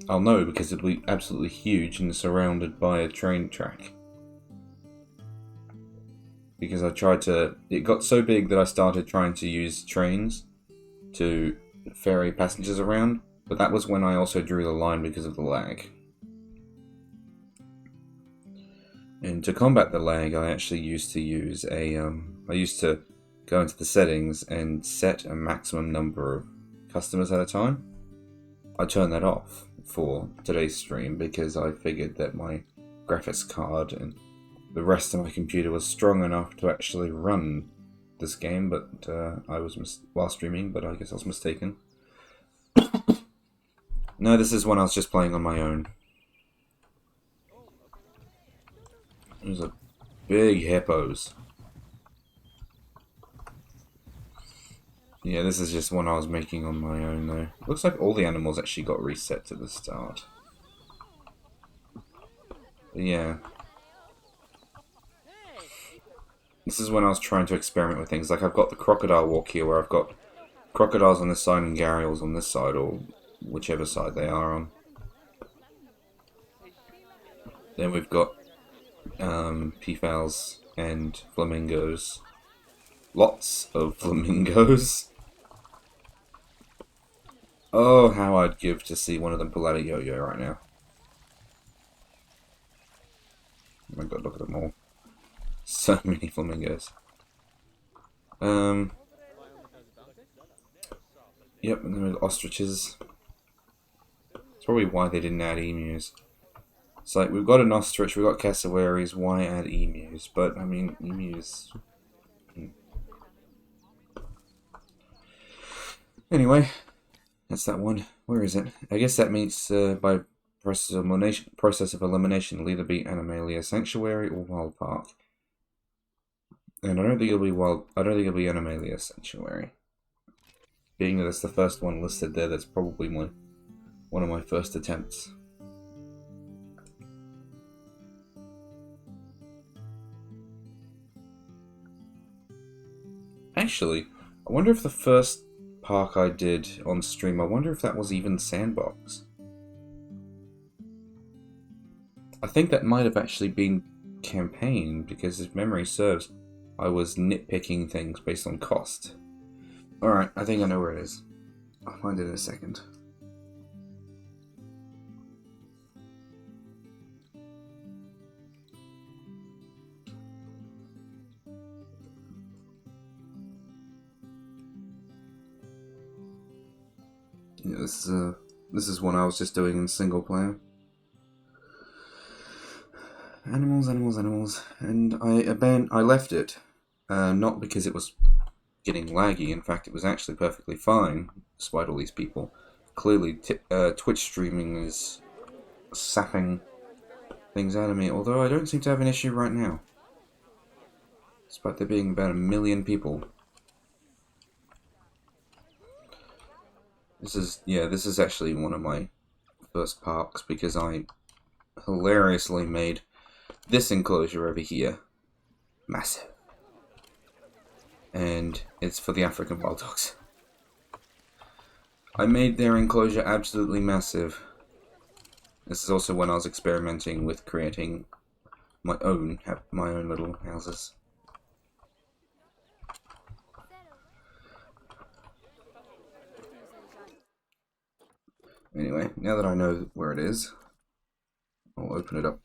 I'll know because it'll be absolutely huge and surrounded by a train track. Because it got so big that I started trying to use trains to ferry passengers around, but that was when I also drew the line because of the lag. And to combat the lag, I actually used to use I used to go into the settings and set a maximum number of customers at a time. I turned that off for today's stream because I figured that my graphics card and the rest of my computer was strong enough to actually run this game, but I was while streaming, but I guess I was mistaken. No, this is one I was just playing on my own. There's a big hippos. Yeah, this is just one I was making on my own though. Looks like all the animals actually got reset to the start. But yeah. This is when I was trying to experiment with things. Like I've got the crocodile walk here where I've got crocodiles on this side and gharials on this side, or whichever side they are on. Then we've got peafowls and flamingos. Lots of flamingos. Oh, how I'd give to see one of them pull out a yo-yo right now. Oh my god, look at them all. So many flamingos. Yep, and then we've got ostriches. That's probably why they didn't add emus. It's like, we've got an ostrich, we've got cassowaries, why add emus? But, I mean, emus... Anyway, that's that one. Where is it? I guess that means by process of elimination, it'll either be Animalia Sanctuary or Wild Park. And I don't think it'll be Animalia Sanctuary. Being that it's the first one listed there, that's probably one of my first attempts. Actually, I wonder if the first park I did on stream, I wonder if that was even Sandbox. I think that might have actually been campaign, because if memory serves, I was nitpicking things based on cost. Alright, I think I know where it is. I'll find it in a second. Yeah, this is one I was just doing in single player. Animals, animals, animals, and I left it, not because it was getting laggy. In fact, it was actually perfectly fine, despite all these people. Clearly, Twitch streaming is sapping things out of me, although I don't seem to have an issue right now. Despite there being about 1 million people. This is actually one of my first parks, because I hilariously made this enclosure over here massive. And it's for the African wild dogs. I made their enclosure absolutely massive. This is also when I was experimenting with creating my own little houses. Anyway, now that I know where it is, I'll open it up.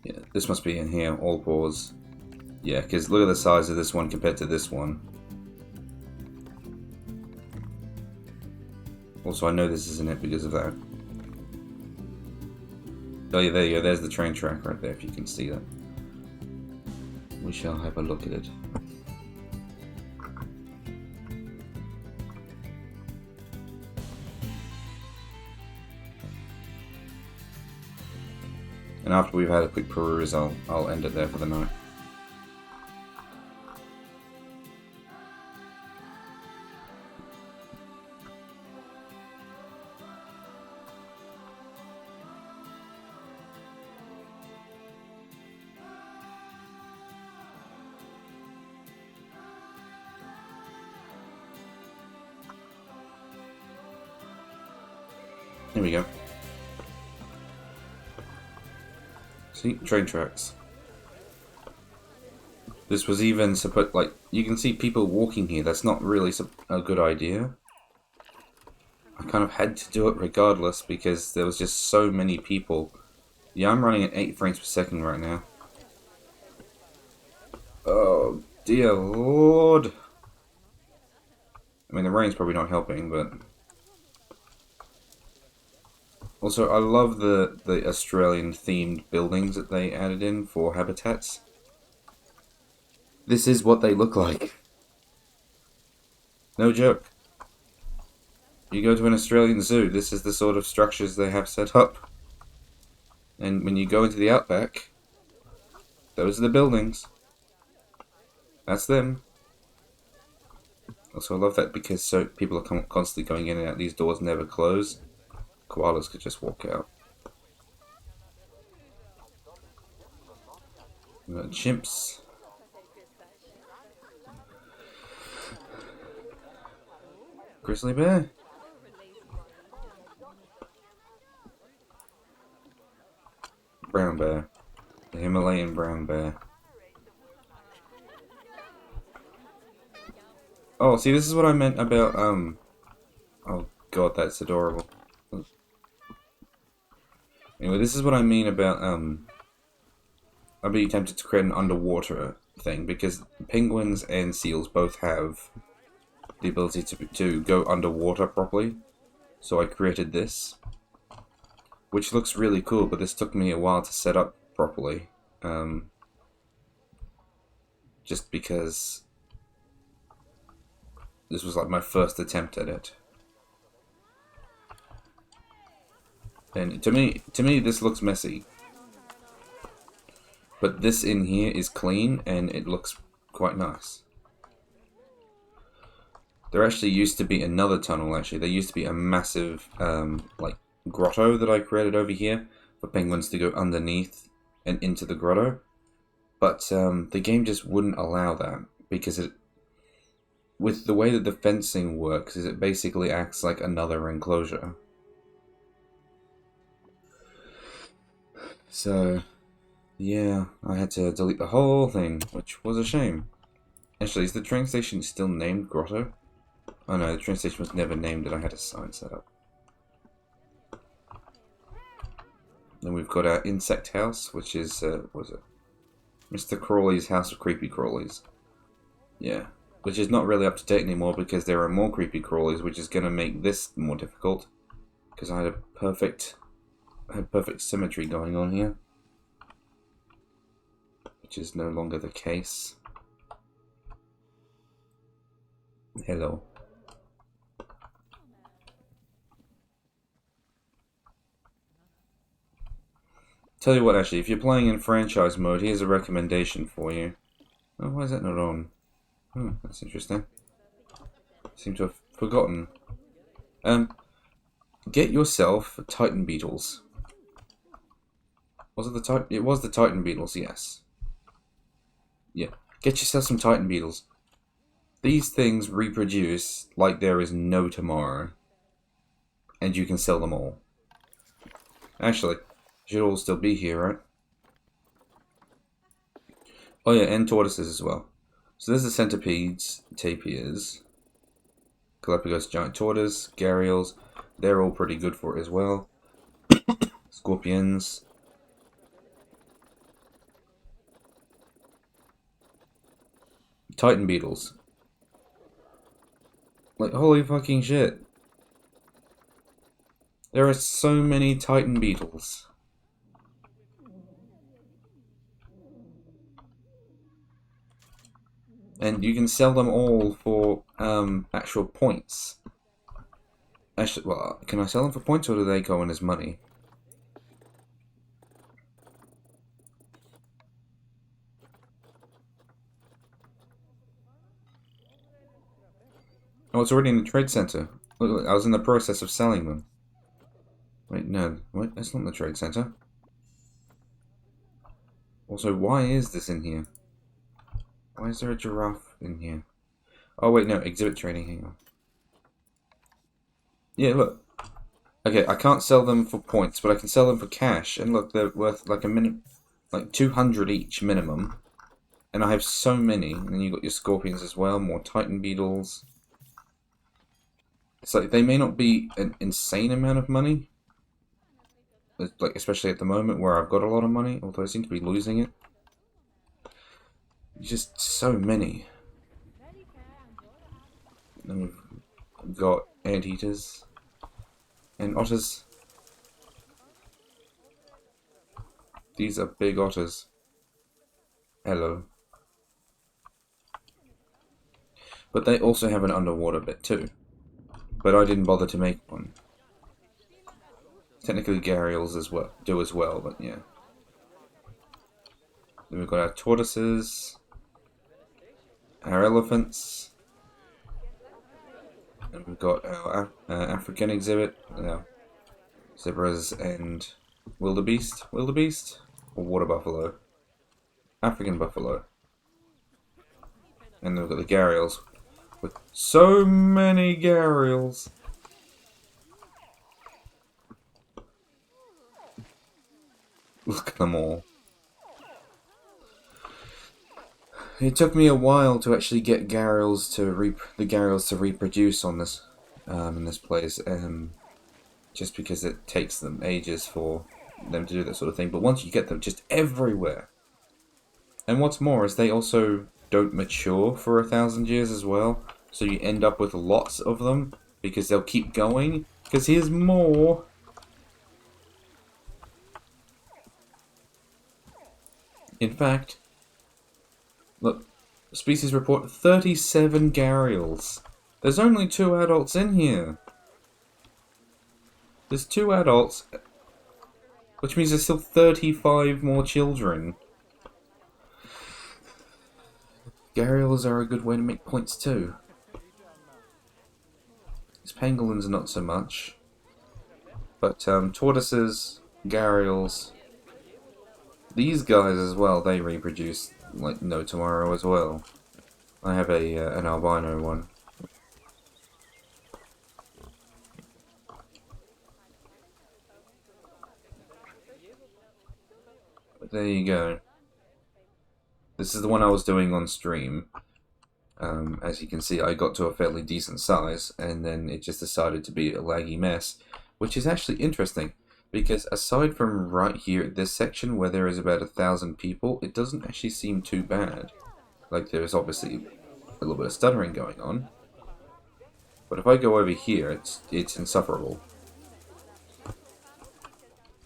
Yeah, this must be in here, all pause. Yeah, because look at the size of this one compared to this one. Also, I know this isn't it because of that. Oh yeah, there you go, there's the train track right there, if you can see that. We shall have a look at it. And after we've had a quick peruse, I'll end it there for the night. Here we go. See, train tracks. This was even supposed, like, you can see people walking here. That's not really a good idea. I kind of had to do it regardless because there was just so many people. Yeah, I'm running at 8 frames per second right now. Oh, dear lord. I mean, the rain's probably not helping, but... Also, I love the Australian-themed buildings that they added in for habitats. This is what they look like. No joke. You go to an Australian zoo, this is the sort of structures they have set up. And when you go into the outback, those are the buildings. That's them. Also, I love that because so people are constantly going in and out. These doors never close. Koalas could just walk out. We've got chimps. Grizzly bear. Brown bear. The Himalayan brown bear. Oh, see, this is what I meant about, oh god, that's adorable. Anyway, this is what I mean about, I'd be tempted to create an underwater thing, because penguins and seals both have the ability to go underwater properly. So I created this, which looks really cool, but this took me a while to set up properly. Just because this was like my first attempt at it. And to me, this looks messy. But this in here is clean, and it looks quite nice. There actually used to be another tunnel, actually. There used to be a massive, like, grotto that I created over here for penguins to go underneath and into the grotto. But the game just wouldn't allow that, because with the way that the fencing works, is it basically acts like another enclosure. So, yeah, I had to delete the whole thing, which was a shame. Actually, is the train station still named Grotto? Oh no, the train station was never named and I had a sign set up. Then we've got our insect house, which is, what is it? Mr. Crawley's House of Creepy Crawlies. Yeah, which is not really up to date anymore because there are more creepy crawlies, which is going to make this more difficult. Because I had perfect symmetry going on here. Which is no longer the case. Hello. Tell you what, actually, if you're playing in franchise mode, here's a recommendation for you. Oh, why is that not on? Hmm, that's interesting. Seem to have forgotten. Get yourself Titan Beetles. Was it the Titan? It was the Titan Beetles, yes. Yeah, get yourself some Titan Beetles. These things reproduce like there is no tomorrow. And you can sell them all. Actually, should all still be here, right? Oh yeah, and tortoises as well. So there's the centipedes, tapirs, Galapagos giant tortoise, gharials. They're all pretty good for it as well. Scorpions. Titan beetles. Like, holy fucking shit. There are so many Titan beetles. And you can sell them all for actual points. Actually, well, can I sell them for points or do they go in as money? Oh, it's already in the trade center. Look, I was in the process of selling them. Wait, no. What? That's not the trade center. Also, why is this in here? Why is there a giraffe in here? Oh, wait, no. Exhibit training. Hang on. Yeah, look. Okay, I can't sell them for points, but I can sell them for cash. And look, they're worth like like 200 each minimum. And I have so many. And then you've got your scorpions as well. More Titan beetles. It's like, they may not be an insane amount of money. Like, especially at the moment where I've got a lot of money. Although I seem to be losing it. Just so many. And we've got anteaters. And otters. These are big otters. Hello. But they also have an underwater bit too. But I didn't bother to make one. Technically gharials do as well, but yeah. Then we've got our tortoises. Our elephants. And we've got our African exhibit. Zebras and wildebeest. Wildebeest? Or water buffalo? African buffalo. And then we've got the gharials. With so many gharials. Look at them all. It took me a while to actually get gharials to reproduce on this in this place, just because it takes them ages for them to do that sort of thing. But once you get them just everywhere, and what's more is they also don't mature for 1,000 years as well, so you end up with lots of them because they'll keep going. Because here's more. In fact, look, species report 37 gharials. There's only 2 adults in here. There's 2 adults Which means there's still 35 more children. Gharials are a good way to make points too. These pangolins not so much. But tortoises, gharials, these guys as well, they reproduce like no tomorrow as well. I have an albino one. But there you go. This is the one I was doing on stream. As you can see, I got to a fairly decent size, and then it just decided to be a laggy mess, which is actually interesting, because aside from right here at this section where there is about 1,000 people, it doesn't actually seem too bad. Like, there's obviously a little bit of stuttering going on, but if I go over here, it's insufferable.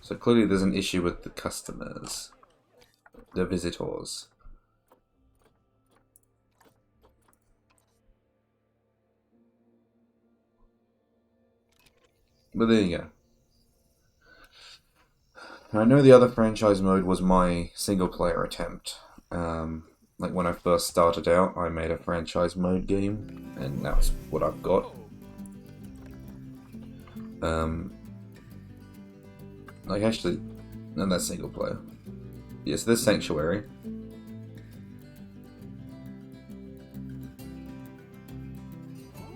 So clearly there's an issue with the customers, the visitors. But there you go. I know the other franchise mode was my single player attempt. Like when I first started out, I made a franchise mode game, and that's what I've got. Like actually, no, that's single player. Yes, this Sanctuary.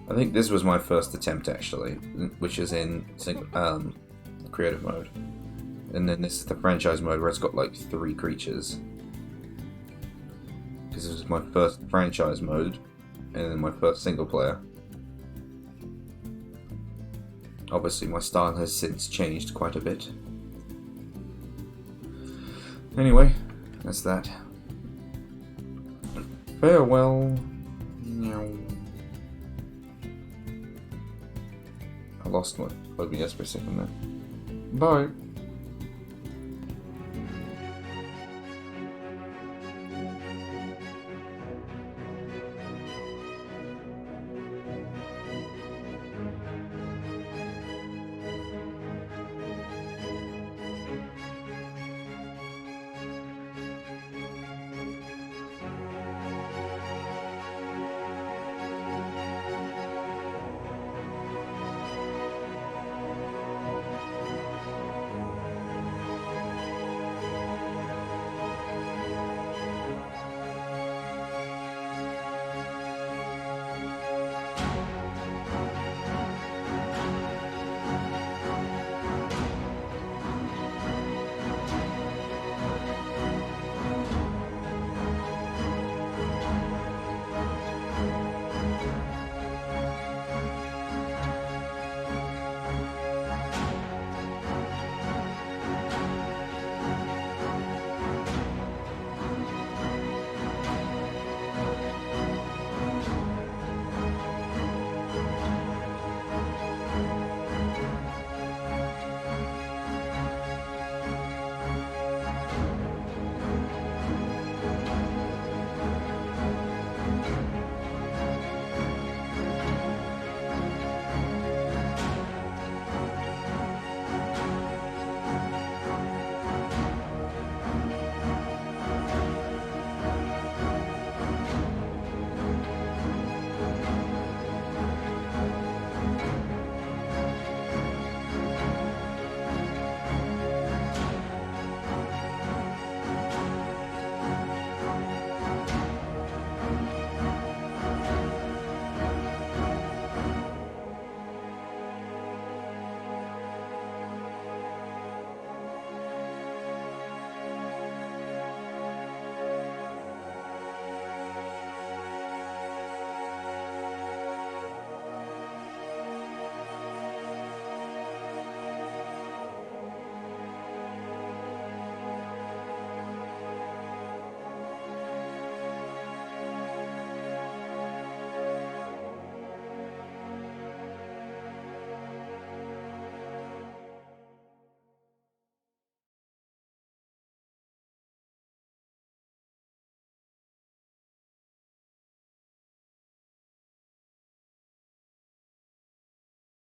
I think this was my first attempt actually, which is in creative mode. And then this is the franchise mode where it's got like 3 creatures. Because this was my first franchise mode, and then my first single player. Obviously my style has since changed quite a bit. Anyway, that's that. Farewell. I lost my OBS for a second there. Bye.